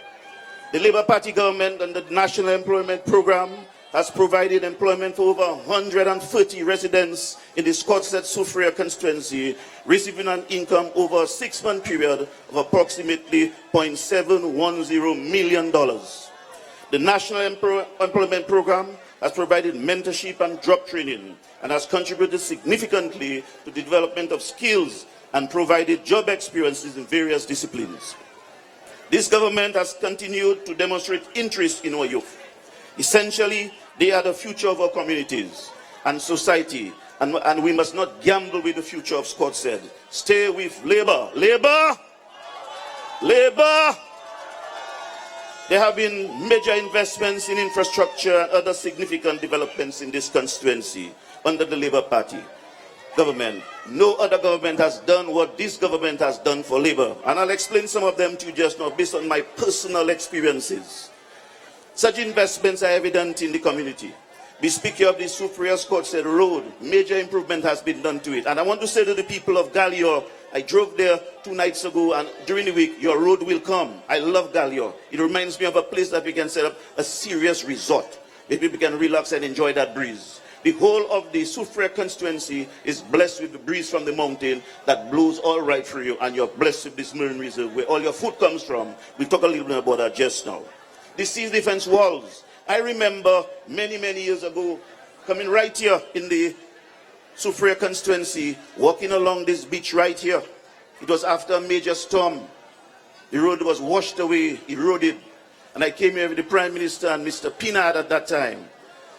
The Labour Party government and the National Employment Program has provided employment for over 130 residents in the Scotshead Soufriere constituency, receiving an income over a 6-month period of approximately $0.710 million. The National Employment Program has provided mentorship and job training and has contributed significantly to the development of skills and provided job experiences in various disciplines. This government has continued to demonstrate interest in our youth. Essentially, they are the future of our communities and society, and we must not gamble with the future of Scotshead. Stay with Labour. Labour! Labour! There have been major investments in infrastructure and other significant developments in this constituency under the Labour Party government. No other government has done what this government has done for Labour. And I'll explain some of them to you just now based on my personal experiences. Such investments are evident in the community. We speak here of the Soufriere Scotshead Road. Major improvement has been done to it. And I want to say to the people of Galior, I drove there 2 nights ago, and during the week, your road will come. I love Galior. It reminds me of a place that we can set up a serious resort, where people can relax and enjoy that breeze. The whole of the Soufriere constituency is blessed with the breeze from the mountain that blows all right through you, and you're blessed with this marine reserve where all your food comes from. We'll talk a little bit about that just now. The sea defense walls. I remember many, many years ago coming right here in the Soufriere constituency, walking along this beach right here. It was after a major storm. The road was washed away, eroded. And I came here with the Prime Minister and Mr. Pinard at that time.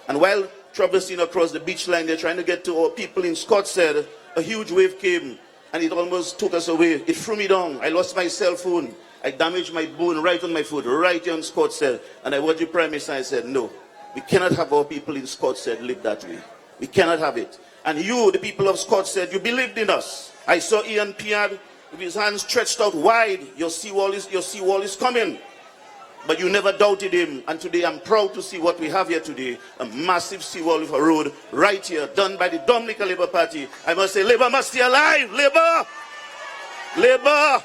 And while traversing across the beach line, they're trying to get to our people in Scottsdale, a huge wave came and it almost took us away. It threw me down. I lost my cell phone. I damaged my bone right on my foot, right here on Scottsdale. And I went to the Prime Minister and I said, no, we cannot have our people in Scottsdale live that way. We cannot have it. And you, the people of Scottsdale, you believed in us. I saw Ian Pinard with his hands stretched out wide. Your seawall is coming. But you never doubted him. And today I'm proud to see what we have here today. A massive seawall with a road right here, done by the Dominica Labour Party. I must say, Labour must stay alive. Labour! Labour!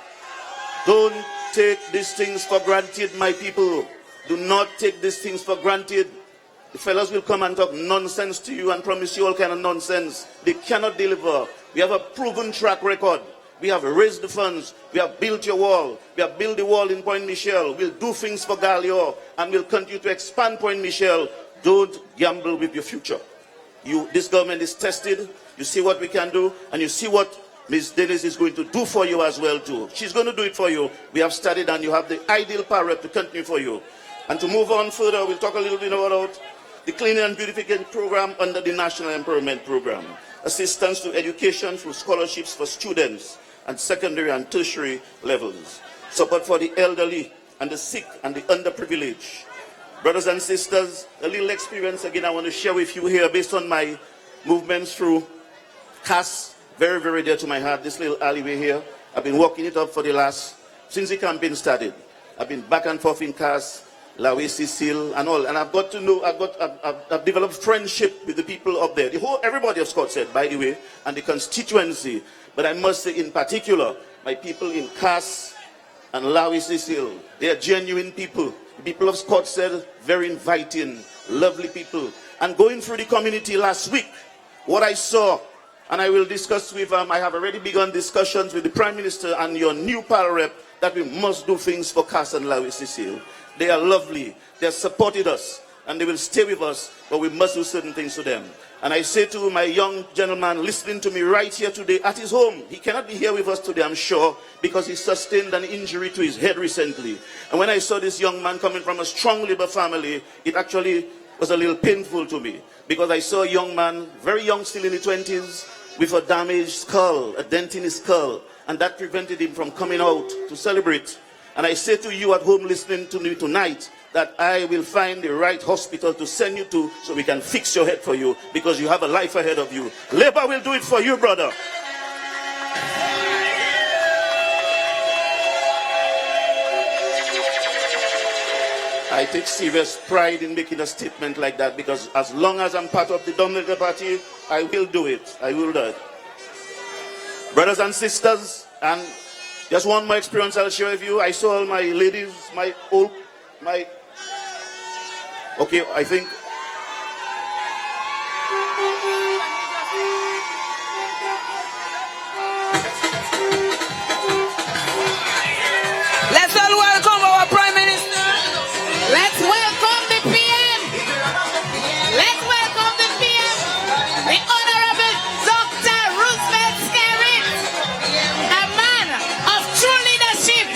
Don't take these things for granted, my people. Do not take these things for granted. The fellows will come and talk nonsense to you and promise you all kind of nonsense. They cannot deliver. We have a proven track record. We have raised the funds. We have built your wall. We have built the wall in Point Michel. We'll do things for Gallior. And we'll continue to expand Point Michel. Don't gamble with your future. This government is tested. You see what we can do. And you see what Ms. Denise is going to do for you as well too. She's going to do it for you. We have studied and you have the ideal power to continue for you. And to move on further, we'll talk a little bit about the Cleaning and Beautification Program under the National Empowerment Program. Assistance to education through scholarships for students and secondary and tertiary levels. Support for the elderly and the sick and the underprivileged. Brothers and sisters, a little experience again I want to share with you here based on my movements through CAS, very, very dear to my heart, this little alleyway here. I've been walking it up since the campaign started. I've been back and forth in CAS, Lawe, Cecile, and all. And I've got to know, I've developed friendship with the people up there. Everybody of Scottsdale, by the way, and the constituency. But I must say in particular, my people in CAS and Lawe, Cecile, they are genuine people. The people of Scottsdale, very inviting, lovely people. And going through the community last week, what I saw, and I will discuss with, I have already begun discussions with the Prime Minister and your new Pal Rep that we must do things for CAS and Lawe, Cecile. They are lovely. They have supported us and they will stay with us, but we must do certain things to them. And I say to my young gentleman listening to me right here today at his home, he cannot be here with us today, I'm sure, because he sustained an injury to his head recently. And when I saw this young man coming from a strong Labour family, it actually was a little painful to me, because I saw a young man, very young, still in the 20s, with a damaged skull, a dent in his skull, and that prevented him from coming out to celebrate. And I say to you at home listening to me tonight that I will find the right hospital to send you to so we can fix your head for you, because you have a life ahead of you. Labour will do it for you, brother. I take serious pride in making a statement like that, because as long as I'm part of the Dominica Party, I will do it. I will do it. Brothers and sisters, and just one more experience I'll share with you. I saw all my ladies, okay, I think. Let's all welcome our Prime Minister. Let's welcome the PM. Let's welcome the PM, the Honorable Dr. Roosevelt Skerrit, a man of true leadership.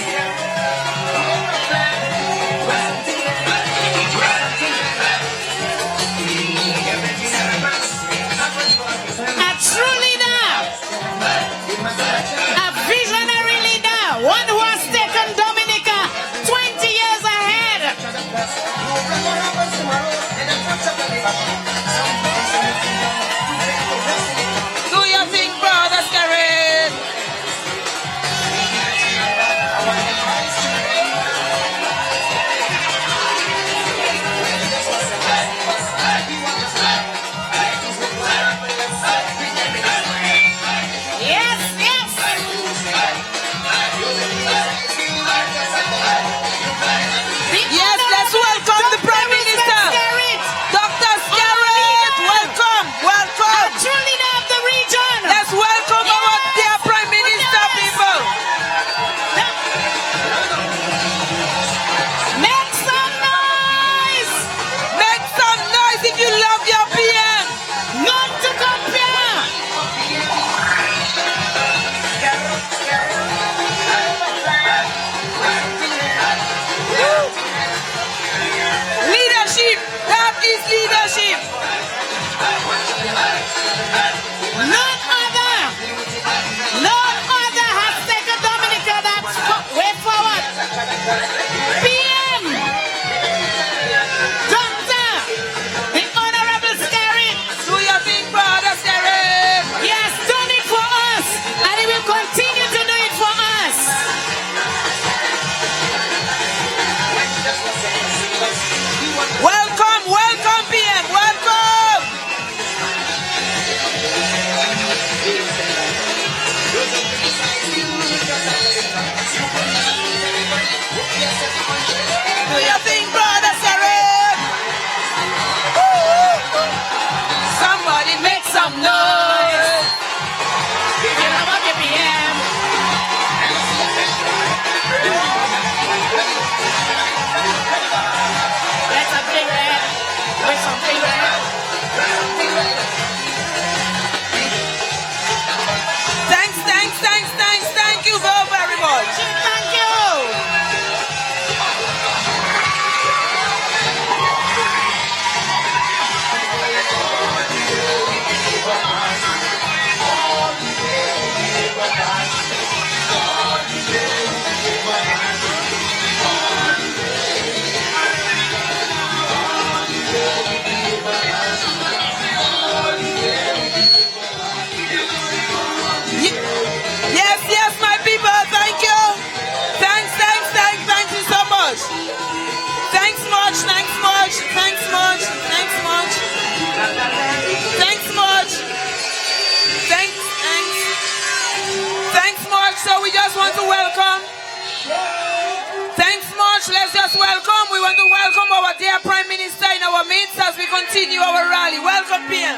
want to welcome our dear Prime Minister in our midst as we continue our rally. Welcome, PM.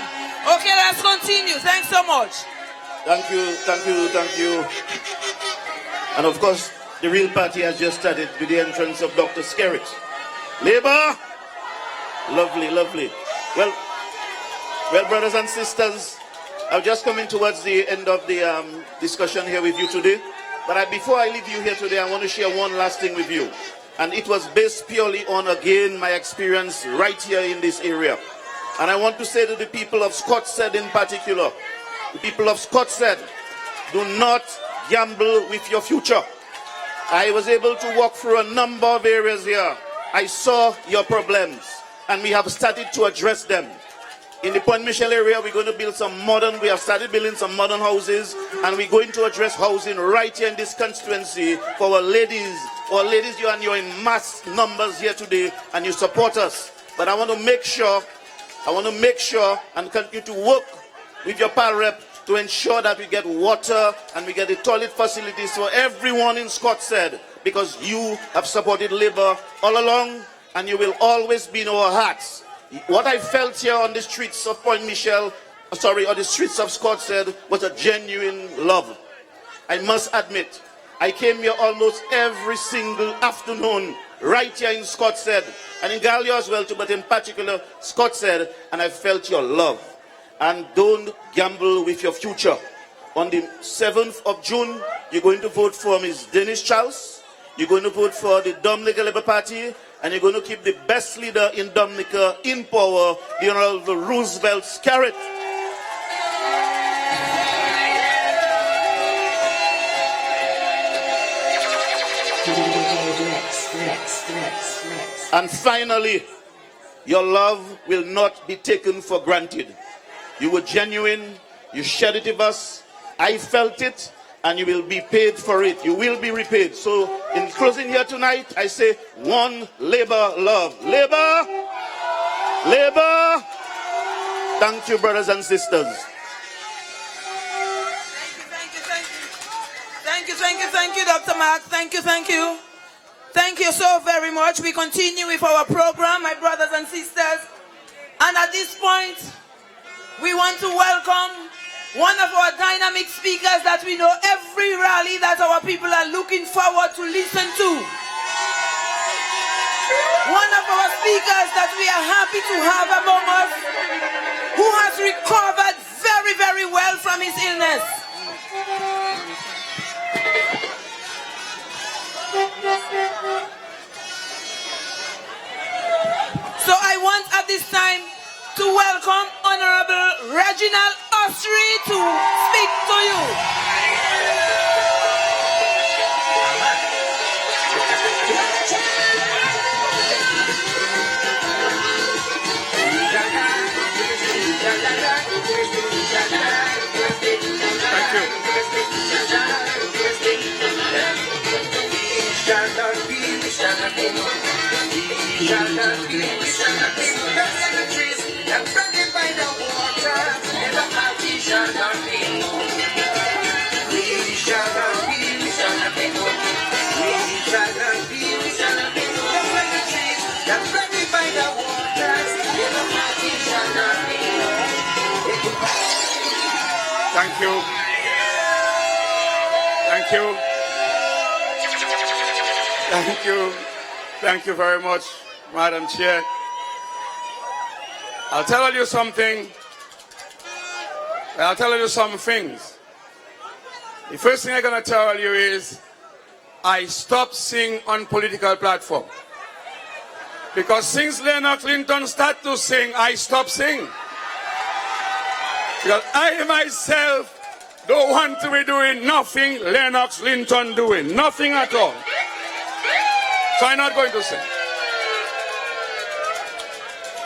Okay, let's continue. Thanks so much. Thank you, thank you, thank you. And of course, the real party has just started with the entrance of Dr. Skerritt. Labour! Lovely, lovely. Well, brothers and sisters, I'm just coming towards the end of the discussion here with you today. But before I leave you here today, I want to share one last thing with you. And it was based purely on, again, my experience right here in this area. And I want to say to the people of Scottsted in particular, the people of Scottsted, do not gamble with your future. I was able to walk through a number of areas here. I saw your problems, and we have started to address them. In the Point Michel area, we have started building some modern houses, and we're going to address housing right here in this constituency for our ladies. Our ladies, you're in mass numbers here today, and you support us. But I want to make sure and continue to work with your PAL rep to ensure that we get water and we get the toilet facilities for everyone in Scottsted, because you have supported Labour all along, and you will always be in our hearts. What I felt here on the streets of Point Michel, or the streets of Scottsted, was a genuine love. I must admit, I came here almost every single afternoon, right here in Scottsted, and in Gallia as well too, but in particular Scottsted, and I felt your love. And don't gamble with your future. On the 7th of June, you're going to vote for Ms. Denise Charles, you're going to vote for the Dominica Labour Party, and you're going to keep the best leader in Dominica in power, the Honorable Roosevelt Skerritt. And finally, your love will not be taken for granted. You were genuine, you shared it with us, I felt it, and you will be paid for it. You will be repaid. So in closing here tonight, I say one Labour love. Labour! Labour! Thank you, brothers and sisters. Thank you, Dr. Mark. Thank you. Thank you so very much. We continue with our program, my brothers and sisters. And at this point, we want to welcome one of our dynamic speakers that we know every rally that our people are looking forward to listen to. One of our speakers that we are happy to have among us, who has recovered very, very well from his illness. So I want at this time to welcome Honorable Reginald Osry to speak to you. Thank you. Thank you. Thank you. Thank you very much, Madam Chair. I'll tell you something. I'll tell you some things. The first thing I'm going to tell you is I stopped singing on political platform. Because since Leonard Clinton started to sing, I stopped singing. Because I myself don't want to be doing nothing Lennox Linton doing. Nothing at all. So I'm not going to sing.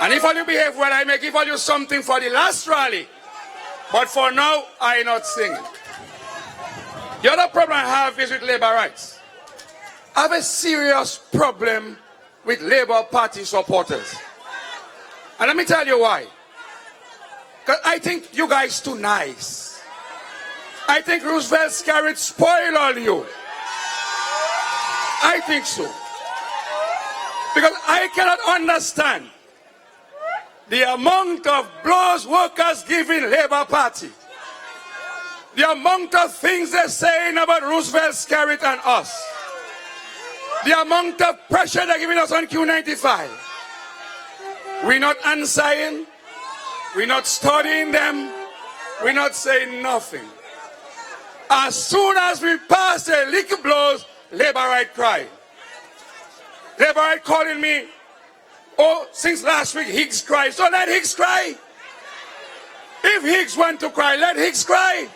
And if you behave well, I may give you something for the last rally. But for now, I'm not singing. The other problem I have is with labor rights. I have a serious problem with Labour Party supporters. And let me tell you why. Because I think you guys too nice. I think Roosevelt Skerritt spoiled all you. I think so. Because I cannot understand the amount of blows workers give in Labour Party. The amount of things they're saying about Roosevelt, Skerrit and us. The amount of pressure they're giving us on Q95. We're not answering. We're not studying them. We're not saying nothing. As soon as we pass the liquor blows, Labour right cry. Labour right calling me. Oh, since last week, Higgs cries. So let Higgs cry. If Higgs want to cry, let Higgs cry.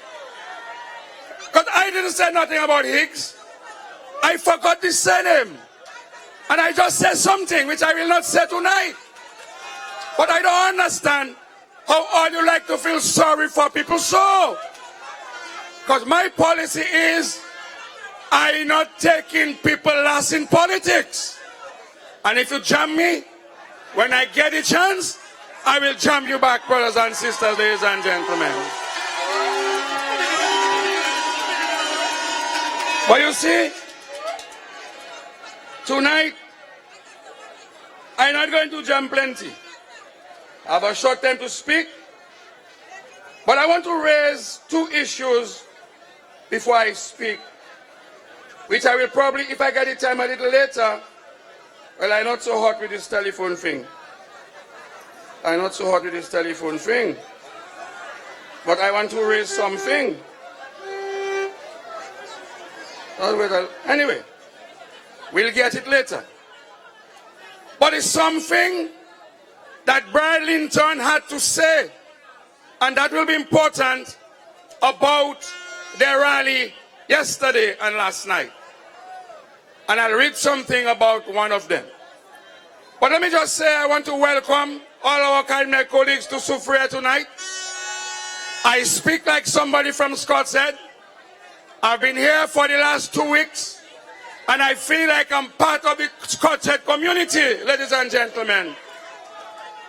Because I didn't say nothing about Higgs. I forgot to say him. And I just said something which I will not say tonight. But I don't understand how all you like to feel sorry for people so. Because my policy is, I'm not taking people last in politics. And if you jam me, when I get a chance, I will jam you back, brothers and sisters, ladies and gentlemen. But you see, tonight, I'm not going to jam plenty. I have a short time to speak, but I want to raise two issues before I speak, which I will probably, if I get the time a little later, well, I'm not so hot with this telephone thing. I'm not so hot with this telephone thing. But I want to raise something. Anyway, we'll get it later. But it's something that Brian Linton had to say, and that will be important about their rally yesterday and last night. And I'll read something about one of them. But let me just say, I want to welcome all our academic colleagues to Soufriere tonight. I speak like somebody from Scott's Head. I've been here for the last 2 weeks, and I feel like I'm part of the Scott's Head community, ladies and gentlemen.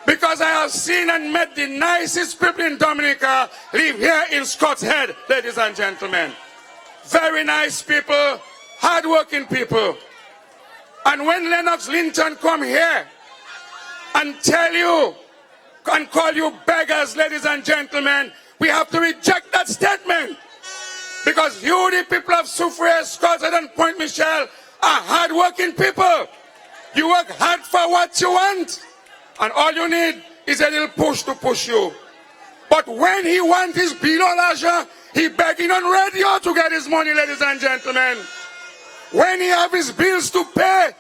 Because I have seen and met the nicest people in Dominica live here in Scott's Head, ladies and gentlemen. Very nice people, hard-working people. And when Lennox Linton come here and tell you and call you beggars, ladies and gentlemen, we have to reject that statement. Because you, the people of Soufriere, Scott's Head and Point Michel, are hard-working people. You work hard for what you want. And all you need is a little push to push you. But when he wants his bill on Aja, he begging on radio to get his money, ladies and gentlemen. When he have his bills to pay,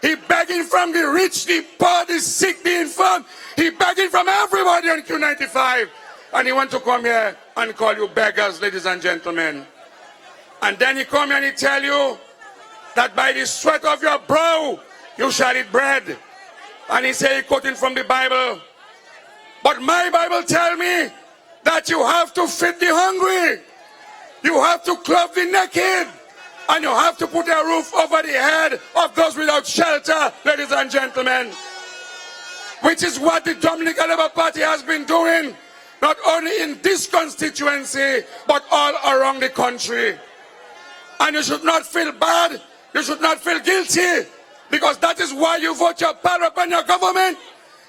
he begging from the rich, the poor, the sick, the infirm. He begging from everybody on Q95. And he want to come here and call you beggars, ladies and gentlemen. And then he come here and he tell you that by the sweat of your brow, you shall eat bread. And he say, quoting from the Bible, but my Bible tell me that you have to feed the hungry, you have to clothe the naked, and you have to put a roof over the head of those without shelter, ladies and gentlemen. Which is what the Dominica Labour Party has been doing, not only in this constituency, but all around the country. And you should not feel bad, you should not feel guilty, because that is why you vote your power upon your government.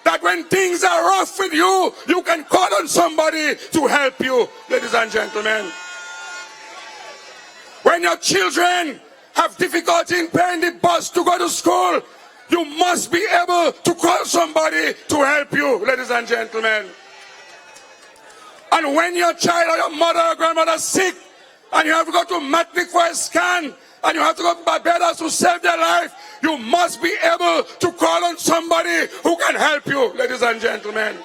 That when things are rough with you, you can call on somebody to help you, ladies and gentlemen. When your children have difficulty in paying the bus to go to school, you must be able to call somebody to help you, ladies and gentlemen. And when your child or your mother or grandmother is sick, and you have to go to Matnick for a scan, and you have to go to Barbados to save their life, you must be able to call on somebody who can help you, ladies and gentlemen.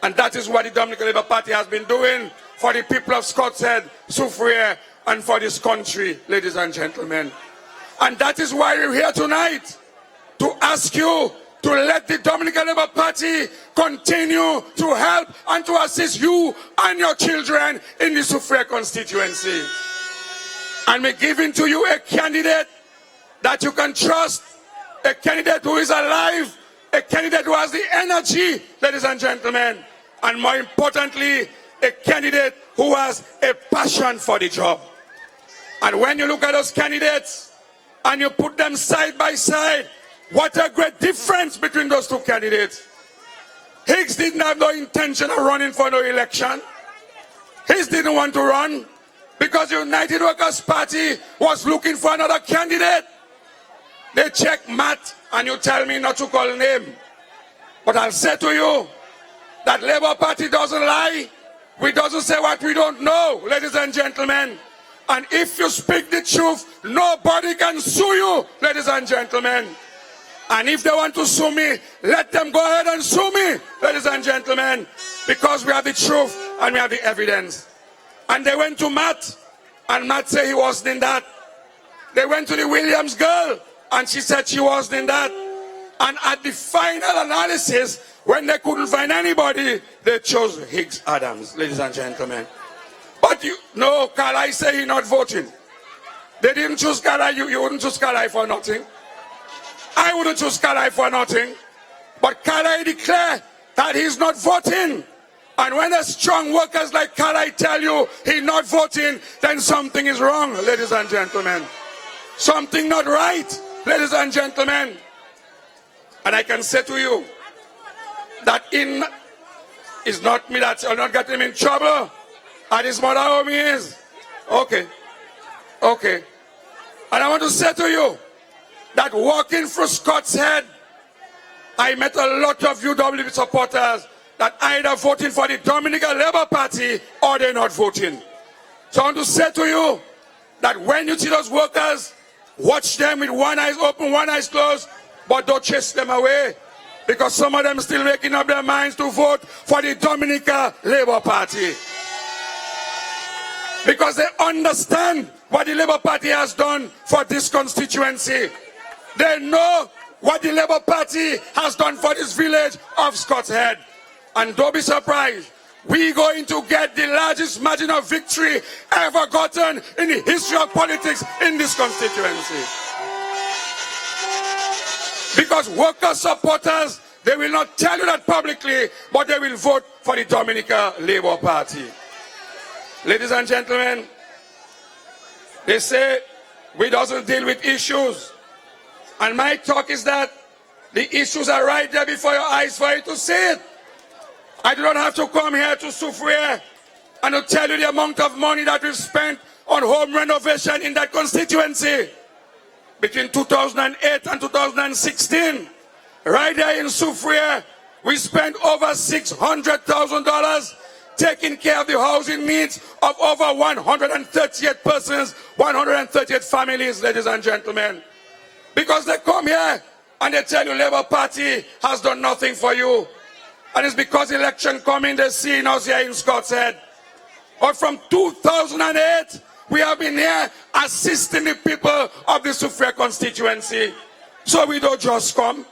And that is what the Dominica Labour Party has been doing for the people of Scott's Head, Soufriere, and for this country, ladies and gentlemen. And that is why we're here tonight, to ask you to let the Dominica Labour Party continue to help and to assist you and your children in the Soufriere constituency. And we're giving to you a candidate that you can trust, a candidate who is alive, a candidate who has the energy, ladies and gentlemen, and more importantly, a candidate who has a passion for the job. And when you look at those candidates and you put them side by side, What a great difference between those two candidates. Higgs didn't have no intention of running for no election. Higgs didn't want to run because the United Workers' Party was looking for another candidate. They check Matt and you tell me not to call name. But I'll say to you that Labour Party doesn't lie. We doesn't say what we don't know, ladies and gentlemen. And if you speak the truth, nobody can sue you, ladies and gentlemen. And if they want to sue me, let them go ahead and sue me, ladies and gentlemen, because we have the truth and we have the evidence. And they went to Matt, and Matt said he wasn't in that. They went to the Williams girl, and she said she wasn't in that. And at the final analysis, when they couldn't find anybody, they chose Higgs Adams, ladies and gentlemen. But no, Kalai say he's not voting. They didn't choose Kalai, you wouldn't choose Kalai for nothing. I wouldn't choose Kalai for nothing. But Kalai declared that he's not voting. And when the strong workers like Kalai tell you he's not voting, then something is wrong, ladies and gentlemen. Something not right, ladies and gentlemen. And I can say to you that it's not me that will not get him in trouble. And his mother how he is. Okay. Okay. And I want to say to you that walking through Scott's Head, I met a lot of UWP supporters that either voting for the Dominica Labour Party or they're not voting. So I want to say to you that when you see those workers, watch them with one eye open, one eye closed, but don't chase them away. Because some of them still making up their minds to vote for the Dominica Labour Party. Because they understand what the Labour Party has done for this constituency. They know what the Labour Party has done for this village of Scott's Head. And don't be surprised, we're going to get the largest margin of victory ever gotten in the history of politics in this constituency. Because worker supporters, they will not tell you that publicly, but they will vote for the Dominica Labour Party. Ladies and gentlemen, they say we doesn't deal with issues. And my talk is that the issues are right there before your eyes for you to see it. I do not have to come here to Soufriere and to tell you the amount of money that we've spent on home renovation in that constituency. Between 2008 and 2016, right there in Soufriere, we spent over $600,000 taking care of the housing needs of over 138 persons, 138 families, ladies and gentlemen. Because they come here and they tell you Labour Party has done nothing for you. And it's because election coming, they see us here in Scott's Head. But from 2008, we have been here assisting the people of the Soufriere constituency. So we don't just come.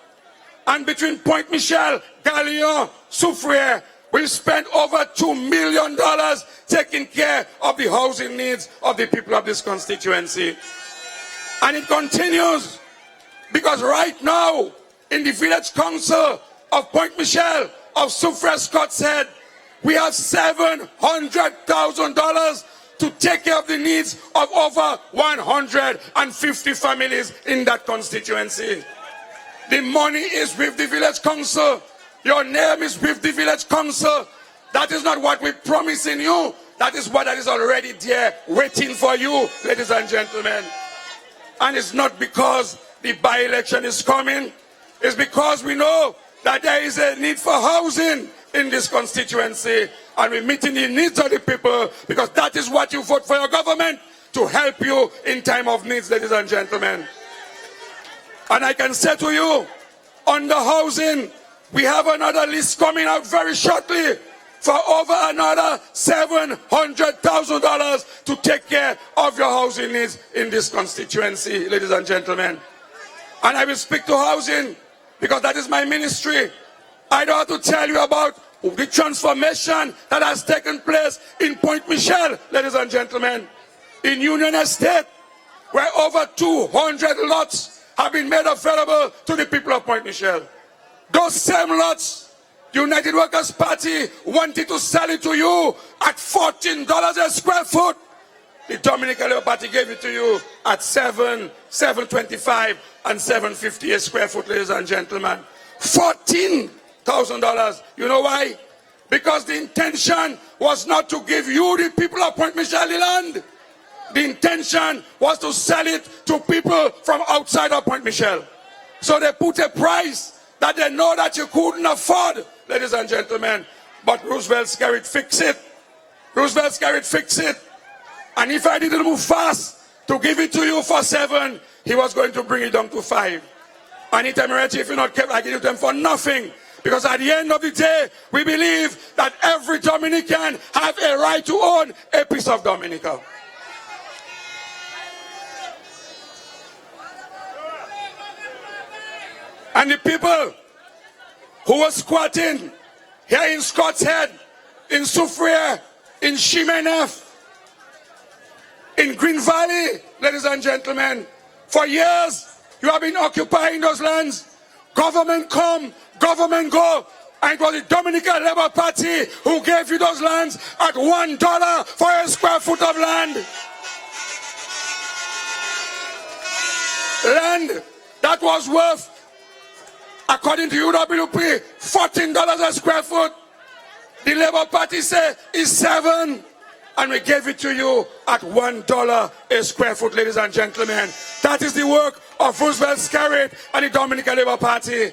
And between Point Michel, Galion, Soufriere, we've spent over $2 million taking care of the housing needs of the people of this constituency. And it continues. Because right now, in the village council of Point Michel, of Soufriere Scott's Head, we have $700,000 to take care of the needs of over 150 families in that constituency. The money is with the village council. Your name is with the village council. That is not what we're promising you. That is what is already there, waiting for you, ladies and gentlemen. And it's not because the by-election is coming. It's because we know that there is a need for housing in this constituency. And we're meeting the needs of the people because that is what you vote for your government, to help you in time of needs, ladies and gentlemen. And I can say to you, on the housing, we have another list coming out very shortly for over another $700,000 to take care of your housing needs in this constituency, ladies and gentlemen. And I will speak to housing because that is my ministry. I don't have to tell you about the transformation that has taken place in Point Michel, ladies and gentlemen. In Union Estate, where over 200 lots have been made available to the people of Point Michel. Those same lots, the United Workers' Party wanted to sell it to you at $14 a square foot. the Dominica Labour Party gave it to you at $725 and $750 a square foot, ladies and gentlemen. $14,000. You know why? Because the intention was not to give you, the people of Point Michel, the land. The intention was to sell it to people from outside of Point Michel. So they put a price that they know that you couldn't afford, ladies and gentlemen. But Roosevelt Skerrit fixed it. Roosevelt Skerrit fixed it. And if I didn't move fast to give it to you for $7, he was going to bring it down to $5. And if you're not careful, I give it to them for nothing. Because at the end of the day, we believe that every Dominican have a right to own a piece of Dominica. And the people who were squatting here in Scott's Head, in Soufriere, in Chimenef, in Green Valley, ladies and gentlemen, for years you have been occupying those lands. Government come, government go. And it was the Dominica Labour Party who gave you those lands at $1 for a square foot of land. Land that was worth, according to UWP, $14 a square foot. The Labour Party said is $7. And we gave it to you at $1 a square foot, ladies and gentlemen. That is the work of Roosevelt Skerrit and the Dominica Labour Party.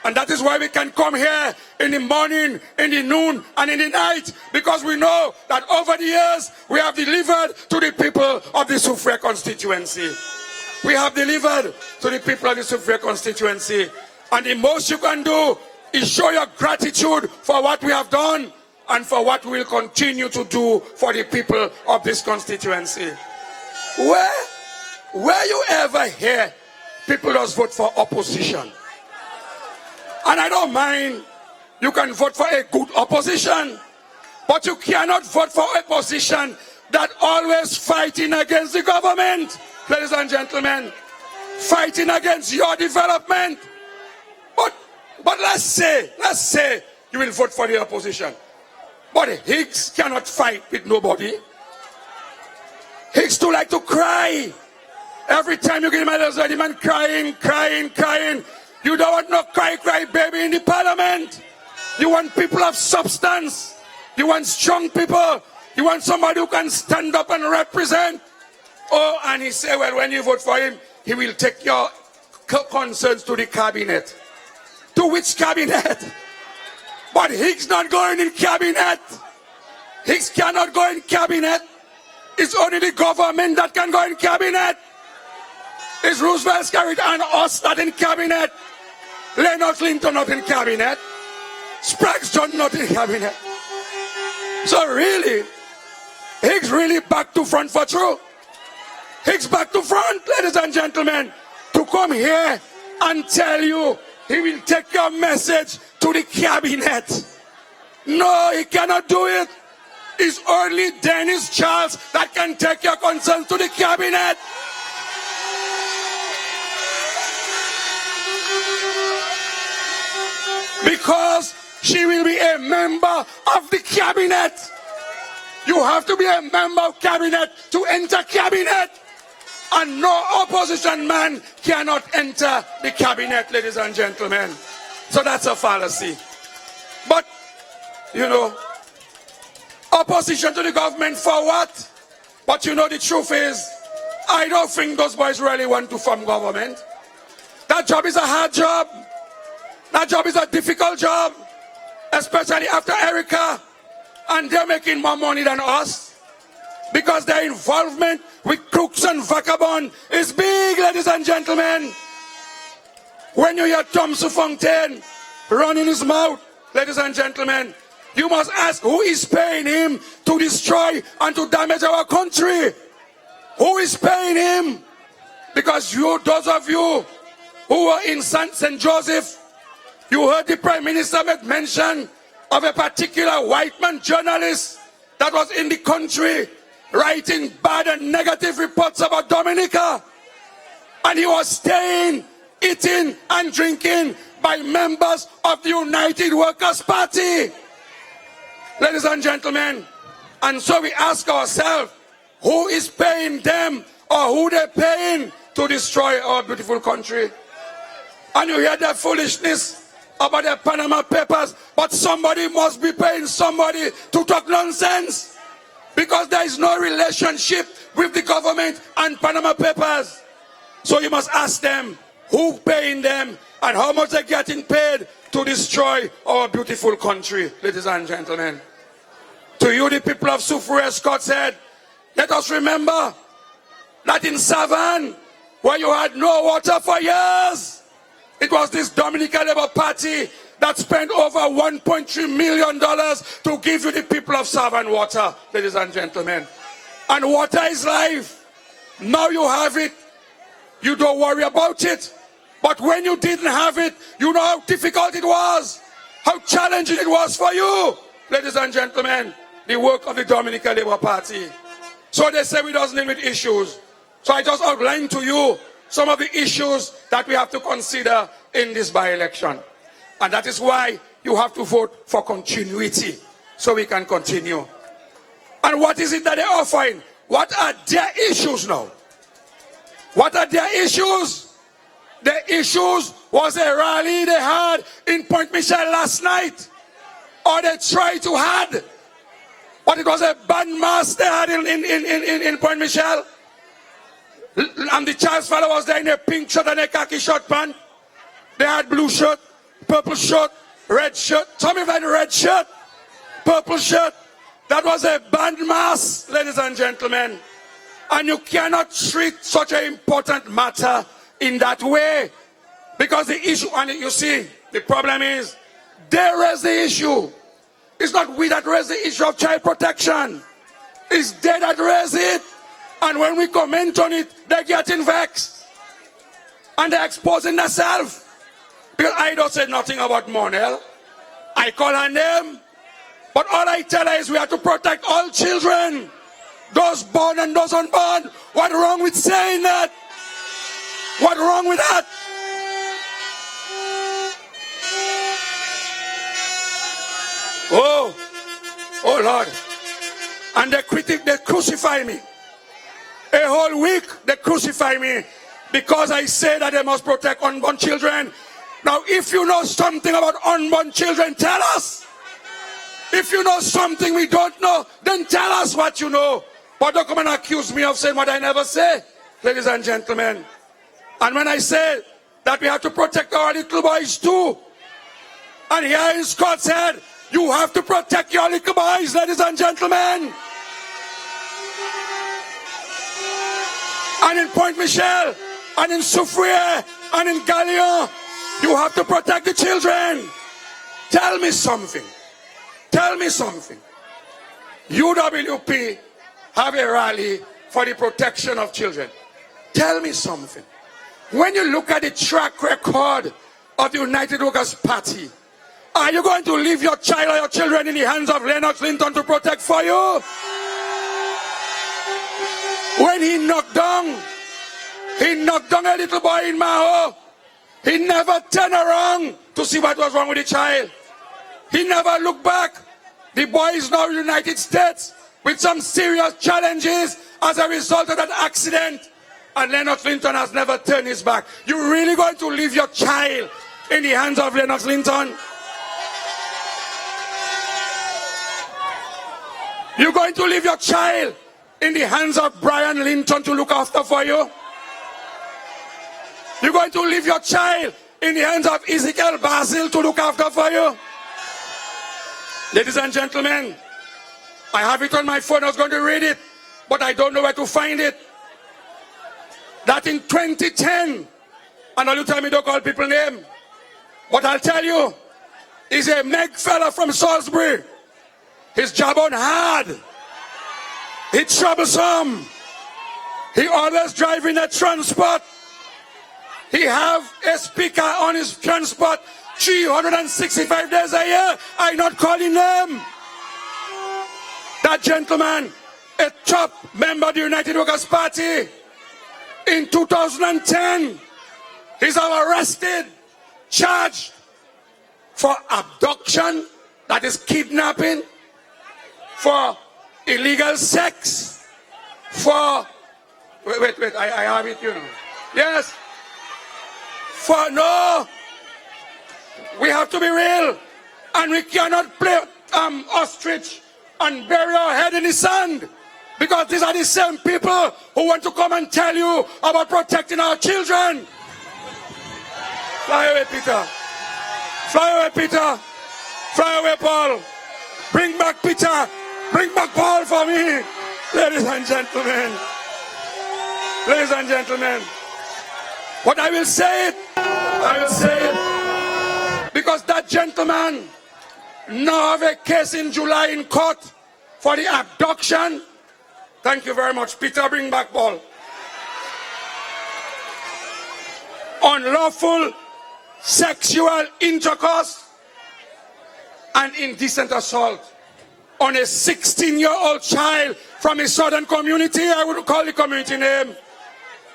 And that is why we can come here in the morning, in the noon, and in the night. Because we know that over the years, we have delivered to the people of the Soufriere constituency. We have delivered to the people of the Soufriere constituency. And the most you can do is show your gratitude for what we have done and for what we will continue to do for the people of this constituency. Where you ever hear people just vote for opposition? And I don't mind, you can vote for a good opposition, but you cannot vote for opposition that always fighting against the government, ladies and gentlemen, fighting against your development. But let's say you will vote for the opposition. But Higgs cannot fight with nobody. Higgs too like to cry. Every time you get him out, the man crying. You don't want no cry baby in the parliament. You want people of substance. You want strong people. You want somebody who can stand up and represent. Oh, and he said, well, when you vote for him, he will take your concerns to the cabinet. To which cabinet? But Higgs not going in cabinet. Higgs cannot go in cabinet. It's only the government that can go in cabinet. It's Roosevelt Skerrit and us not in cabinet. Leonard Clinton not in cabinet. Spraggs John not in cabinet. So really, Higgs really back to front for true. Higgs back to front, ladies and gentlemen, to come here and tell you he will take your message to the cabinet. No, he cannot do it. It's only Denise Charles that can take your concerns to the cabinet. Because she will be a member of the cabinet. You have to be a member of cabinet to enter cabinet. And no opposition man cannot enter the cabinet, ladies and gentlemen. So that's a fallacy. But, you know, opposition to the government for what? But you know the truth is, I don't think those boys really want to form government. That job is a hard job. That job is a difficult job. Especially after Erica. And they're making more money than us. Because their involvement with crooks and vagabonds is big, ladies and gentlemen. When you hear Thompson Fontaine running his mouth, ladies and gentlemen, you must ask who is paying him to destroy and to damage our country. Who is paying him? Because those of you who were in St. Joseph, you heard the Prime Minister make mention of a particular white man journalist that was in the country writing bad and negative reports about Dominica. And he was staying, eating and drinking by members of the United Workers' Party. Ladies and gentlemen, and so we ask ourselves, who is paying them or who they're paying to destroy our beautiful country. And you hear that foolishness about the Panama Papers, but somebody must be paying somebody to talk nonsense, because there is no relationship with the government and Panama Papers. So you must ask them who paying them and how much they're getting paid to destroy our beautiful country, ladies and gentlemen. To you, the people of Soufriere, Scott said, let us remember that in Savannah, where you had no water for years, it was this Dominica Labour Party that spent over $1.3 million to give you the people of Savannah water, ladies and gentlemen. And water is life. Now you have it. You don't worry about it. But when you didn't have it, you know how difficult it was, how challenging it was for you, ladies and gentlemen, the work of the Dominica Labour Party. So they say we don't deal with issues. So I just outlined to you some of the issues that we have to consider in this by-election. And that is why you have to vote for continuity, so we can continue. And what is it that they're offering? What are their issues now? What are their issues? The issues was a rally they had in Point Michel last night, or they tried to have, but it was a band mass they had in Point Michel. And the Charles fellow was there in a pink shirt and a khaki short pant. They had blue shirt, purple shirt, red shirt. Some even had red shirt, purple shirt. That was a band mass, ladies and gentlemen. And you cannot treat such an important matter in that way. Because the issue, and you see, the problem is, they raise the issue. It's not we that raise the issue of child protection. It's they that raise it. And when we comment on it, they're getting vexed. And they're exposing themselves. Because I don't say nothing about Monel. I call her name. But all I tell her is we have to protect all children. Those born and those unborn. What's wrong with saying that? What's wrong with that? Oh Lord. And they crucify me. A whole week they crucify me because I say that they must protect unborn children. Now if you know something about unborn children, tell us. If you know something we don't know, then tell us what you know. But don't come and accuse me of saying what I never say, ladies and gentlemen. And when I say that we have to protect our little boys too, and here in Scott said, you have to protect your little boys, ladies and gentlemen. And in Point Michel, and in Soufriere, and in Galion, you have to protect the children. Tell me something. Tell me something. UWP have a rally for the protection of children. Tell me something. When you look at the track record of the United Workers' Party, are you going to leave your child or your children in the hands of Lennox Linton to protect for you? When he knocked down a little boy in Maho, he never turned around to see what was wrong with the child. He never looked back. The boy is now in the United States with some serious challenges as a result of that accident. And Lennox Linton has never turned his back. You really going to leave your child in the hands of Lennox Linton? You're going to leave your child in the hands of Brian Linton to look after for you? You're going to leave your child in the hands of Ezekiel Basil to look after for you? Ladies and gentlemen, I have it on my phone. I was going to read it, but I don't know where to find it. That in 2010, and all you tell me don't call people name, but I'll tell you, he's a Meg fella from Salisbury. His job on hard. He's troublesome. He always driving a transport. He have a speaker on his transport 365 days a year. I'm not calling them. That gentleman, a top member of the United Workers' Party, in 2010, he's arrested, charged for abduction, that is kidnapping, for illegal sex, for, wait, I have it, you know. Yes. For no, we have to be real, and we cannot play ostrich and bury our head in the sand, because these are the same people who want to come and tell you about protecting our children. Fly away, Peter. Fly away, Peter. Fly away, Paul. Bring back Peter. Bring back Paul for me. Ladies and gentlemen. Ladies and gentlemen. But I will say it. I will say it. Because that gentleman now have a case in July in court for the abduction. Thank you very much. Peter, bring back Paul. Unlawful sexual intercourse and indecent assault on a 16-year-old child from a southern community. I wouldn't call the community name.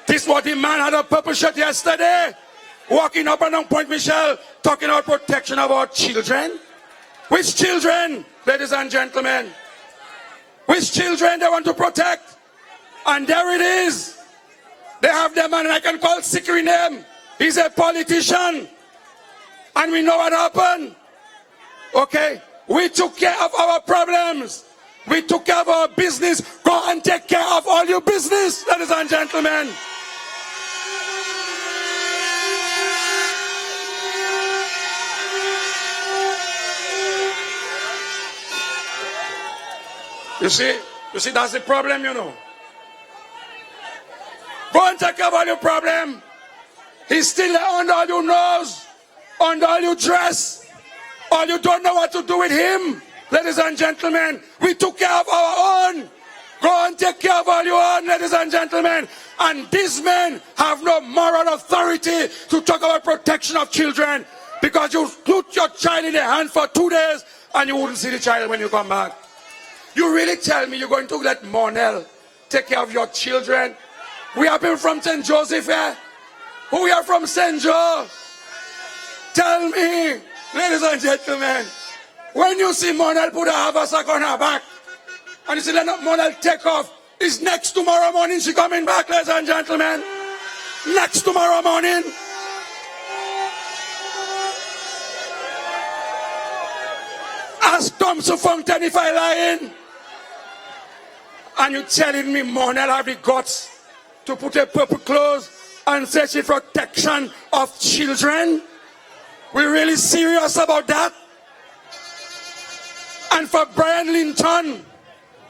This is what the man had a purple shirt yesterday, walking up and down Point Michelle, talking about protection of our children. Which children, ladies and gentlemen? Which children they want to protect? And there it is. They have their man, and I can call Sikri name. He's a politician. And we know what happened. Okay? We took care of our problems. We took care of our business. Go and take care of all your business, ladies and gentlemen. You see, that's the problem, you know. Go and take care of all your problem. He's still under all your nose, under all your dress. All you don't know what to do with him. Ladies and gentlemen, we took care of our own. Go and take care of all your own, ladies and gentlemen. And these men have no moral authority to talk about protection of children, because you put your child in the hand for 2 days and you wouldn't see the child when you come back. You really tell me you're going to let Monel take care of your children? We are people from St. Joseph here. Who we are from St. Joe? Tell me, ladies and gentlemen, when you see Monel put a haversack on her back, and you see Monel take off, it's next tomorrow morning she coming back, ladies and gentlemen. Next tomorrow morning. Ask Tom Sufontaine if I lying. And you telling me Monel have the guts to put a purple clothes and say she's protection of children? We really serious about that? And for Brian Linton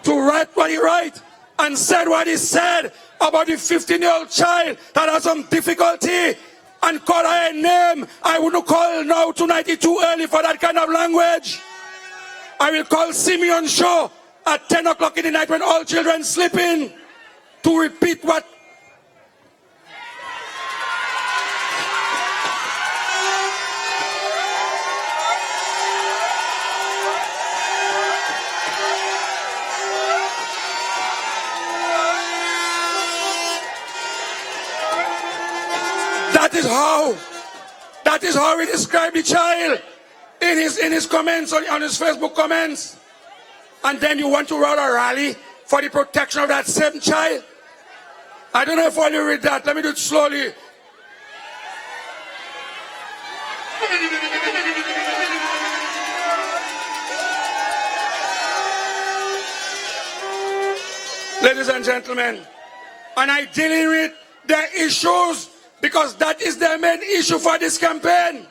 to write what he write and said what he said about the 15-year-old child that has some difficulty and call her a name I wouldn't call now tonight, it's too early for that kind of language. I will call Simeon Shaw at 10 o'clock in the night when all children sleeping to repeat what that is how he described the child in his comments on his Facebook comments. And then you want to run a rally for the protection of that same child? I don't know if all you read that. Let me do it slowly. Ladies and gentlemen, and I dealing with their issues because that is the main issue for this campaign.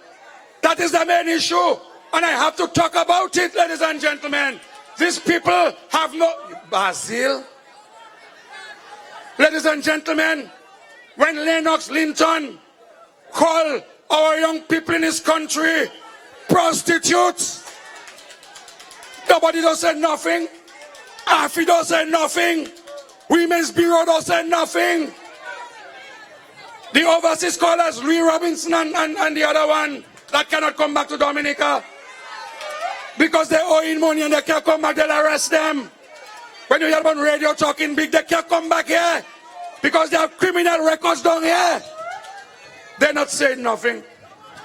That is the main issue. And I have to talk about it, ladies and gentlemen. These people have no... Basil? Ladies and gentlemen, when Lennox Linton called our young people in this country prostitutes, nobody does say nothing. AFI does say nothing. Women's Bureau does say nothing. The overseas callers, Louis Robinson and the other one that cannot come back to Dominica because they owe in money and they can't come back, they'll arrest them. When you hear about radio talking big, they can't come back here because they have criminal records down here. They're not saying nothing.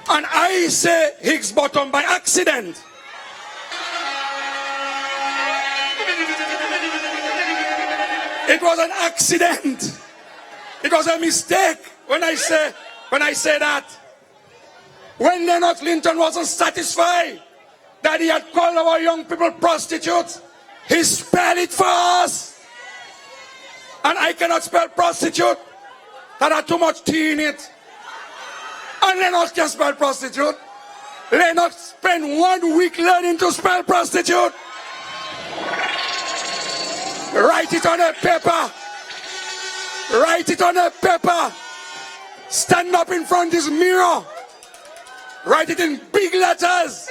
And I say Higgs Bottom by accident. It It was an accident. It was a mistake when I say that. When Leonard Clinton wasn't satisfied that he had called our young people prostitutes, he spelled it for us. And I cannot spell prostitute. That had too much T in it. And Leonard can spell prostitute. Leonard spent 1 week learning to spell prostitute. Write it on a paper. Write it on a paper. Stand up in front of this mirror. Write it in big letters.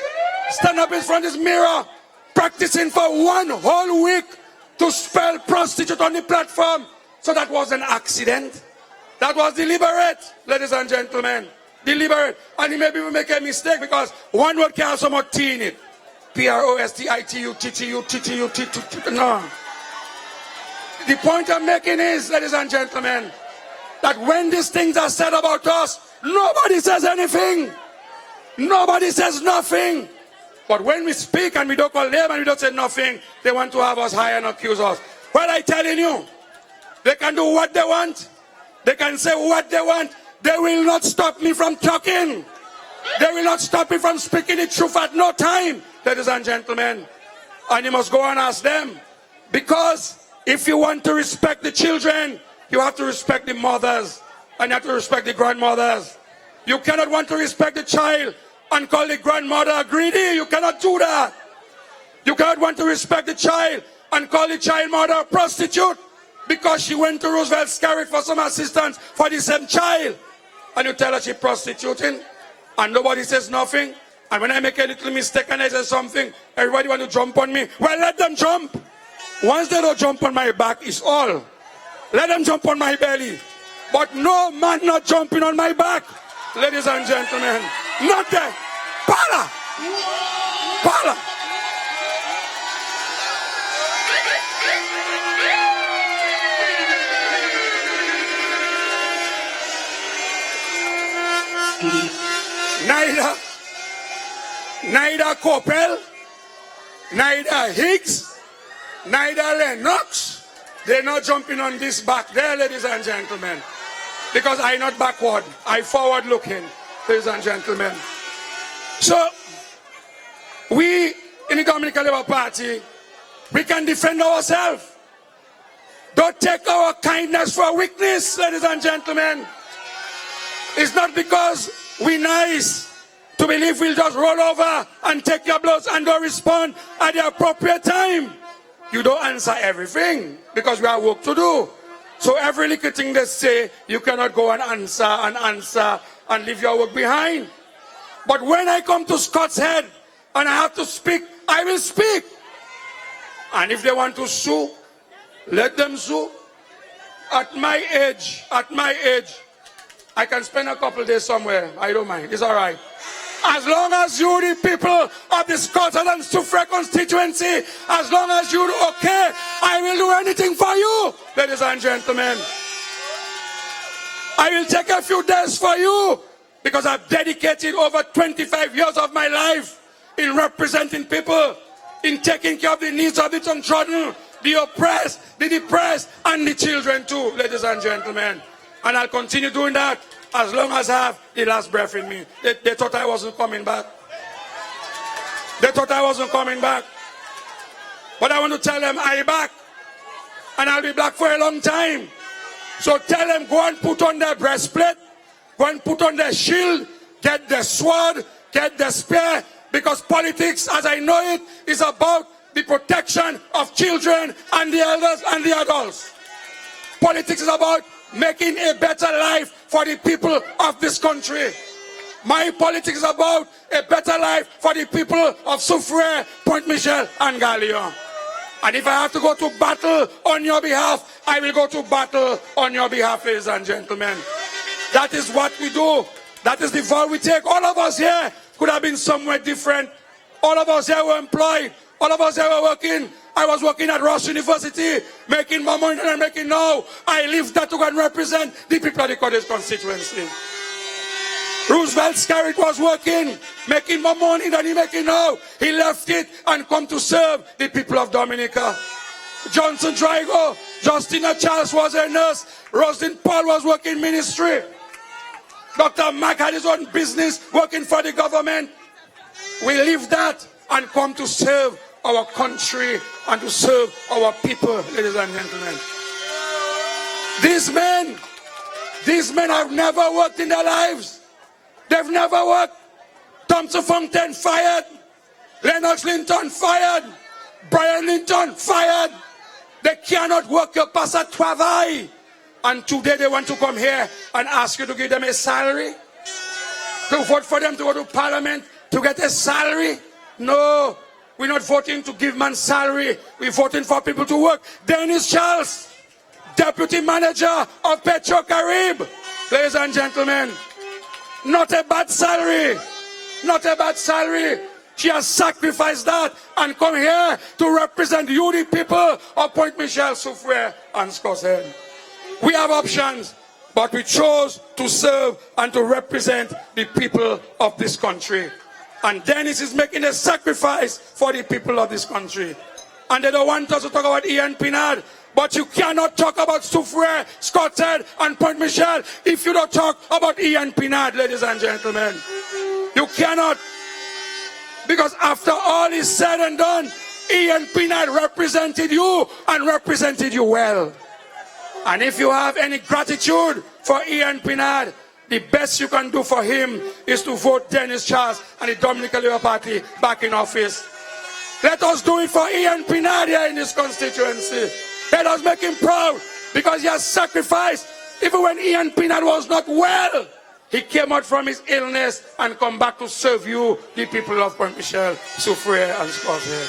Stand up in front of this mirror. Practicing for 1 whole week to spell prostitute on the platform. So that was an accident. That was deliberate, ladies and gentlemen. Deliberate. And maybe we make a mistake because one word can have so much T in it. P-R-O-S-T-I-T-U-T-T-U-T-T-U-T-T. No. The point I'm making is, ladies and gentlemen, that when these things are said about us, nobody says anything. Nobody says nothing. But when we speak and we don't call them and we don't say nothing, they want to have us high and accuse us. Well, I'm telling you, they can do what they want. They can say what they want. They will not stop me from talking. They will not stop me from speaking the truth at no time, ladies and gentlemen. And you must go and ask them. Because if you want to respect the children, you have to respect the mothers. And you have to respect the grandmothers. You cannot want to respect the child and call the grandmother greedy. You cannot do that. You cannot want to respect the child and call the child mother a prostitute because she went to Roosevelt's carriage for some assistance for the same child. And you tell her she's prostituting and nobody says nothing. And when I make a little mistake and I say something, everybody want to jump on me. Well, let them jump. Once they don't jump on my back, it's all. Let them jump on my belly. But no man not jumping on my back. Ladies and gentlemen, not there. Pala! Pala! Neither Coppel, neither Higgs, neither Lennox, they're not jumping on this back there, ladies and gentlemen. Because I'm not backward, I'm forward looking, ladies and gentlemen. So, we in the Dominica Labour Party, we can defend ourselves. Don't take our kindness for weakness, ladies and gentlemen. It's not because we're nice to believe we'll just roll over and take your blows and don't respond at the appropriate time. You don't answer everything because we have work to do. So every little thing they say, you cannot go and answer and leave your work behind. But when I come to Scott's Head and I have to speak, I will speak. And if they want to sue, let them sue. At my age, I can spend a couple days somewhere. I don't mind. It's all right. As long as you, the people of the Scotland and Suffragette constituency, as long as you're okay, I will do anything for you, ladies and gentlemen. I will take a few days for you because I've dedicated over 25 years of my life in representing people, in taking care of the needs of the downtrodden, the oppressed, the depressed, and the children too, ladies and gentlemen. And I'll continue doing that as long as I have the last breath in me. They thought I wasn't coming back. They thought I wasn't coming back. But I want to tell them I'm back. And I'll be back for a long time. So tell them, go and put on their breastplate. Go and put on their shield. Get the sword. Get the spear. Because politics, as I know it, is about the protection of children and the elders and the adults. Politics is about making a better life for the people of this country. My politics is about a better life for the people of Suffragette, Point Michel, and Galion. And if I have to go to battle on your behalf, I will go to battle on your behalf, ladies and gentlemen. That is what we do. That is the vow we take. All of us here could have been somewhere different. All of us here were employed. All of us here were working. I was working at Ross University, making more money than I'm making now. I left that to go and represent the people of the Cottage constituency. Roosevelt's carriage was working, making more money than he's making now. He left it and come to serve the people of Dominica. Johnson Drago, Justina Charles was a nurse, Rosalind Paul was working ministry. Dr. Mac had his own business working for the government. We leave that and come to serve our country and to serve our people, ladies and gentlemen. These men have never worked in their lives. They've never worked. Thompson Fontaine fired. Lennox Linton fired. Brian Linton fired. They cannot work your pass at travail. And today they want to come here and ask you to give them a salary. To vote for them to go to parliament to get a salary. No, we're not voting to give man salary. We're voting for people to work. Denise Charles, deputy manager of Petro Carib. Ladies and gentlemen, not a bad salary. Not a bad salary. She has sacrificed that and come here to represent you, the people of Point Michel, Soufrière, and Scots Head. We have options, but we chose to serve and to represent the people of this country. And Dennis is making a sacrifice for the people of this country. And they don't want us to talk about Ian Pinard, but you cannot talk about Soufrière, Scots Head, and Point Michel if you don't talk about Ian Pinard, ladies and gentlemen. You cannot. Because after all is said and done, Ian Pinard represented you and represented you well. And if you have any gratitude for Ian Pinard, the best you can do for him is to vote Denise Charles and the Dominica Labour Party back in office. Let us do it for Ian Pinard here in this constituency. Let us make him proud because he has sacrificed. Even when Ian Pinard was not well, he came out from his illness and come back to serve you, the people of Point Michel, Soufrière, and Scots Head.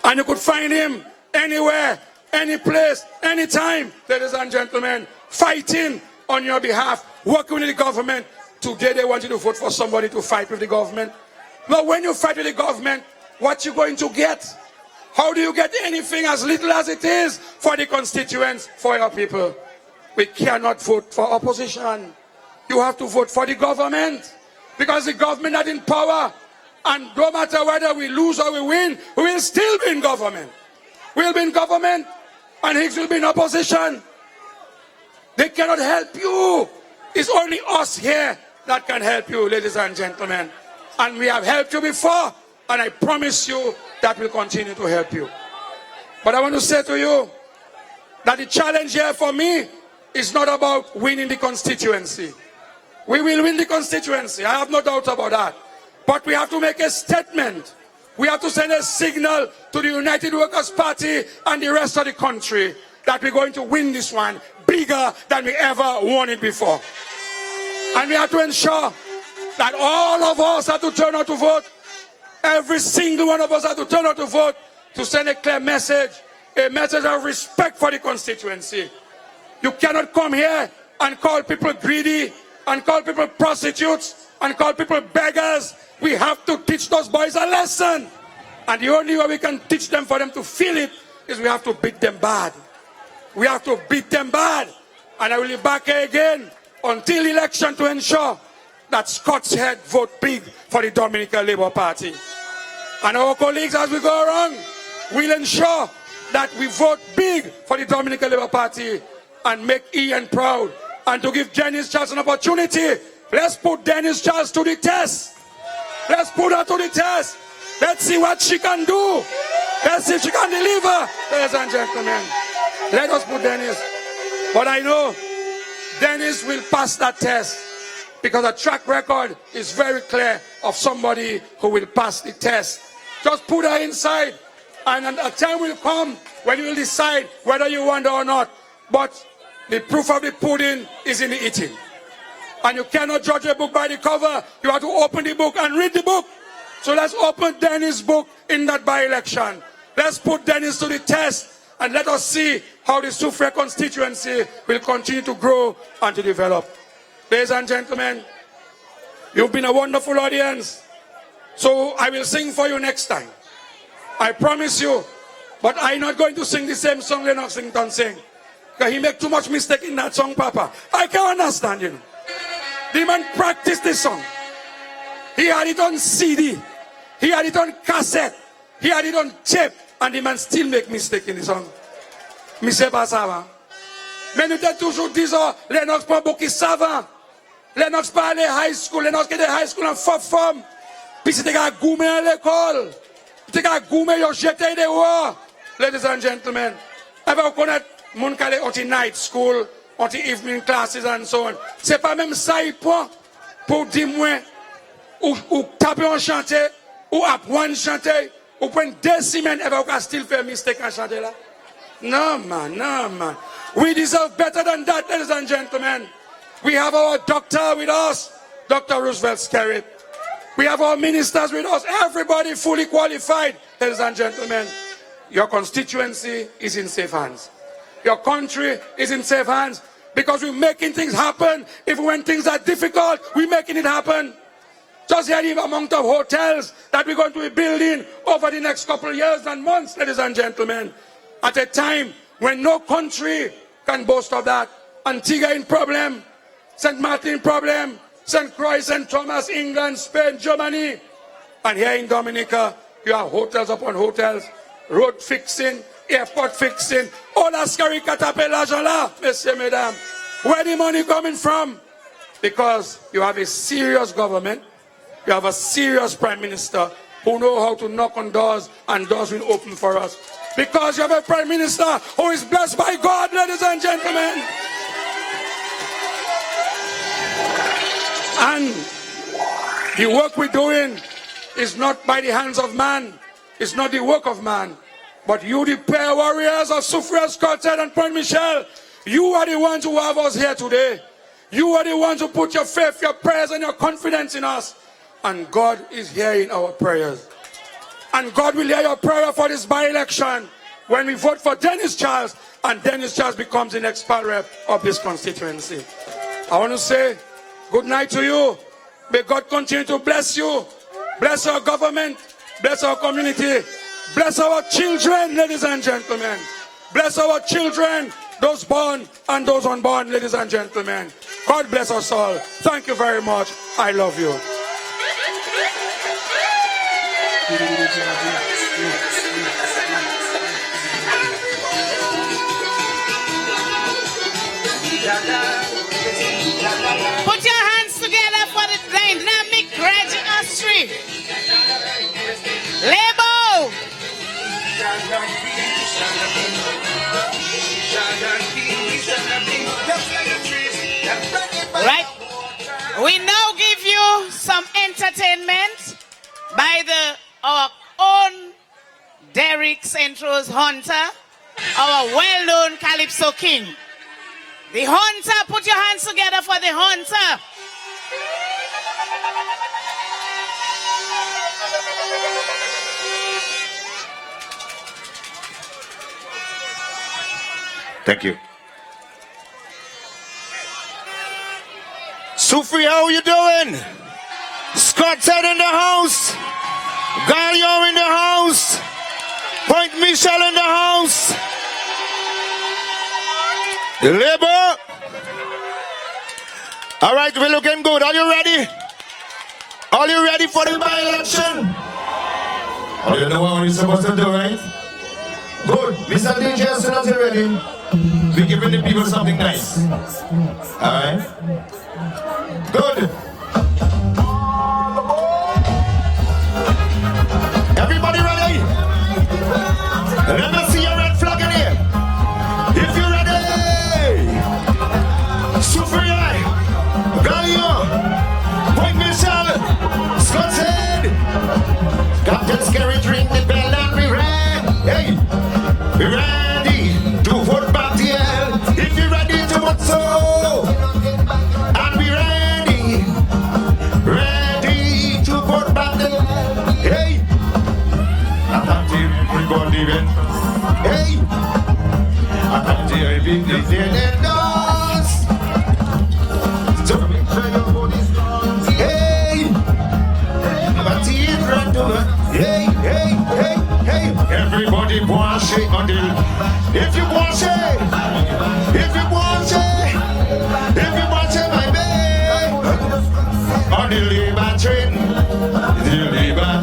And you could find him anywhere, any place, anytime, ladies and gentlemen, fighting on your behalf, working with the government. Today they want you to vote for somebody to fight with the government. But when you fight with the government, what you going to get? How do you get anything as little as it is for the constituents, for your people? We cannot vote for opposition. You have to vote for the government. Because the government is in power. And no matter whether we lose or we win, we will still be in government. We'll be in government and Higgs will be in opposition. They cannot help you. It's only us here that can help you, ladies and gentlemen. And we have helped you before. And I promise you that we'll continue to help you. But I want to say to you that the challenge here for me is not about winning the constituency. We will win the constituency. I have no doubt about that. But we have to make a statement. We have to send a signal to the United Workers' Party and the rest of the country that we're going to win this one bigger than we ever won it before. And we have to ensure that all of us have to turn out to vote. Every single one of us have to turn out to vote to send a clear message, a message of respect for the constituency. You cannot come here and call people greedy, and call people prostitutes, and call people beggars. We have to teach those boys a lesson. And the only way we can teach them for them to feel it is we have to beat them bad. We have to beat them bad. And I will be back here again until election to ensure that Scots Head vote big for the Dominica Labour Party. And our colleagues, as we go around, will ensure that we vote big for the Dominica Labour Party and make Ian proud. And to give Denise Charles an opportunity, let's put Denise Charles to the test. Let's put her to the test. Let's see what she can do. Let's see if she can deliver, ladies and gentlemen. Let us put Denise. But I know Denise will pass that test because the track record is very clear of somebody who will pass the test. Just put her inside and a time will come when you will decide whether you want her or not. But the proof of the pudding is in the eating. And you cannot judge a book by the cover. You have to open the book and read the book. So let's open Dennis' book in that by-election. Let's put Dennis to the test and let us see how the Soufrière constituency will continue to grow and to develop. Ladies and gentlemen, you've been a wonderful audience. So I will sing for you next time. I promise you. But I'm not going to sing the same song Lennox Linton sing. Because he make too much mistake in that song, Papa. I can understand, you know. The man practiced this song. He had it on CD. He had it on cassette. He had it on tape. And the man still make mistake in the song. Je ne sais pas ça va. Mais nous t'ai toujours dit ça, les nox pas beaucoup savants. Les nox pas aller high school, les nox qui étaient high school en forme. Puis c'était qu'à goumer à l'école. C'était qu'à goumer, ils ont jeté dehors. Ladies and gentlemen, vous connaissez mon qui allait au night school, au evening classes and so on. C'est pas même ça il prend pour dire moi ou taper en chanter ou apprendre chanter ou prendre 2 semaines et vous still faire mistake en chanter là. No man. We deserve better than that, ladies and gentlemen. We have our doctor with us, Dr. Roosevelt Skerrit. We have our ministers with us, everybody fully qualified, ladies and gentlemen. Your constituency is in safe hands. Your country is in safe hands because we're making things happen. Even when things are difficult, we're making it happen. Just hear the amount of hotels that we're going to be building over the next couple of years and months, ladies and gentlemen. At a time when no country can boast of that. Antigua in problem, St. Martin problem, St. Croix, St. Thomas, England, Spain, Germany. And here in Dominica, you have hotels upon hotels, road fixing, airport fixing, all that scary catapé l'argent là, messieurs, mesdames. Where the money coming from? Because you have a serious government, you have a serious prime minister who know how to knock on doors and doors will open for us. Because you have a prime minister who is blessed by God, ladies and gentlemen. And the work we're doing is not by the hands of man. It's not the work of man. But you, the prayer warriors of Suffrage Quartet and Point Michel, you are the ones who have us here today. You are the ones who put your faith, your prayers, and your confidence in us. And God is hearing our prayers. And God will hear your prayer for this by-election when we vote for Denise Charles, and Denise Charles becomes the next power rep of this constituency. I want to say good night to you. May God continue to bless you. Bless our government. Bless our community. Bless our children, ladies and gentlemen. Bless our children, those born and those unborn, ladies and gentlemen. God bless us all. Thank you very much. I love you. Put your hands together for the dynamic registry. Labour. Right. We now give you some entertainment by our own Derek Centro's Hunter, our well-known Calypso King. The Hunter, put your hands together for the Hunter. Thank you. Sufri, how you doing? Scott Ted in the house. Galio in the house. Point Michel in the house. Labour. All right, we're looking good. Are you ready? Are you ready for the by-election? Oh, you know what you're supposed to do, right? Good. Mr. DJ, as soon as you're ready, we're giving the people something nice. All right? Good. Everybody ready? Let me see your red flag in here. If you're ready, Soufrier, Gallion, Point Michel, Scott said, Captain Scary, ring the bell and we ready. Hey, we ready to vote back the hell. If you're ready to vote so, and we ready to vote back the hell. Hey, I can't hear everybody even. Hey, I can't hear everybody in dance. So hey, but it's right over. Hey, hey, hey, hey. Everybody want to shake until if you want to shake, if you want to shake, if you want to shake, my baby. On the Labour train, the Labour,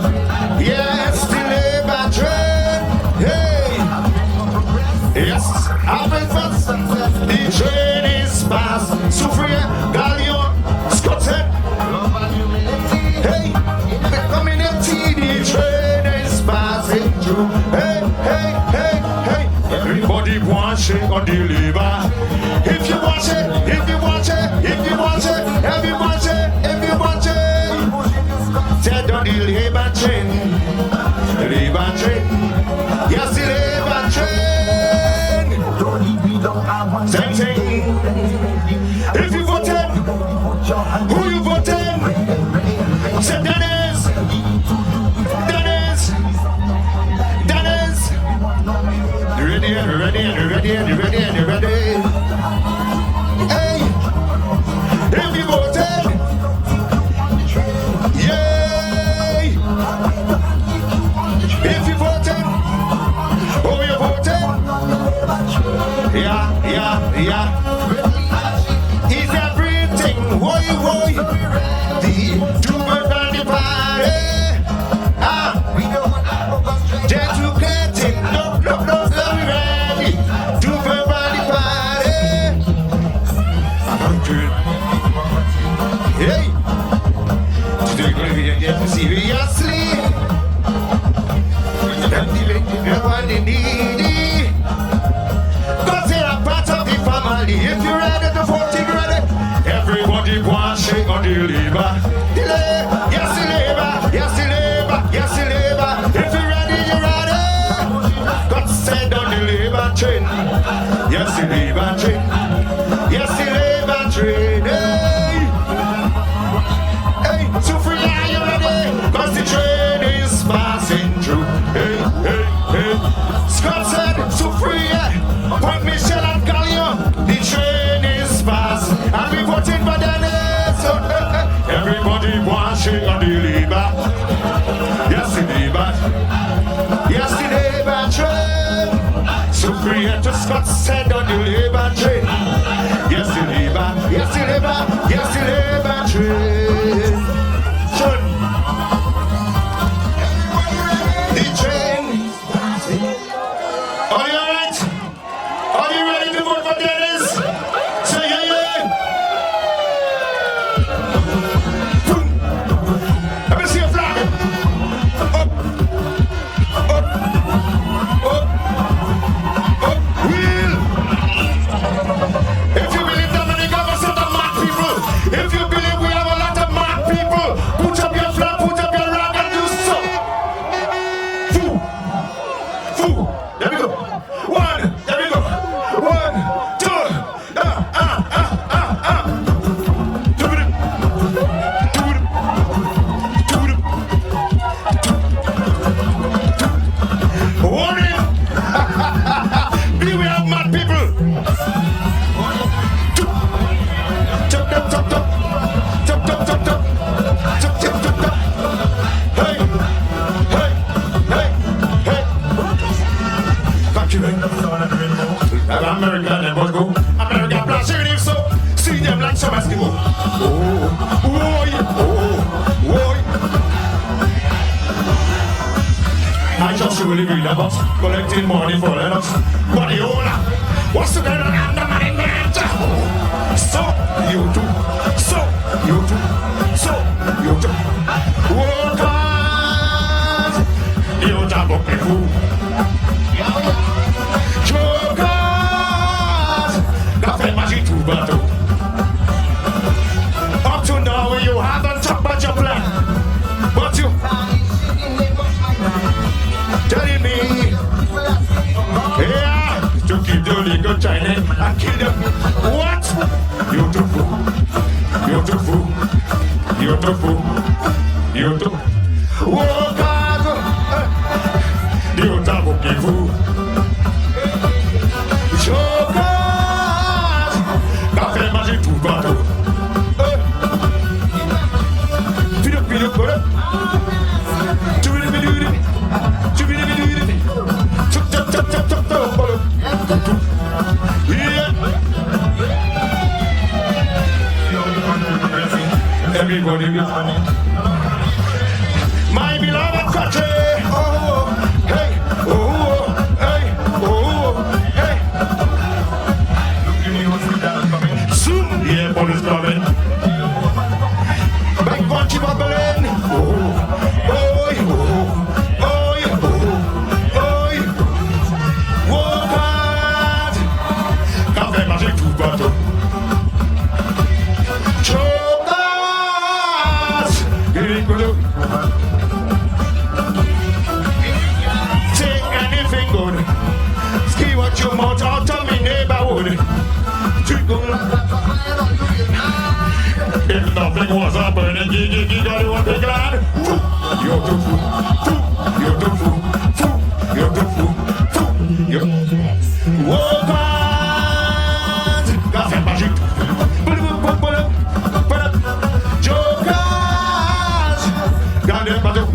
yes, the Labour train. Hey. Who you voting? Say Dennis. Dennis. Dennis. You ready? You ready? You ready? You ready? You ready? Hey, if you voted, yay! If you voted, oh, you voted? Yeah, yeah, yeah. Is everything, woy, woy, the two-bird and the party? Just to get it, no, no, no, no, we ready. Two-bird and the party. Hey, today we're going to get seriously. Everyone needy. Cause they're a part of the family. If you're ready to vote, you're ready. Everybody wants shake on the labor. Yes, the labor. Yes, the labor. Yes, the labor. If you're ready, you're ready. God said on the labor train. Yes, the labor train. Yes, the labor train. Hey, hey, so free are you ready? Cause the train is passing through. Hey, hey, hey. Scott said, so free, Point Michelle and Gallion. The train is fast. And we voting for Dennis. Everybody wants shake on the labor. Yes, the labor. Yes, the labor train. So free to Scott said on the labor train. Yes, the labor. Yes, the labor. Yes, the labor train. The train. Are you alright? Are you ready to vote for Dennis? Say yeah, yeah. Boom. Let me see your flag. Up. Up. Up. Up. Wheel. If you believe Dominica have a set of mad people, if you believe we have a lot of mad people, put up your flag, put up your rag and do so. Foo. Foo. There we go. One. There we go. 1, 2. Warning. Beware of mad people. Chop, chop, chop, chop. Chop, chop, chop, chop. Chop, chop, chop, chop. Hey. Hey. Hey. Hey. Got you, American and Bongo. American flashing if so. See them like some Eskimo. Oh, oh, yeah. Oh, oh. I just really read about collecting money for Lennox. But the owner wants to get another money manager. So you do. So you do. So you do. Work hard. You don't book me fool. Up to now you haven't talked about your plan, but you telling me, yeah, to keep the legal China and kill them. What? You too fool. You too fool. You too fool. You too. Work hard. You too fucking fool. Everybody be funny. My beloved country. Oh, hey, oh, hey, oh, hey. Soon the airport is coming. Big punchy bubbling. Oh, oh, oh, oh, oh, oh. Work hard. Cafe magic to battle. If nothing was a burning gig, all you want to be glad. You're too fool. You're too fool. You're too fool. You're oh God, café magique. Jokers, gardez le bateau.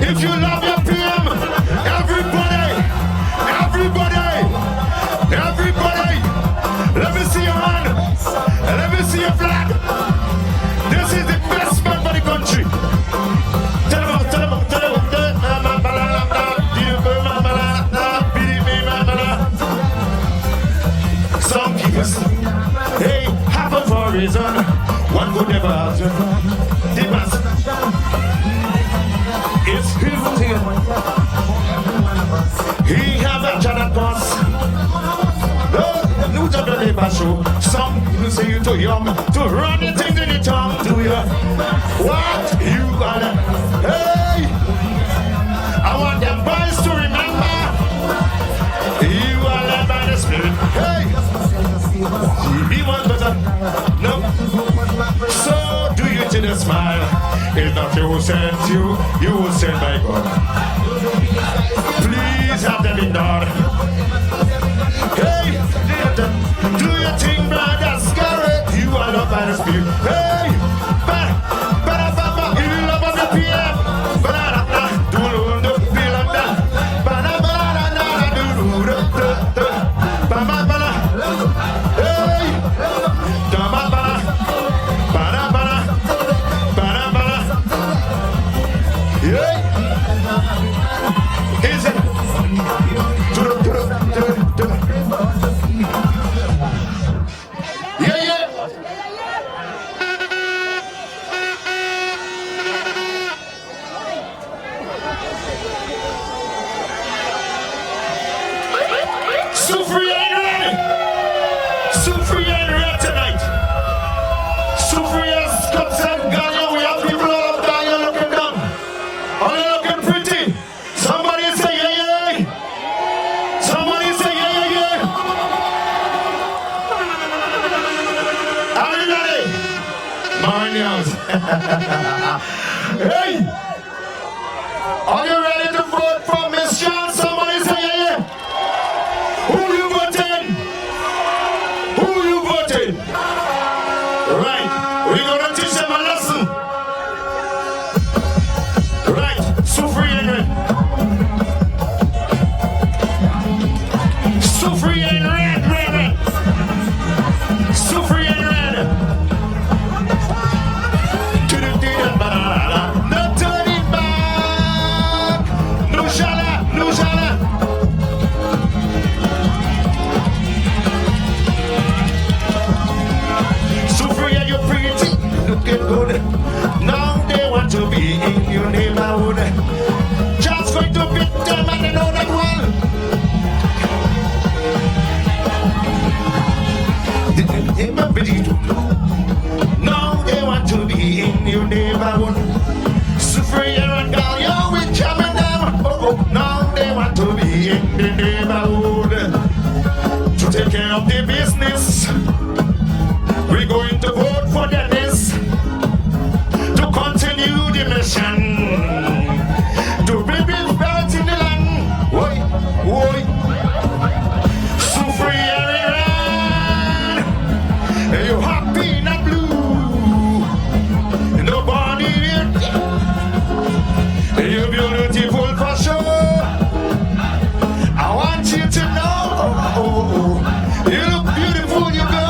If you love your PM, everybody, let me see your hand, let me see your flag. This is the best man for the country. Tell them. Some people say, hey, happen for a reason. One could never answer. The master. It's beautiful here. He has a Jonathan Boss. No, new Dominica Labour show. Some people say you're too young to run your things in your tongue. Do you? What? You gonna? Hey! I want them boys to remember. You are led by the Spirit. Hey! He was better. No. So do you to the smile? If not you who sent you will send by God. Please have them ignored. Hey, do your thing, brother, scary. You are loved by the Spirit. Hey, you love of the PM. Hey! Are you ready to vote for Miss Charles? Somebody say yeah. Who you voting? Who you voting? Right, we're gonna teach them a lesson. Right, Sufri and Red. Sufri and Red. Sufri and Red. No turning back. No shala. Sufria, you're pretty, looking good. Now they want to be in your neighborhood. Just going to beat them and they know that well. Now they want to be in your neighborhood. Sufria and Galia, we jamming them. Oh, now they want to be in the neighborhood. To take care of the business. We're going to vote for Denise to continue the mission to bring prosperity in the land. Oi. Sufria and you happy and blue. Nobody you're beautiful for sure. I want you to know you look beautiful, you go.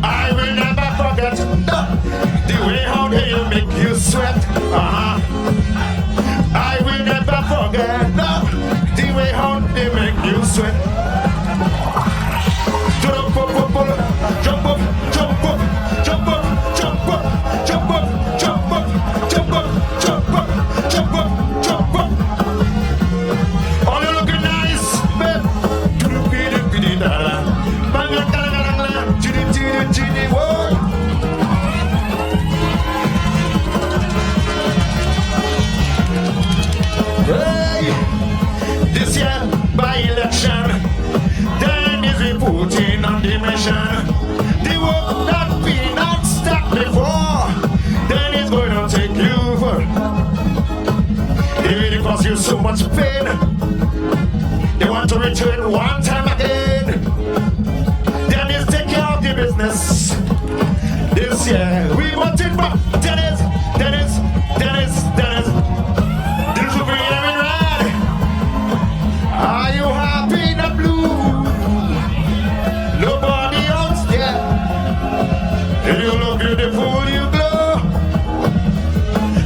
I will never forget the way how they make you sweat. on the mission. The work that been not stuck before, then it's going to take you for. It cause you so much pain. They want to return one time again. Then it's take care of the business. This year we want it back. Dennis. This will be having red. Are you happy in the blue? Nobody else there. And you look beautiful, you glow.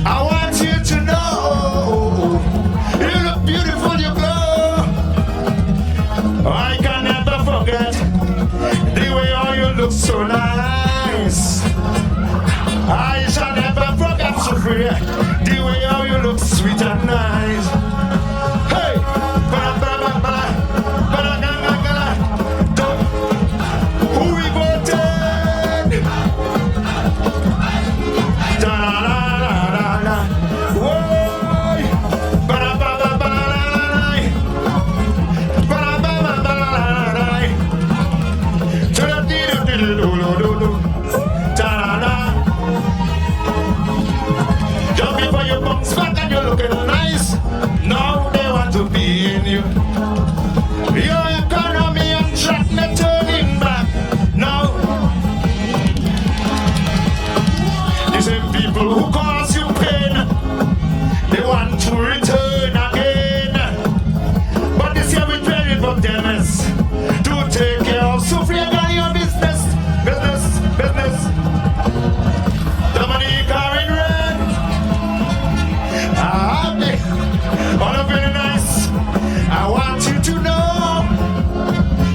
I want you to know. You look beautiful, you glow. I can never forget the way how you look so nice. I shall never forget, Sophia, the way how you look sweet and nice. Hey, who we voted? Da-da-da-da-da-da. Whoa. Ba-da-ba-ba-ba-da-da-da. Ba-da-ba-ba-ba-da-da-da. Da-da-dee-doo-doo-doo-doo-doo. Da-da-da. Just before you bounce back and you're looking nice, now they want to be in you. Your economy on track, not turning back. Now, the same people who cause you pain, they want to return again. But this year we're praying for Dennis to take care of Sophia and your business. Dominica in red. All of very nice. I want you to know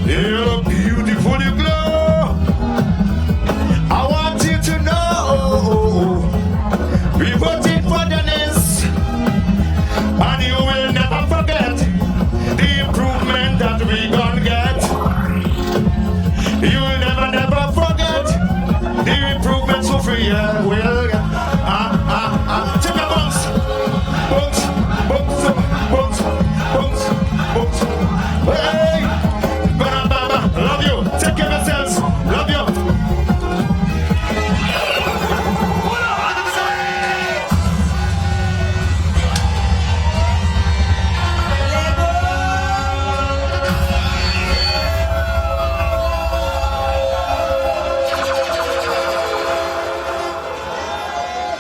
you look beautiful, you glow. I want you to know we voted for Dennis, and you will never forget the improvement that we gonna get. You will never forget the improvement Sophia will get. Take a bounce. Hey, ba-da-ba-ba. Love you. Take care of yourselves. Love you.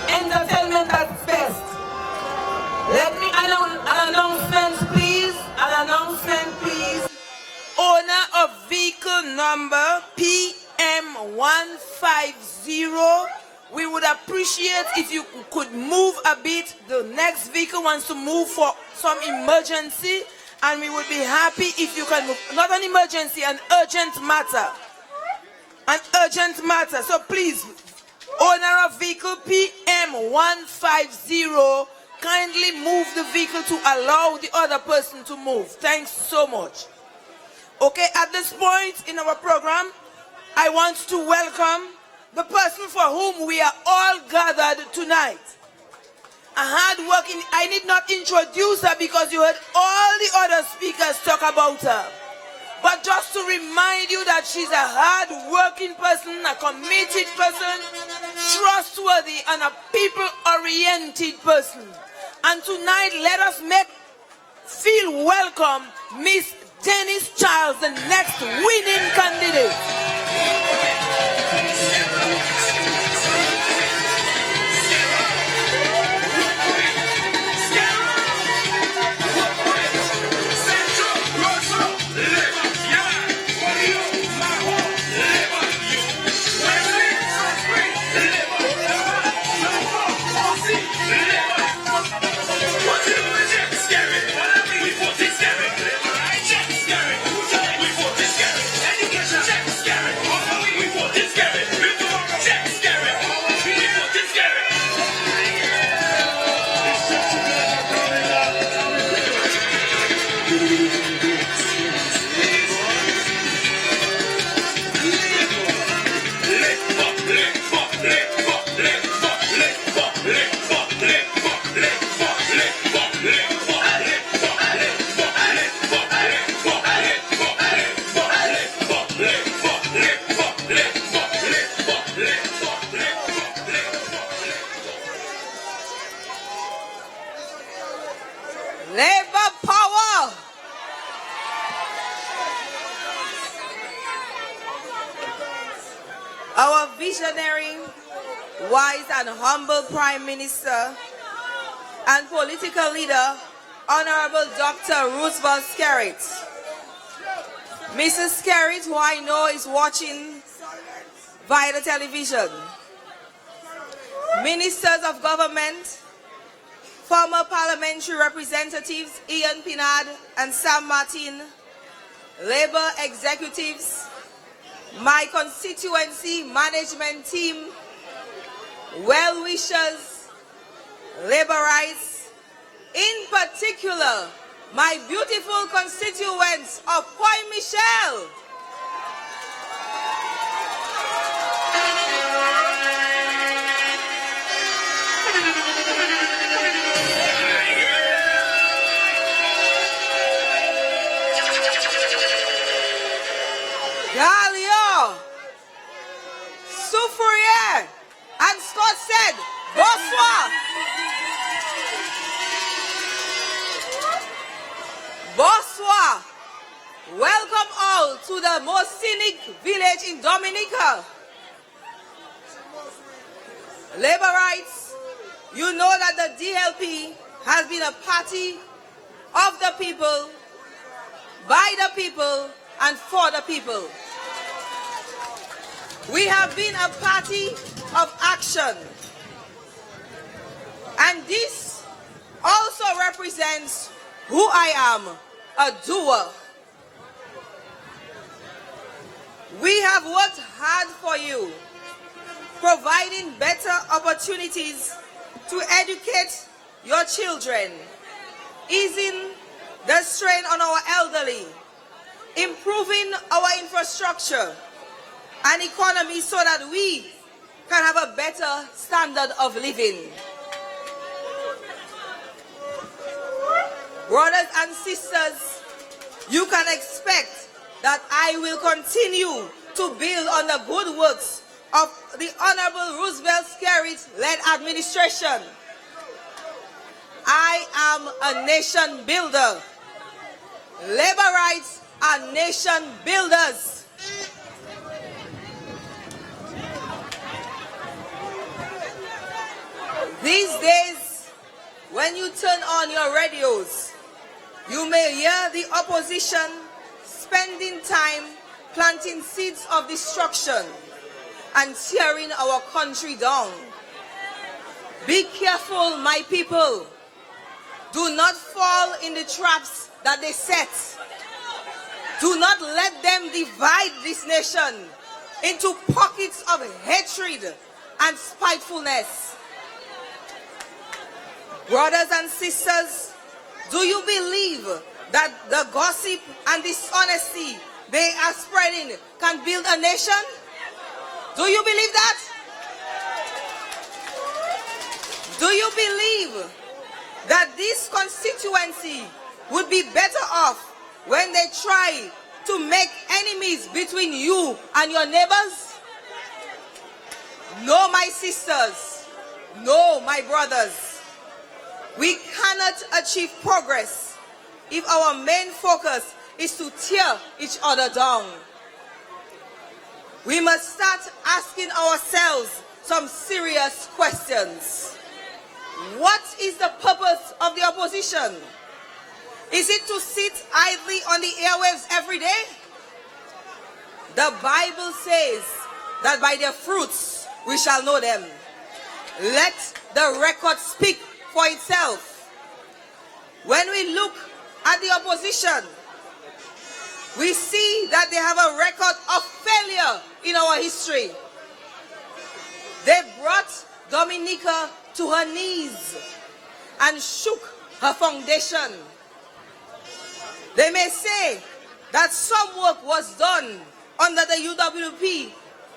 Entertainment at its best. Let me announce an announcement, please. An announcement, please. Owner of vehicle number PM150, we would appreciate if you could move a bit. The next vehicle wants to move for some emergency, and we would be happy if you can move. Not an emergency, an urgent matter. An urgent matter. So please, owner of vehicle PM150, kindly move the vehicle to allow the other person to move. Thanks so much. Okay, at this point in our program, I want to welcome the person for whom we are all gathered tonight. A hard-working, I need not introduce her because you heard all the other speakers talk about her. But just to remind you that she's a hard-working person, a committed person, trustworthy, and a people-oriented person. And tonight, let us feel welcome Miss Denise Charles, the next winning candidate. Scary. our visionary, wise and humble Prime Minister and political leader, Honorable Dr. Roosevelt Skerrit. Mrs. Skerrit, who I know is watching via the television. Ministers of government, former parliamentary representatives Ian Pinard and Sam Martin, Labour executives, my constituency management team, well-wishers, Labourites, in particular, my beautiful constituents of Point Michel. Galio, Soufriere, and Scott said, bonsoir. Bonsoir. Welcome all to the most scenic village in Dominica. Labourites, you know that the DLP has been a party of the people, by the people, and for the people. We have been a party of action. And this also represents who I am, a doer. We have worked hard for you, providing better opportunities to educate your children, easing the strain on our elderly, improving our infrastructure and economy so that we can have a better standard of living. Brothers and sisters, you can expect that I will continue to build on the good works of the Honorable Roosevelt Skerrit-led administration. I am a nation builder. Labourites are nation builders. These days, when you turn on your radios, you may hear the opposition spending time planting seeds of destruction and tearing our country down. Be careful, my people. Do not fall in the traps that they set. Do not let them divide this nation into pockets of hatred and spitefulness. Brothers and sisters, do you believe that the gossip and dishonesty they are spreading can build a nation? Do you believe that? Do you believe that this constituency would be better off when they try to make enemies between you and your neighbors? No, my sisters. No, my brothers. We cannot achieve progress if our main focus is to tear each other down. We must start asking ourselves some serious questions. What is the purpose of the opposition? Is it to sit idly on the airwaves every day? The Bible says that by their fruits we shall know them. Let the record speak for itself. When we look at the opposition, we see that they have a record of failure in our history. They brought Dominica to her knees and shook her foundation. They may say that some work was done under the UWP,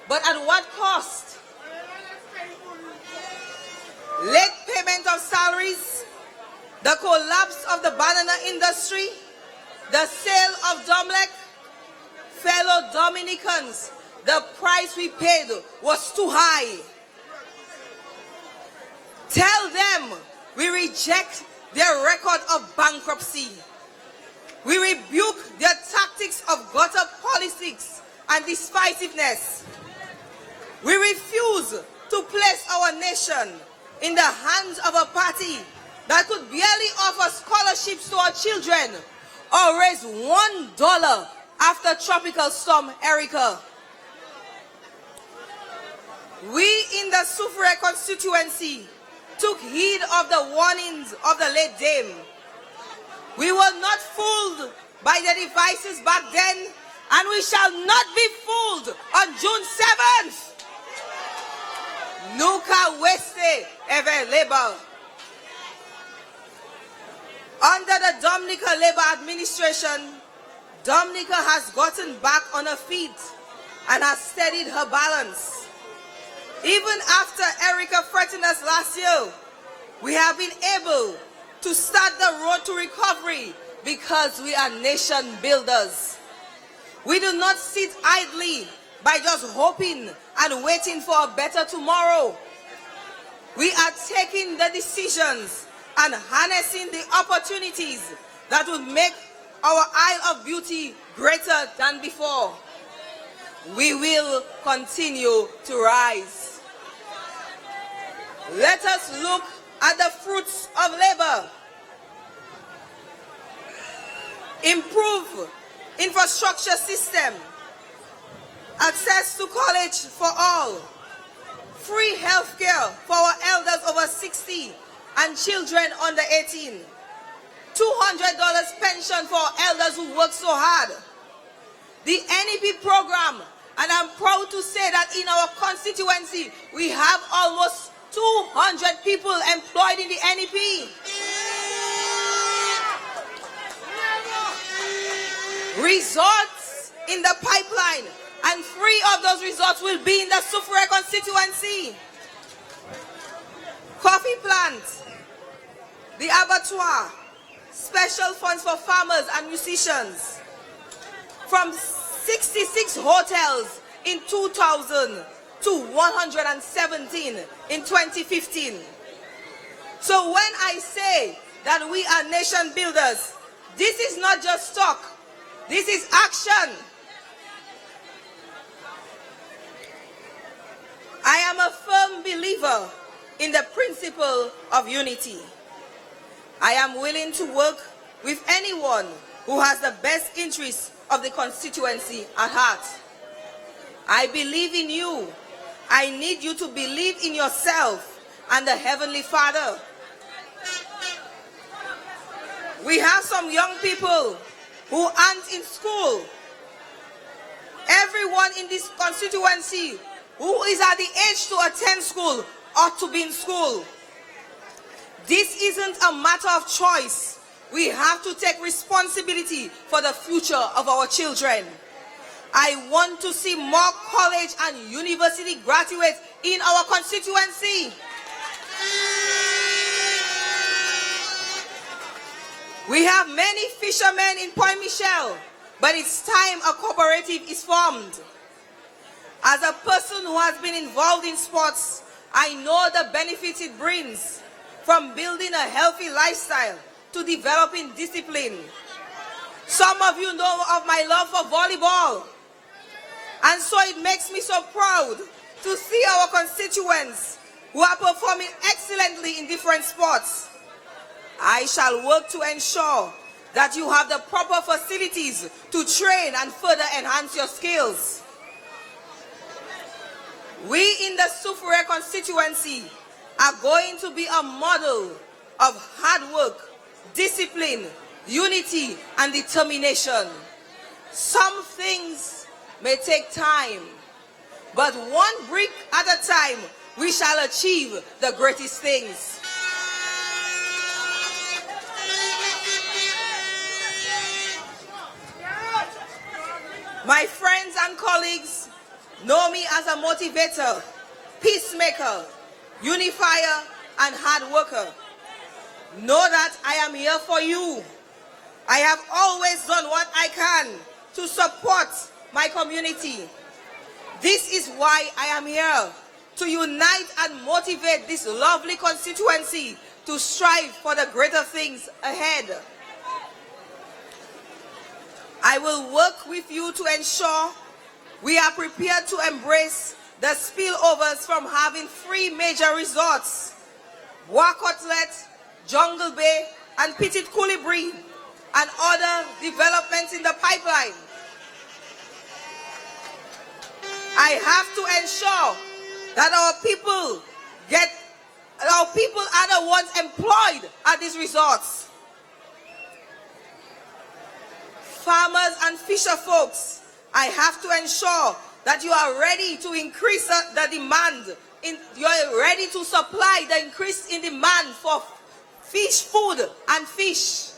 but at what cost? Late payment of salaries, the collapse of the banana industry, the sale of Domlec. Fellow Dominicans, the price we paid was too high. Tell them we reject their record of bankruptcy. We rebuke their tactics of gutter politics and divisiveness. We refuse to place our nation in the hands of a party that could barely offer scholarships to our children or raise $1 after Tropical Storm Erica. We in the Soufriere constituency took heed of the warnings of the late Dame. We were not fooled by the devices back then, and we shall not be fooled on June 7th. Nuka Weste Ever Labour. Under the Dominica Labour administration, Dominica has gotten back on her feet and has steadied her balance. Even after Erica threatened us last year, we have been able to start the road to recovery because we are nation builders. We do not sit idly by just hoping and waiting for a better tomorrow. We are taking the decisions and harnessing the opportunities that will make our Isle of Beauty greater than before. We will continue to rise. Let us look at the fruits of labor. Improve infrastructure system, access to college for all, free health care for our elders over 60 and children under 18, $200 pension for our elders who work so hard, the NEP program, and I'm proud to say that in our constituency we have almost 200 people employed in the NEP. Resorts in the pipeline, and 3 of those resorts will be in the Soufriere constituency. Coffee plants, the abattoir, special funds for farmers and musicians. From 66 hotels in 2000 to 117 in 2015. So when I say that we are nation builders, this is not just talk. This is action. I am a firm believer in the principle of unity. I am willing to work with anyone who has the best interests of the constituency at heart. I believe in you. I need you to believe in yourself and the Heavenly Father. We have some young people who aren't in school. Everyone in this constituency who is at the age to attend school ought to be in school. This isn't a matter of choice. We have to take responsibility for the future of our children. I want to see more college and university graduates in our constituency. We have many fishermen in Point Michel, but it's time a cooperative is formed. As a person who has been involved in sports, I know the benefits it brings, from building a healthy lifestyle to developing discipline. Some of you know of my love for volleyball, and so it makes me so proud to see our constituents who are performing excellently in different sports. I shall work to ensure that you have the proper facilities to train and further enhance your skills. We in the Soufriere constituency are going to be a model of hard work, discipline, unity, and determination. Some things may take time, but one brick at a time, we shall achieve the greatest things. My friends and colleagues know me as a motivator, peacemaker, unifier, and hard worker. Know that I am here for you. I have always done what I can to support my community. This is why I am here, to unite and motivate this lovely constituency to strive for the greater things ahead. I will work with you to ensure we are prepared to embrace the spillovers from having 3 major resorts, Bois Côtelet, Jungle Bay, and Petit Colibri, and other developments in the pipeline. I have to ensure that our people are the ones employed at these resorts. Farmers and fisher folks, I have to ensure that you are ready to increase the demand. You are ready to supply the increase in demand for fish, food, and fish.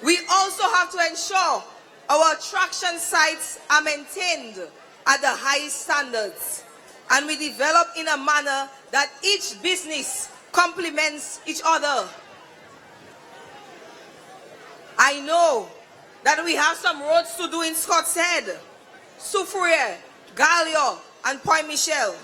We also have to ensure our attraction sites are maintained at the highest standards, and we develop in a manner that each business complements each other. I know that we have some roads to do in Scott's Head, Soufriere, Gallia, and Point Michel.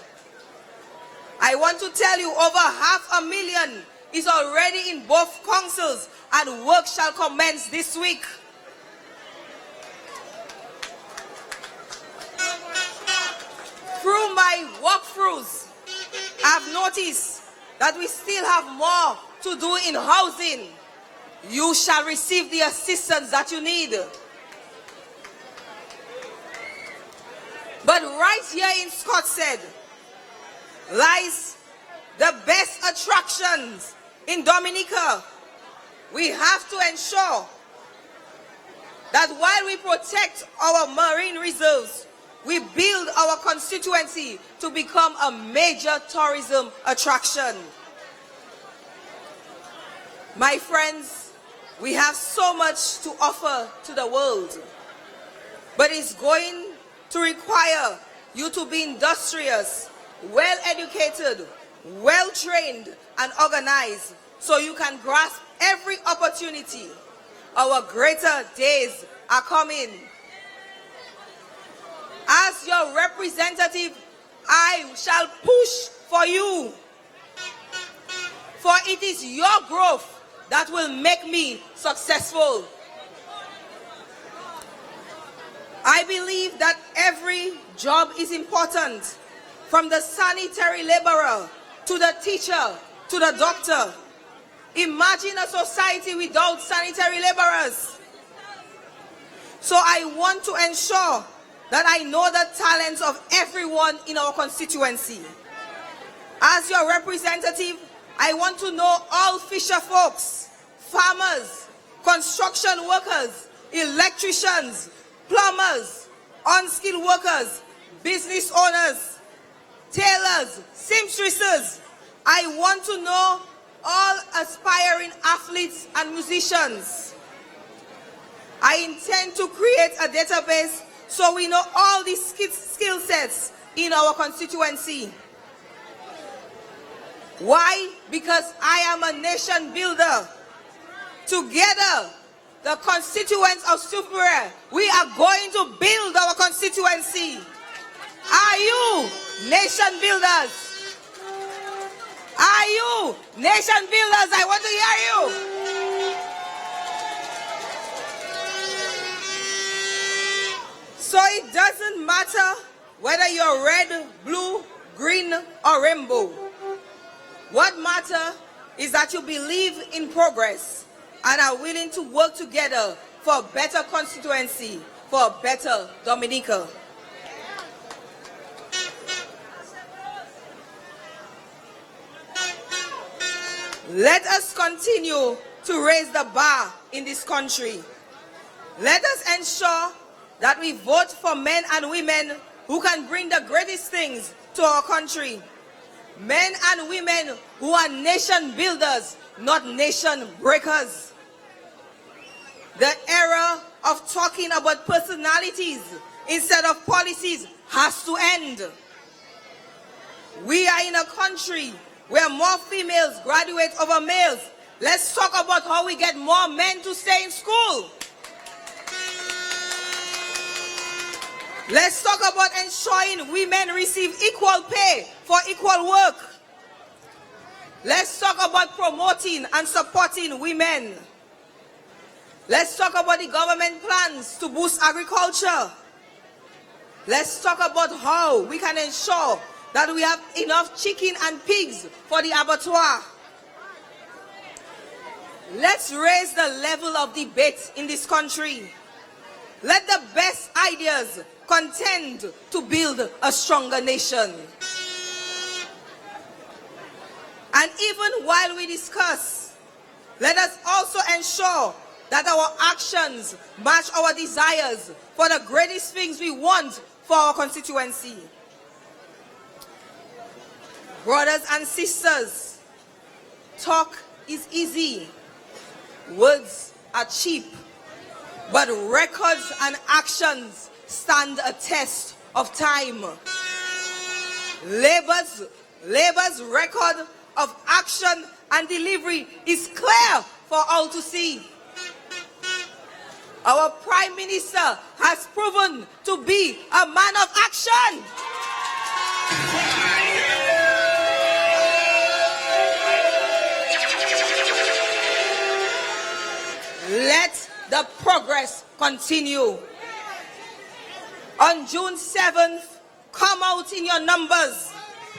I want to tell you over 500,000 is already in both councils, and work shall commence this week. Through my walkthroughs, I've noticed that we still have more to do in housing. You shall receive the assistance that you need. But right here in Scott's Head lies the best attractions in Dominica. We have to ensure that while we protect our marine reserves, we build our constituency to become a major tourism attraction. My friends, we have so much to offer to the world, but it's going to require you to be industrious, well-educated, well-trained, and organized so you can grasp every opportunity. Our greater days are coming. As your representative, I shall push for you. For it is your growth that will make me successful. I believe that every job is important, from the sanitary laborer to the teacher to the doctor. Imagine a society without sanitary laborers. So I want to ensure that I know the talents of everyone in our constituency. As your representative, I want to know all fisher folks, farmers, construction workers, electricians, plumbers, unskilled workers, business owners, tailors, seamstresses. I want to know all aspiring athletes and musicians. I intend to create a database so we know all these skill sets in our constituency. Why? Because I am a nation builder. Together, the constituents of Soufriere, we are going to build our constituency. Are you nation builders? Are you nation builders? I want to hear you. So it doesn't matter whether you're red, blue, green, or rainbow. What matters is that you believe in progress and are willing to work together for a better constituency, for a better Dominica. Let us continue to raise the bar in this country. Let us ensure that we vote for men and women who can bring the greatest things to our country. Men and women who are nation builders, not nation breakers. The era of talking about personalities instead of policies has to end. We are in a country where more females graduate over males. Let's talk about how we get more men to stay in school. Let's talk about ensuring women receive equal pay for equal work. Let's talk about promoting and supporting women. Let's talk about the government plans to boost agriculture. Let's talk about how we can ensure that we have enough chicken and pigs for the abattoir. Let's raise the level of debate in this country. Let the best ideas contend to build a stronger nation. And even while we discuss, let us also ensure that our actions match our desires for the greatest things we want for our constituency. Brothers and sisters, talk is easy, words are cheap, but records and actions stand a test of time. Labour's record of action and delivery is clear for all to see. Our Prime Minister has proven to be a man of action. Let the progress continue. On June 7th, come out in your numbers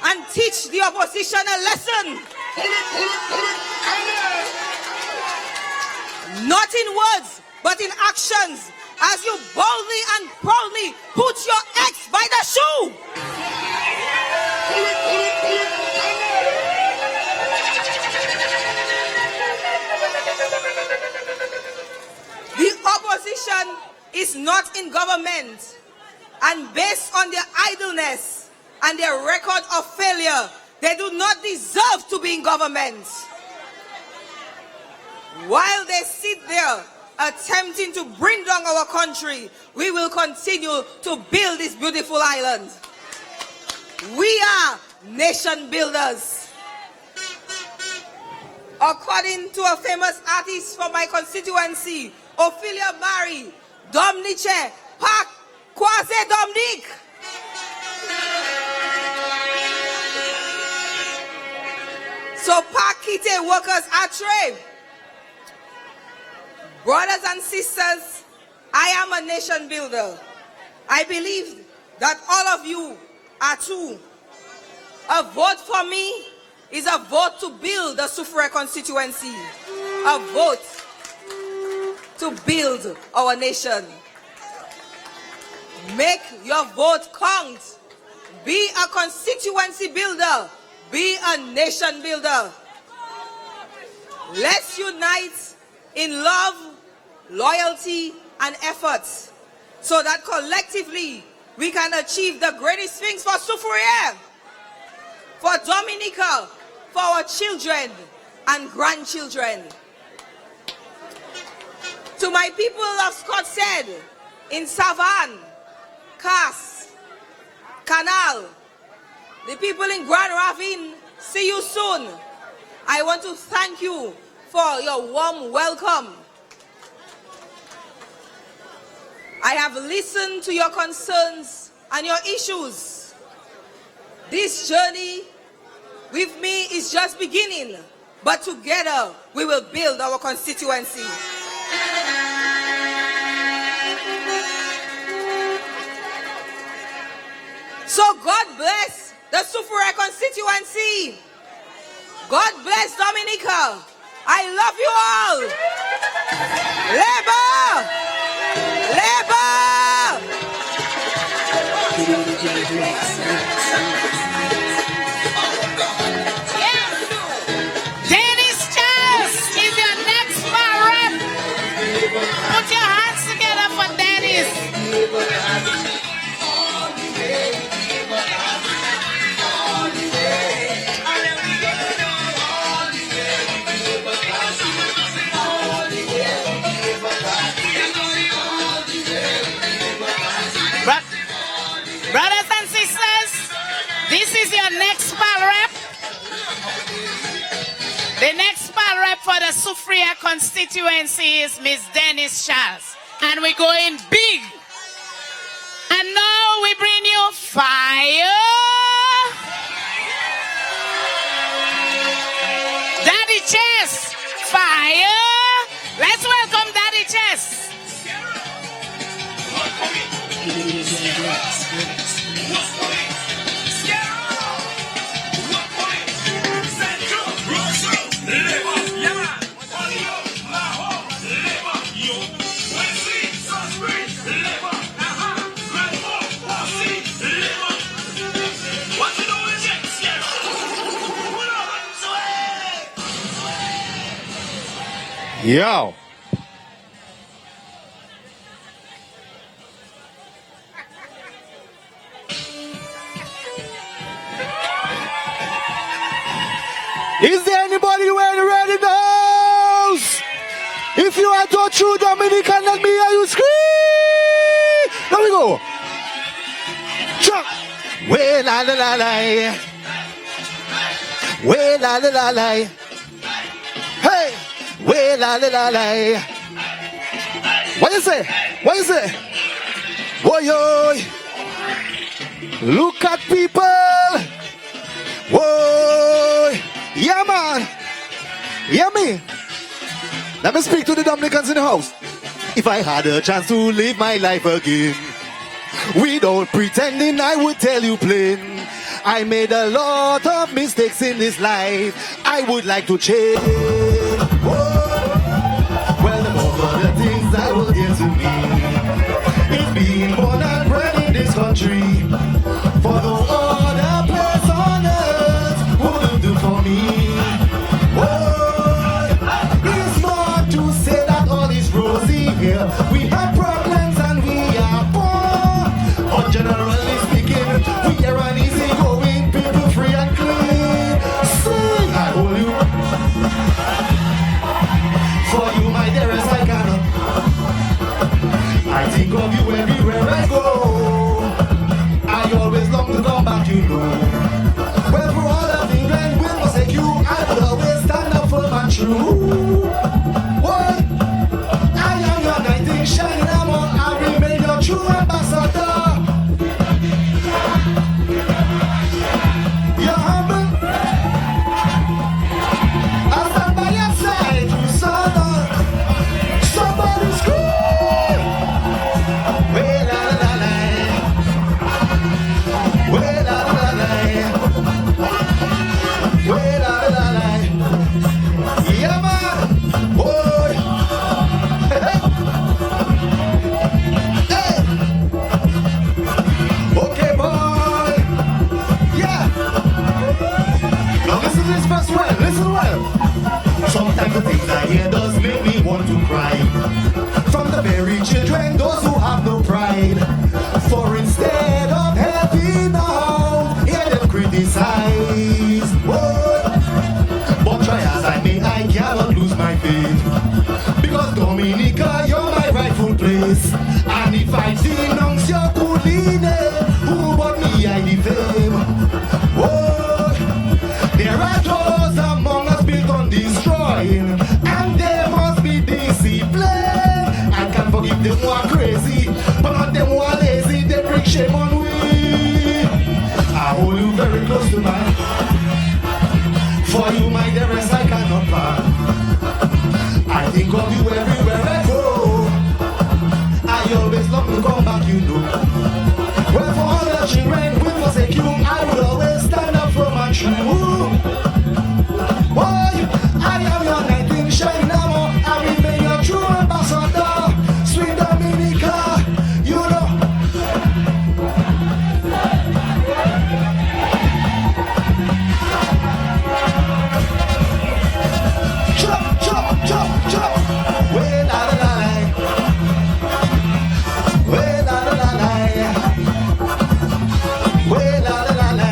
and teach the opposition a lesson. Not in words, but in actions, as you boldly and proudly put your X by the shoe. The opposition is not in government, and based on their idleness and their record of failure, they do not deserve to be in government. While they sit there attempting to bring down our country, we will continue to build this beautiful island. We are nation builders. According to a famous artist from my constituency, Ophelia Barry, Domniche, Pak, Kwase Domdik. So Pakite workers are trade. Brothers and sisters, I am a nation builder. I believe that all of you are too. A vote for me is a vote to build the Sufure constituency. A vote to build our nation. Make your vote count. Be a constituency builder. Be a nation builder. Let's unite in love, loyalty, and efforts so that collectively we can achieve the greatest things for Sufure, for Dominica, for our children and grandchildren. To my people of Scotshead, in Savan, Cass, Canal, the people in Grand Ravine, see you soon. I want to thank you for your warm welcome. I have listened to your concerns and your issues. This journey with me is just beginning, but together we will build our constituency. So God bless the Sufure constituency. God bless Dominica. I love you all. Labour! Denise Charles is your next rep. Put your hands together for Denise. Brothers and sisters, this is your next rep. The next rep for the Sufure constituency is Miss Denise Charles. And we're going big. And now we bring you fire. Daddy Chess, fire. Let's welcome Daddy Chess. Yo. Is there anybody who ain't ready knows? If you are to true Dominican, let me hear you scream. There we go. Chuck. Way la la la la. Way la la la la. Hey. Way la la la la. What you say? What you say? Boy, yo. Look at people. Whoa. Yeah, man. Yeah, me. Let me speak to the Dominicans in the house. If I had a chance to live my life again, without pretending, I would tell you plain, I made a lot of mistakes in this life. I would like to change. Well, among other things I will get to me is being born and bred in this country. For no other place on earth wouldn't do for me. It's not to say that all is rosy here. We have problems and we are poor. But generally speaking, we are an easy-going people, free and clean. Sing, I hold you. For you, my dearest, I cannot. I think of you everywhere I go. I always long to come back, you know. Well, for all of England will forsake you, I will always stand up for my true. What? I am your knight in shining armor. I remain your true ambassador. You're humble. I'll stand by your side, you son of. Somebody scream. Well, la la la. Well, la la la. Well, la la la. Yeah, man. Boy. Hey. Okay, boy. Yeah. Now listen to this verse well. Listen well. Sometimes the things I hear does make me want to cry. From the very children, those who have no pride. For instead of helping out, hear them criticize. Whoa. But try as I may, I cannot lose my faith. Because Dominica, you're my rightful place. And if I denounce your cooline, who but me I defame? Whoa. There are those among us built on destroying, and they must be disciplined. I can forgive them who are crazy, but not them who are lazy. They bring shame on we. I hold you very close to mine. For you, my dearest, I cannot part. I think of you everywhere I go. I always long to come back, you know. Well, for all the children will forsake you, I will always stand up for my true. Boy, I am your knight in shining armor. I remain your true ambassador. Sweet Dominica, you know. Chop, chop, chop, chop. Well, la la la. Well, la la la la. Well, la la la la.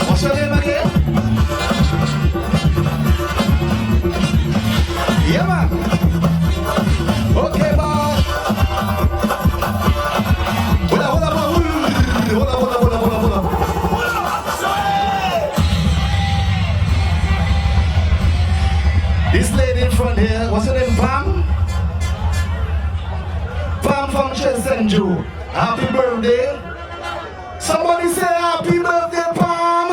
What's your name again? Yeah, man. Okay, boy. Hold up. This lady in front here, what's her name, Pam? Pam from Chesenju. Happy birthday. Somebody say happy birthday, Pam.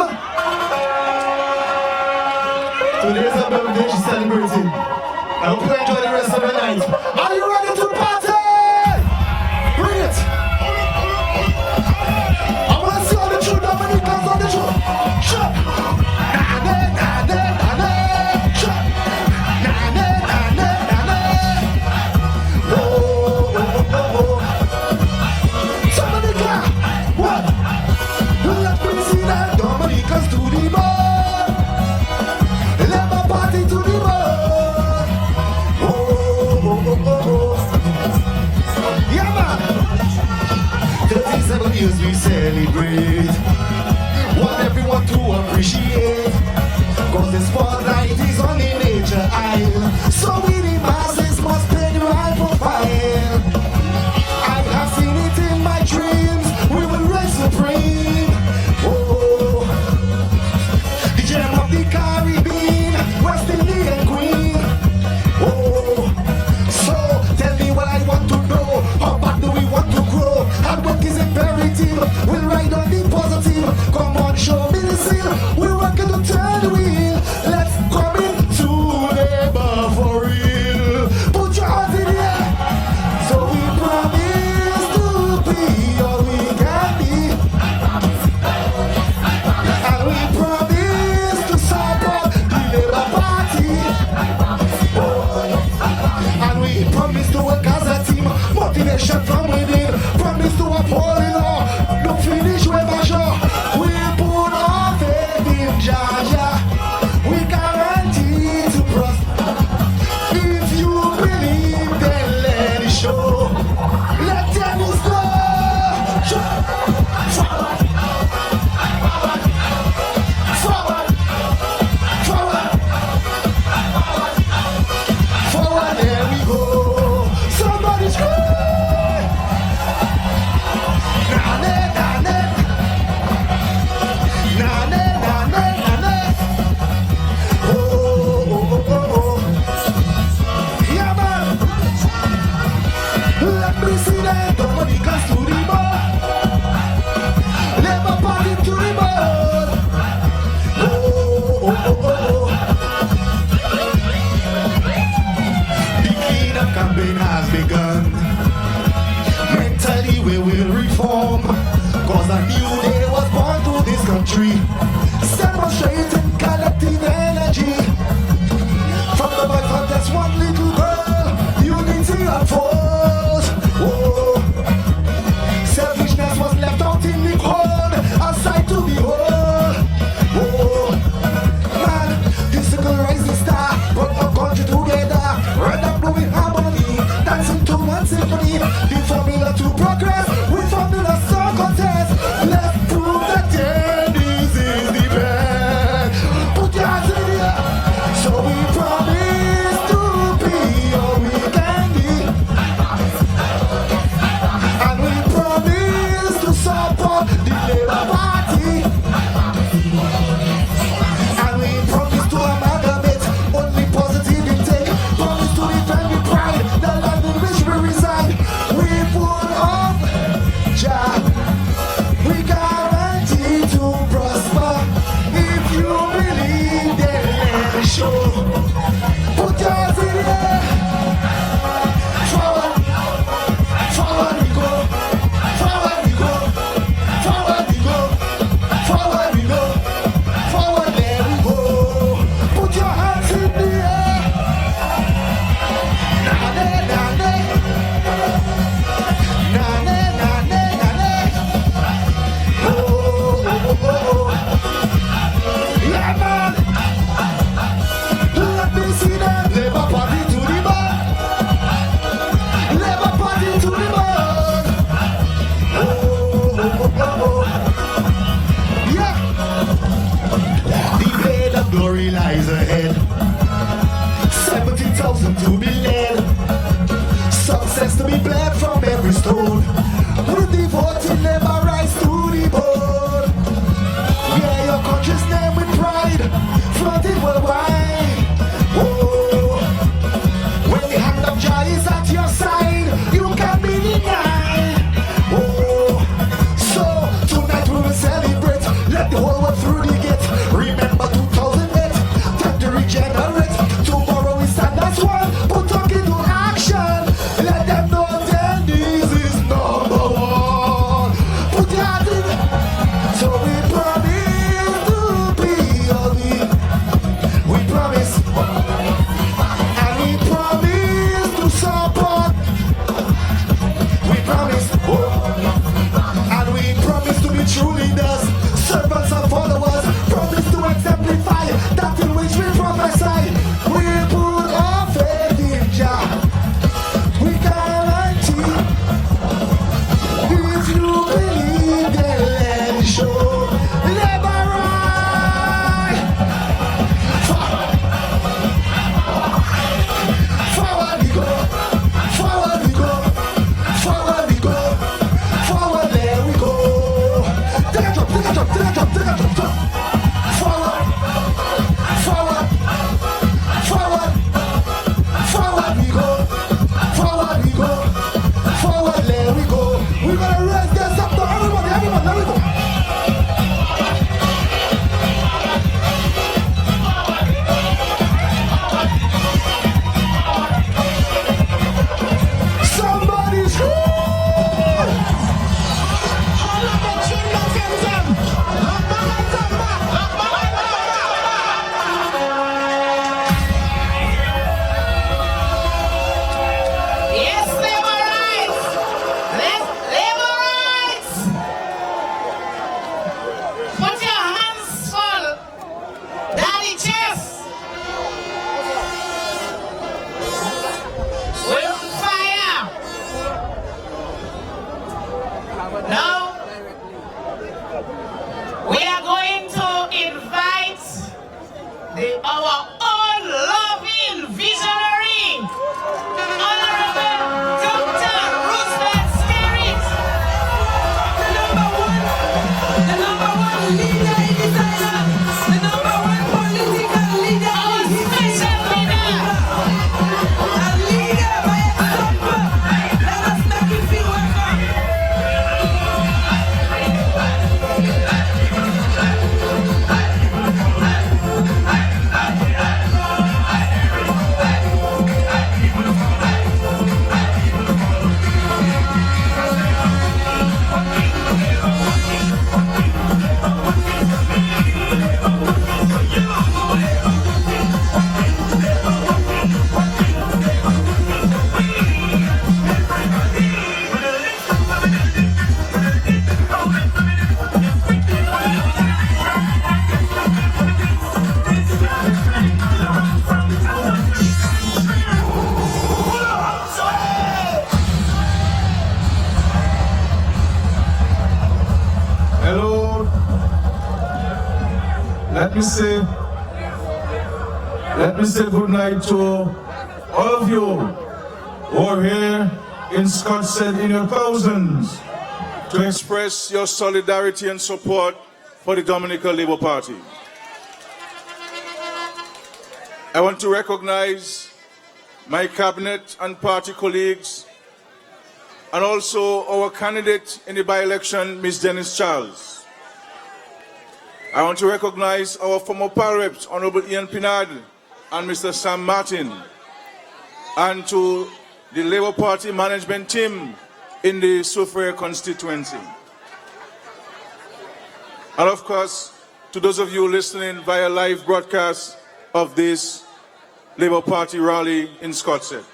Today's her birthday, she's celebrating. I hope you enjoy the rest of the night. Are you ready to party? celebrate. Want everyone to appreciate. Cause the spotlight is on the nature aisle. So we the masses must pay the right profile. I have seen it in my dreams. We will reign supreme. Oh, the gem of the Caribbean, West Indian Queen. Oh, so tell me what I want to know. How bad do we want to grow? Hard work is imperative. We'll ride on the positive. Come on, show me the seal. We're working to turn the wheel. Let's come into labor for real. Put your hands in the air. So we promise to be all we can be. And we promise to support the Labour Party. And we promise to work as a team. Motivation from within. Promise to uphold the law. No finish with measure. We put our faith in Jaja. We guarantee to prosper. If you believe, then let it show. Let Denise go. Forward. Forward. Forward. Forward. There we go. Somebody scream. Yeah, man. Let me see that Dominica to the board. Labour Party to the board. The cleanup campaign has begun. Mentally we will reform. Cause a new day was born to this country. Demonstrating collective energy. From the birth of just one little girl, unity unfolds. Oh, selfishness was left out in the cold, a sight to behold. Oh, man, this single rising star brought our country together. Red and blue in harmony, dancing to one symphony. The formula to progress, we formula song contest. Let's prove that Denise is the best. Put your hands in the air. So we promise to be all we can be. And we promise to support the Labour Party. And we promise to amalgamate only positive intake. Promise to defend with pride the land in which we reside. We put up job. We guarantee to prosper. If you believe, then let it show. Put your hands in the air. Forward. Forward we go. Forward we go. Forward we go. Forward we go. Forward there we go. Put your hands in the air. Na-ne, na-ne. Na-ne, na-ne, na-ne. Oh, oh, oh, oh, oh. Yeah, man. Let me see them. Labour Party to the board. Labour Party to the board. Oh, oh, oh, oh, oh. Yeah. The blade of glory lies ahead. 70,000 to be led. Success to be bled from every stone. With the voting never rise to the board. Wear your country's name with pride. Flaunted worldwide. Oh, when the hand of joy is at your side, you can be denied. Oh, so tonight we will celebrate. Let the whole world through the gate. Remember 2008, time to regenerate. Tomorrow we stand as one, put talk into action. Let them know Denise is not Let me say good night to all of you who are here in Scottsdale in your thousands to express your solidarity and support for the Dominica Labour Party. I want to recognize my cabinet and party colleagues and also our candidate in the by-election, Ms. Denise Charles. I want to recognize our former PAL reps, Honorable Ian Pinard and Mr. Sam Martin, and to the Labour Party management team in the Soufriere constituency. And of course, to those of you listening via live broadcast of this Labour Party rally in Scottsdale.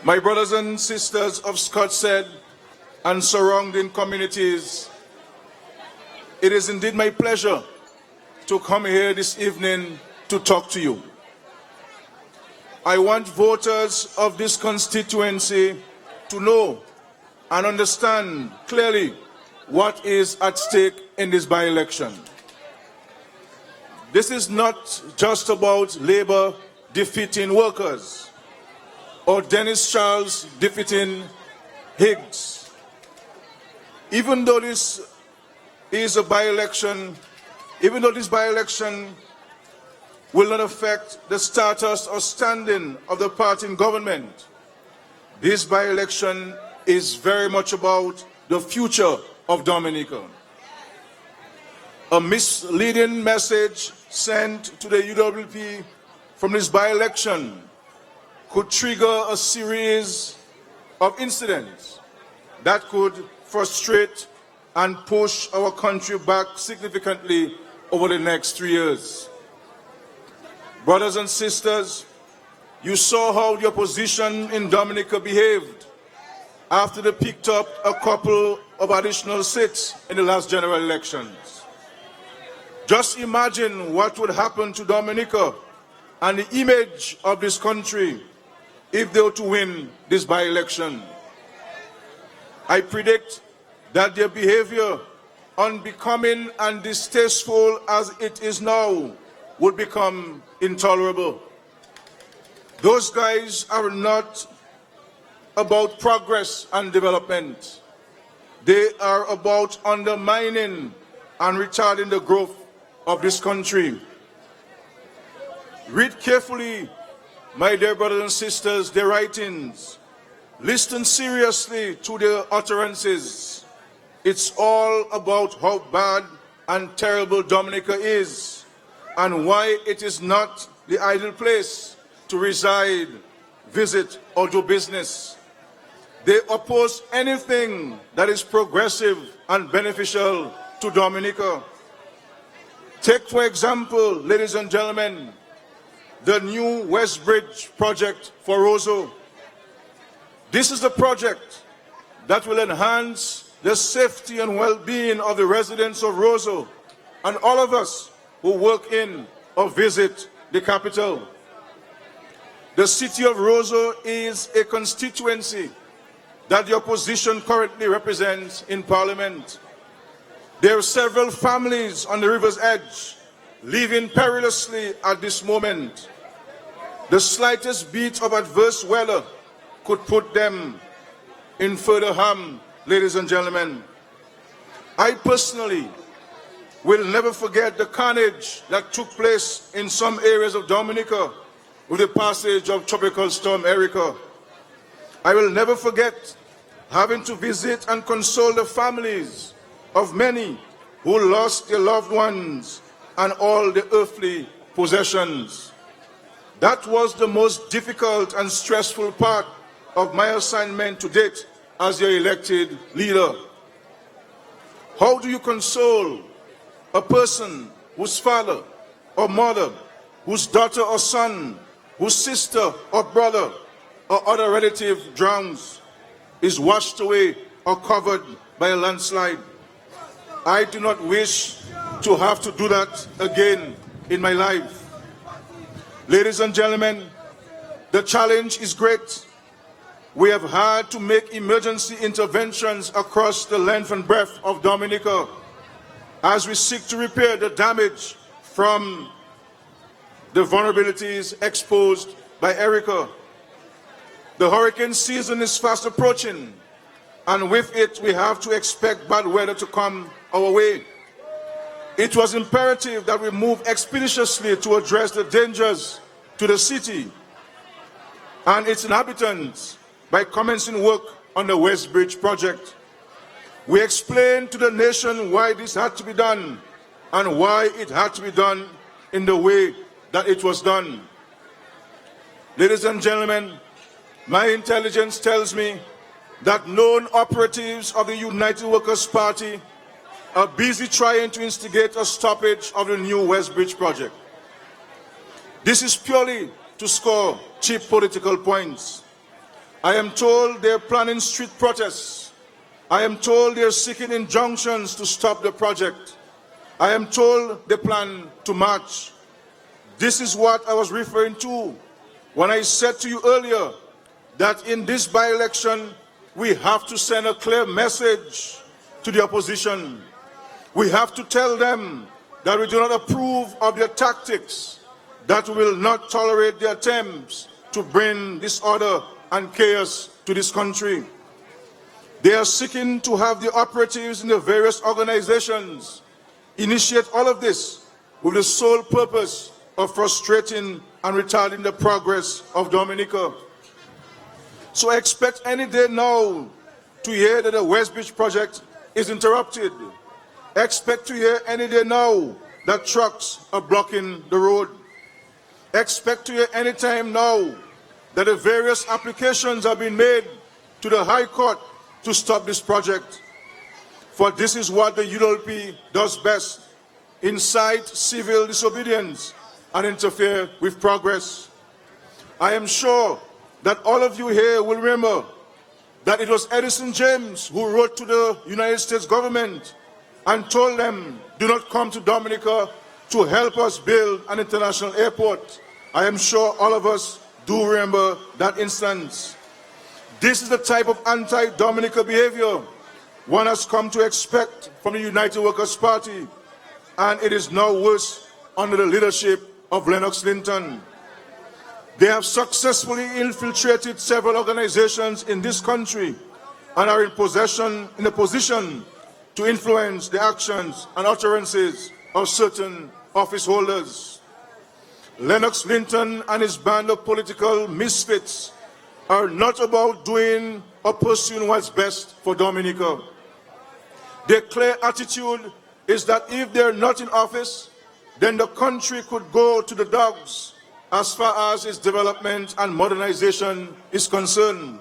My brothers and sisters of Scottsdale and surrounding communities, it is indeed my pleasure to come here this evening to talk to you. I want voters of this constituency to know and understand clearly what is at stake in this by-election. This is not just about Labour defeating workers or Denise Charles defeating Higgs. Even though this is a by-election, even though this by-election will not affect the status or standing of the party in government, this by-election is very much about the future of Dominica. A misleading message sent to the UWP from this by-election could trigger a series of incidents that could frustrate and push our country back significantly over the next 3 years. Brothers and sisters, you saw how the opposition in Dominica behaved after they picked up a couple of additional seats in the last general elections. Just imagine what would happen to Dominica and the image of this country if they were to win this by-election. I predict that their behavior, unbecoming and distasteful as it is now, would become intolerable. Those guys are not about progress and development. They are about undermining and retarding the growth of this country. Read carefully, my dear brothers and sisters, their writings. Listen seriously to their utterances. It's all about how bad and terrible Dominica is and why it is not the ideal place to reside, visit, or do business. They oppose anything that is progressive and beneficial to Dominica. Take, for example, ladies and gentlemen, the new West Bridge project for Roseau. This is a project that will enhance the safety and well-being of the residents of Roseau and all of us who work in or visit the capital. The city of Roseau is a constituency that the opposition currently represents in Parliament. There are several families on the river's edge living perilously at this moment. The slightest bit of adverse weather could put them in further harm, ladies and gentlemen. I personally will never forget the carnage that took place in some areas of Dominica with the passage of Tropical Storm Erica. I will never forget having to visit and console the families of many who lost their loved ones and all the earthly possessions. That was the most difficult and stressful part of my assignment to date as your elected leader. How do you console a person whose father or mother, whose daughter or son, whose sister or brother or other relative drowns, is washed away or covered by a landslide? I do not wish to have to do that again in my life. Ladies and gentlemen, the challenge is great. We have had to make emergency interventions across the length and breadth of Dominica. as we seek to repair the damage from the vulnerabilities exposed by Erica. The hurricane season is fast approaching, and with it we have to expect bad weather to come our way. It was imperative that we move expeditiously to address the dangers to the city and its inhabitants by commencing work on the West Bridge project. We explained to the nation why this had to be done and why it had to be done in the way that it was done. Ladies and gentlemen, my intelligence tells me that known operatives of the United Workers' Party are busy trying to instigate a stoppage of the new West Bridge project. This is purely to score cheap political points. I am told they're planning street protests. I am told they're seeking injunctions to stop the project. I am told they plan to march. This is what I was referring to when I said to you earlier that in this by-election, we have to send a clear message to the opposition. We have to tell them that we do not approve of their tactics, that we will not tolerate their attempts to bring disorder and chaos to this country. They are seeking to have the operatives in the various organizations initiate all of this with the sole purpose of frustrating and retarding the progress of Dominica. So I expect any day now to hear that the West Bridge project is interrupted. Expect to hear any day now that trucks are blocking the road. Expect to hear any time now that the various applications have been made to the High Court to stop this project. For this is what the ULP does best: incite civil disobedience and interfere with progress. I am sure that all of you here will remember that it was Edison James who wrote to the United States government and told them, do not come to Dominica to help us build an international airport. I am sure all of us do remember that instance. This is the type of anti-Dominica behavior one has come to expect from the United Workers' Party, and it is now worse under the leadership of Lennox Linton. They have successfully infiltrated several organizations in this country and are in a position to influence the actions and utterances of certain office holders. Lennox Linton and his band of political misfits are not about doing or pursuing what's best for Dominica. Their clear attitude is that if they're not in office, then the country could go to the dogs as far as its development and modernization is concerned.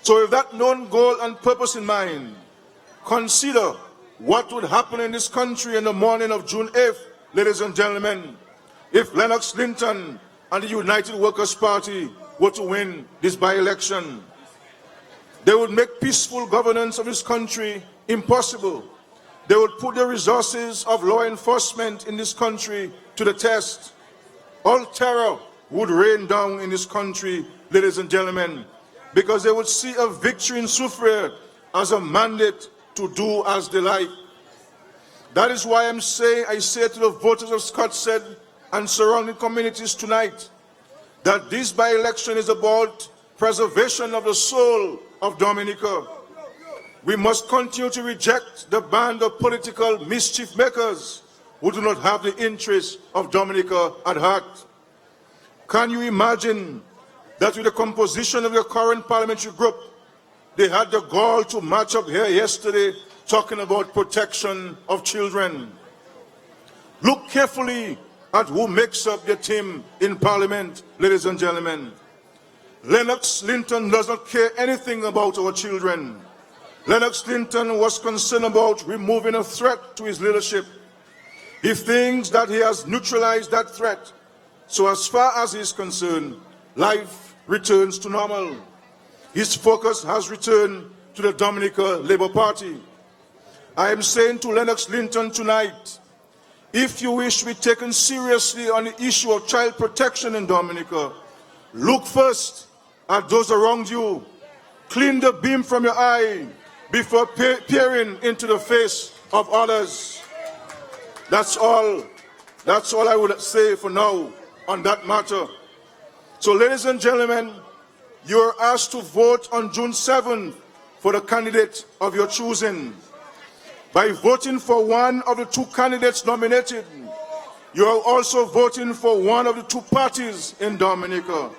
So with that known goal and purpose in mind, consider what would happen in this country in the morning of June 8th, ladies and gentlemen, if Lennox Linton and the United Workers' Party were to win this by-election. They would make peaceful governance of this country impossible. They would put the resources of law enforcement in this country to the test. All terror would rain down in this country, ladies and gentlemen, because they would see a victory in Soufriere as a mandate to do as they like. That is why I say to the voters of Scottshead and surrounding communities tonight that this by-election is about preservation of the soul of Dominica. We must continue to reject the band of political mischief makers who do not have the interests of Dominica at heart. Can you imagine that with the composition of the current parliamentary group, they had the gall to march up here yesterday talking about protection of children? Look carefully at who makes up their team in Parliament, ladies and gentlemen. Lennox Linton does not care anything about our children. Lennox Linton was concerned about removing a threat to his leadership. He thinks that he has neutralized that threat. So as far as he is concerned, life returns to normal. His focus has returned to the Dominica Labour Party. I am saying to Lennox Linton tonight, if you wish to be taken seriously on the issue of child protection in Dominica, look first at those around you. Clean the beam from your eye before peering into the face of others. That's all I would say for now on that matter. So, ladies and gentlemen, you are asked to vote on June 7th for the candidate of your choosing. By voting for one of the two candidates nominated, you are also voting for one of the two parties in Dominica.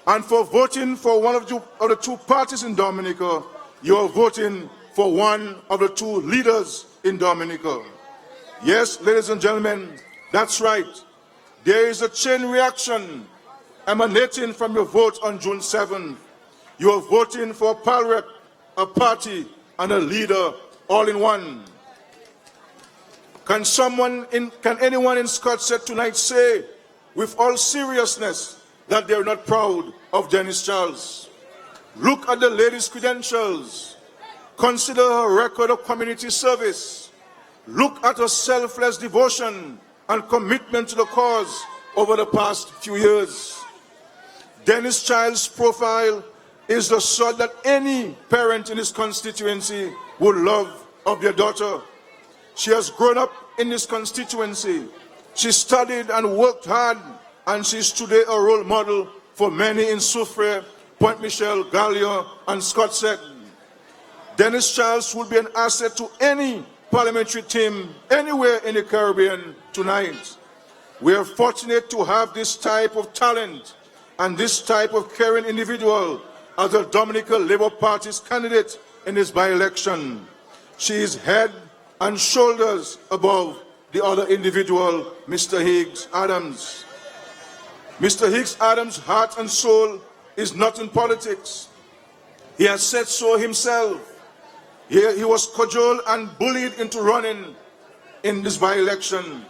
And for voting for one of the two parties in Dominica, you are voting for one of the two leaders in Dominica. Yes, ladies and gentlemen, that's right. There is a chain reaction emanating from your vote on June 7th. You are voting for a PALREP, a party, and a leader all in one. Can anyone in Scottsdale tonight say with all seriousness that they're not proud of Denise Charles? Look at the lady's credentials. Consider her record of community service. Look at her selfless devotion and commitment to the cause over the past few years. Denise Charles' profile is the sort that any parent in this constituency would love of their daughter. She has grown up in this constituency. She studied and worked hard, and she is today a role model for many in Soufrière, Point Michel, Gallia, and Scottsdale. Denise Charles will be an asset to any parliamentary team anywhere in the Caribbean tonight. We are fortunate to have this type of talent and this type of caring individual as the Dominica Labour Party's candidate in this by-election. She is head and shoulders above the other individual, Mr. Higgs Adams. Mr. Higgs Adams' heart and soul is not in politics. He has said so himself. He was cajoled and bullied into running in this by-election.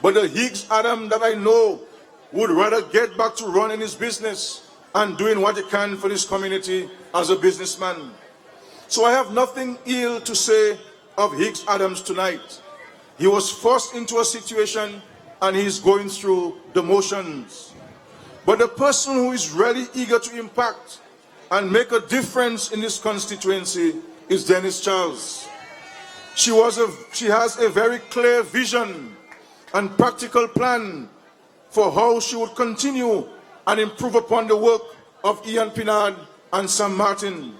But the Higgs Adam that I know would rather get back to running his business and doing what he can for this community as a businessman. So I have nothing ill to say of Higgs Adams tonight. He was forced into a situation and he is going through the motions. But the person who is really eager to impact and make a difference in this constituency is Denise Charles. She has a very clear vision and practical plan for how she would continue and improve upon the work of Ian Pinard and Sam Martin.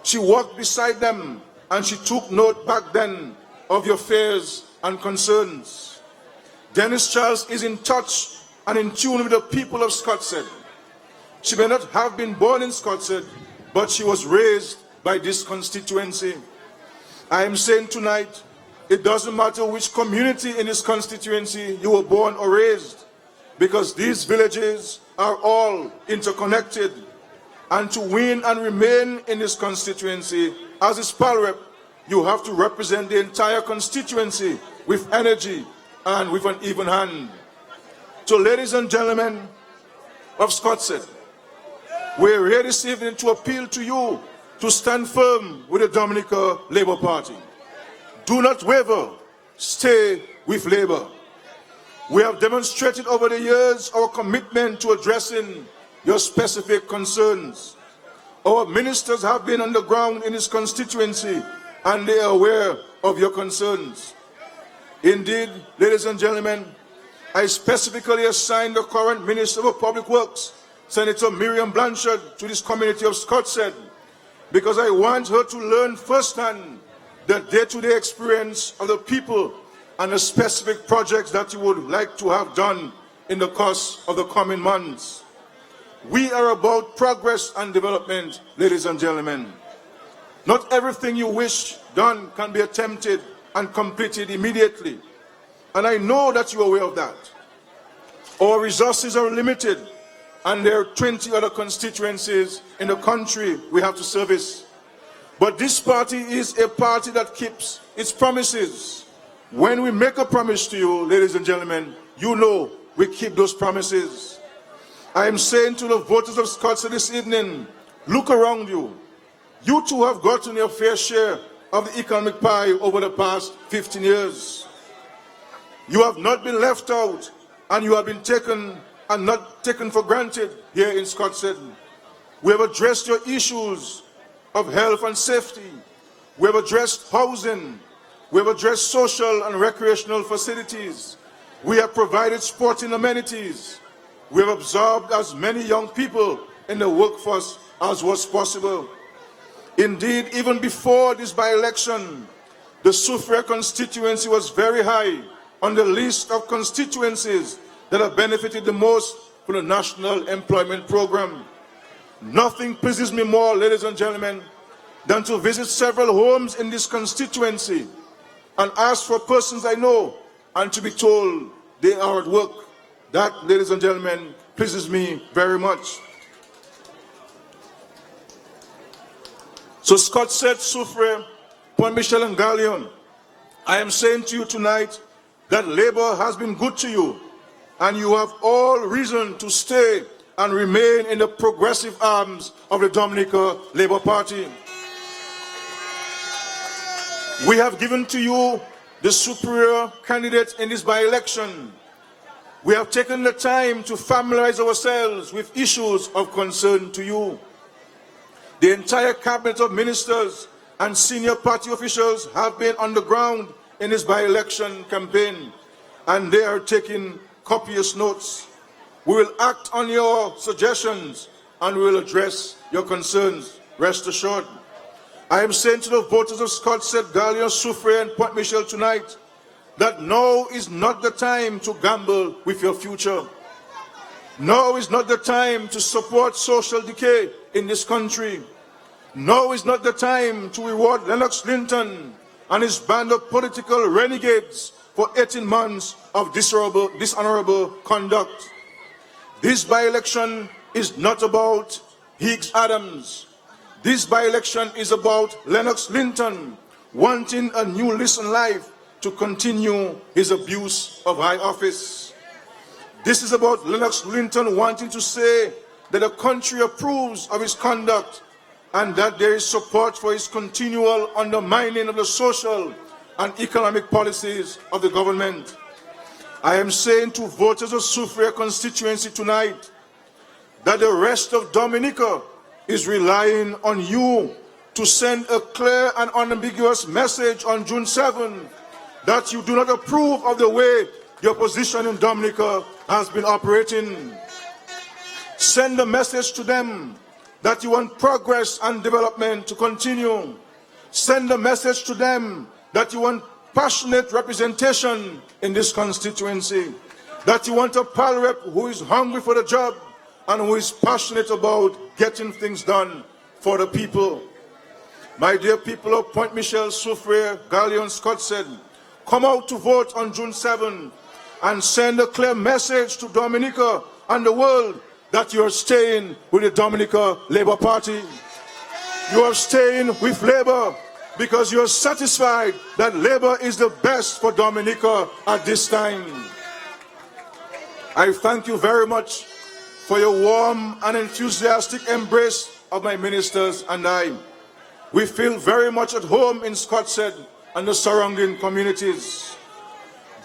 She walked beside them and she took note back then of your fears and concerns. Denise Charles is in touch and in tune with the people of Scottsdale. She may not have been born in Scottsdale, but she was raised by this constituency. I am saying tonight, it doesn't matter which community in this constituency you were born or raised, because these villages are all interconnected. And to win and remain in this constituency, as is PALREP, you have to represent the entire constituency with energy and with an even hand. So, ladies and gentlemen of Scottsdale, we're here this evening to appeal to you to stand firm with the Dominica Labour Party. Do not waver. Stay with Labour. We have demonstrated over the years our commitment to addressing your specific concerns. Our ministers have been on the ground in this constituency and they are aware of your concerns. Indeed, ladies and gentlemen, I specifically assigned the current Minister of Public Works, Senator Miriam Blanchard, to this community of Scottsdale because I want her to learn firsthand the day-to-day experience of the people and the specific projects that you would like to have done in the course of the coming months. We are about progress and development, ladies and gentlemen. Not everything you wish done can be attempted and completed immediately. And I know that you are aware of that. Our resources are limited and there are 20 other constituencies in the country we have to service. But this party is a party that keeps its promises. When we make a promise to you, ladies and gentlemen, you know we keep those promises. I am saying to the voters of Scottsdale this evening, look around you. You too have gotten your fair share of the economic pie over the past 15 years. You have not been left out and you have been taken and not taken for granted here in Scottsdale. We have addressed your issues of health and safety. We have addressed housing. We have addressed social and recreational facilities. We have provided sporting amenities. We have absorbed as many young people in the workforce as was possible. Indeed, even before this by-election, the Soufriere constituency was very high on the list of constituencies that have benefited the most from the National Employment Program. Nothing pleases me more, ladies and gentlemen, than to visit several homes in this constituency and ask for persons I know and to be told they are at work. That, ladies and gentlemen, pleases me very much. So Scott said, Soufriere, Point Michel and Gallion, I am saying to you tonight that Labour has been good to you and you have all reason to stay and remain in the progressive arms of the Dominica Labour Party. We have given to you the superior candidate in this by-election. We have taken the time to familiarize ourselves with issues of concern to you. The entire cabinet of ministers and senior party officials have been on the ground in this by-election campaign, and they are taking copious notes. We will act on your suggestions and we will address your concerns, rest assured. I am saying to the voters of Scott said, Gallion, Soufriere and Point Michel tonight that now is not the time to gamble with your future. Now is not the time to support social decay in this country. Now is not the time to reward Lennox Linton and his band of political renegades for 18 months of dishonorable conduct. This by-election is not about Higgs Adams. This by-election is about Lennox Linton wanting a new lease on life to continue his abuse of high office. This is about Lennox Linton wanting to say that the country approves of his conduct and that there is support for his continual undermining of the social and economic policies of the government. I am saying to voters of Soufriere constituency tonight that the rest of Dominica is relying on you to send a clear and unambiguous message on June 7 that you do not approve of the way the opposition in Dominica has been operating. Send a message to them that you want progress and development to continue. Send a message to them that you want passionate representation in this constituency, that you want a pal rep who is hungry for the job and who is passionate about getting things done for the people. My dear people of Point Michel, Soufriere, Gallion, Scott said, come out to vote on June 7 and send a clear message to Dominica and the world that you are staying with the Dominica Labour Party. You are staying with Labour because you are satisfied that Labour is the best for Dominica at this time. I thank you very much for your warm and enthusiastic embrace of my ministers and I. We feel very much at home in Scottshead and the surrounding communities.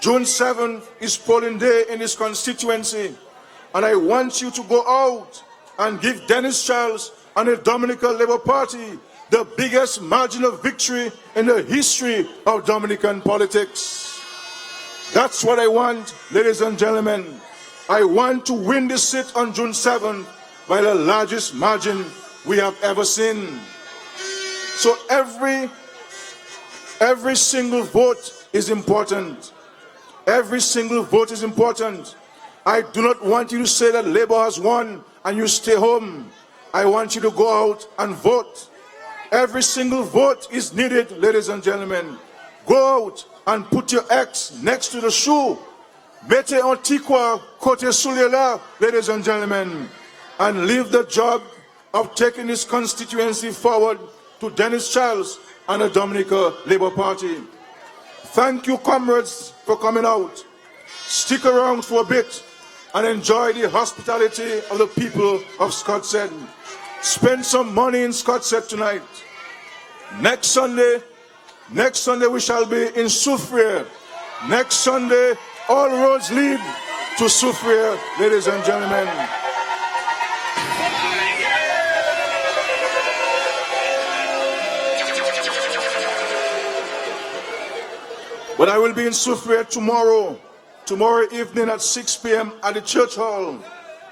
June 7th is polling day in this constituency, and I want you to go out and give Denise Charles and the Dominica Labour Party the biggest margin of victory in the history of Dominican politics. That's what I want, ladies and gentlemen. I want to win this seat on June 7th by the largest margin we have ever seen. So every single vote is important. Every single vote is important. I do not want you to say that Labour has won and you stay home. I want you to go out and vote. Every single vote is needed, ladies and gentlemen. Go out and put your X next to the shoe. Mete antiqua kote sulela, ladies and gentlemen, and leave the job of taking this constituency forward to Denise Charles and the Dominica Labour Party. Thank you, comrades, for coming out. Stick around for a bit and enjoy the hospitality of the people of Scottshead. Spend some money in Scottshead tonight. Next Sunday we shall be in Soufriere. Next Sunday, all roads lead to Soufriere, ladies and gentlemen. But I will be in Soufriere tomorrow evening at 6 p.m. at the church hall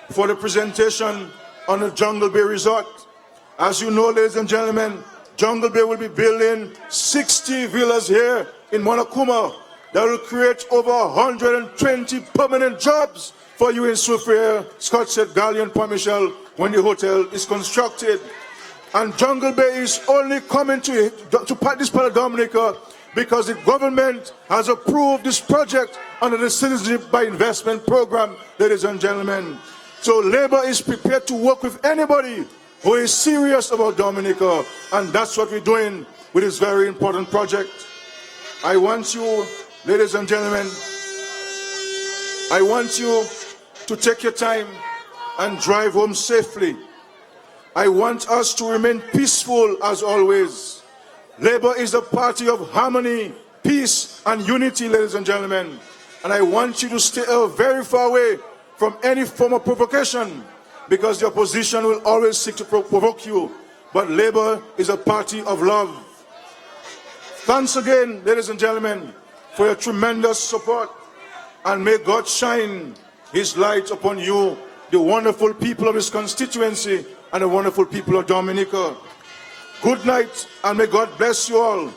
for the presentation on the Jungle Bay Resort. As you know, ladies and gentlemen, Jungle Bay will be building 60 villas here in Monokuma that will create over 120 permanent jobs for you in Soufriere, Scottshead, Gallion, Port Michel when the hotel is constructed. And Jungle Bay is only coming to this part of Dominica because the government has approved this project under the Citizenship by Investment program, ladies and gentlemen. So Labour is prepared to work with anybody who is serious about Dominica, and that's what we're doing with this very important project. I want you, ladies and gentlemen, I want you to take your time and drive home safely. I want us to remain peaceful as always. Labour is a party of harmony, peace, and unity, ladies and gentlemen. And I want you to stay very far away from any form of provocation, because the opposition will always seek to provoke you. But Labour is a party of love. Thanks again, ladies and gentlemen, for your tremendous support. And may God shine His light upon you, the wonderful people of this constituency and the wonderful people of Dominica. Good night, and may God bless you all.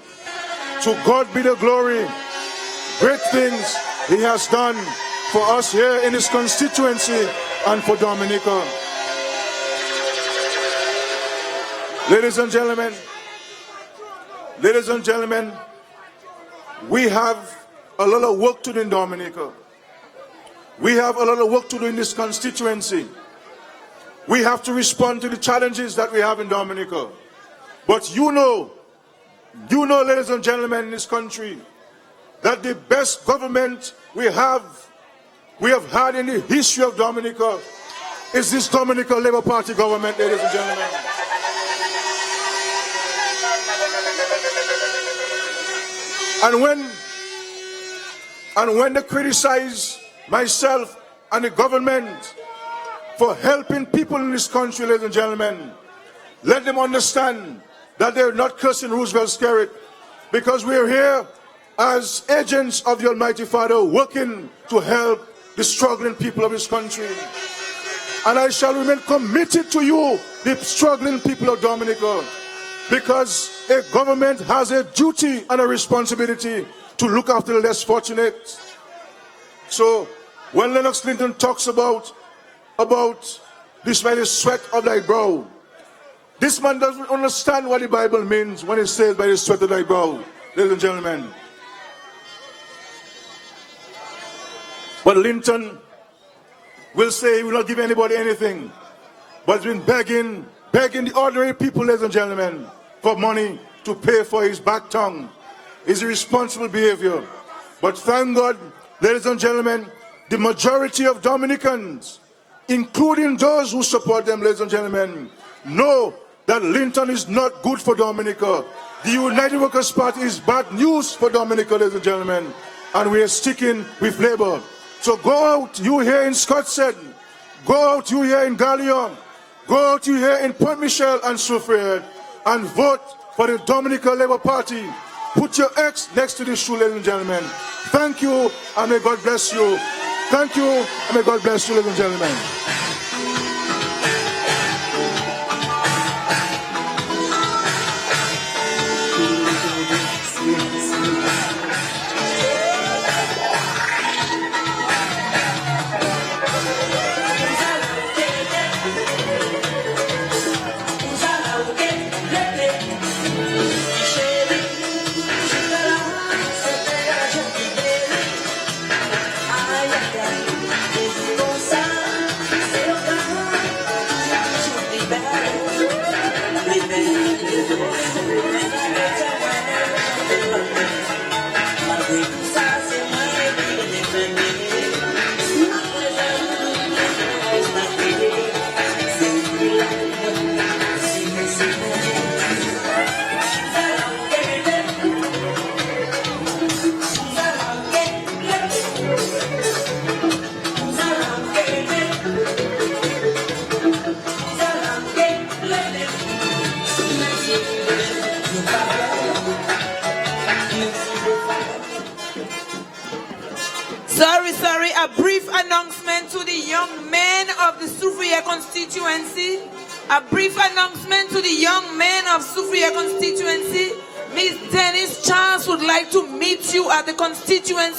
To God be the glory. Great things He has done for us here in this constituency and for Dominica. Ladies and gentlemen, we have a lot of work to do in Dominica. We have a lot of work to do in this constituency. We have to respond to the challenges that we have in Dominica. But you know, ladies and gentlemen, in this country, that the best government we have had in the history of Dominica is this Dominica Labour Party government, ladies and gentlemen. And when they criticize myself and the government for helping people in this country, ladies and gentlemen, let them understand that they're not cursing Roosevelt's spirit, because we're here as agents of the Almighty Father working to help the struggling people of this country. And I shall remain committed to you, the struggling people of Dominica, because a government has a duty and a responsibility to look after the less fortunate. So when Lennox Clinton talks about this by the sweat of thy brow, this man doesn't understand what the Bible means when it says by the sweat of thy brow, ladies and gentlemen. But Linton will say he will not give anybody anything, but he's been begging the ordinary people, ladies and gentlemen, for money to pay for his back tongue. It's irresponsible behavior. But thank God, ladies and gentlemen, the majority of Dominicans, including those who support them, ladies and gentlemen, know that Linton is not good for Dominica. The United Workers' Party is bad news for Dominica, ladies and gentlemen, and we are sticking with Labour. So go out, you here in Scottshead, go out, you here in Gallion, go out, you here in Port Michel and Soufriere, and vote for the Dominica Labour Party. Put your X next to the shoe, ladies and gentlemen. Thank you, and may God bless you. Thank you, and may God bless you, ladies and gentlemen. Ai, ai, ai, a brief announcement to the young men of the Soufriere constituency. A brief announcement to the young men of Soufriere constituency. Miss Denise Charles would like to meet you at the constituency.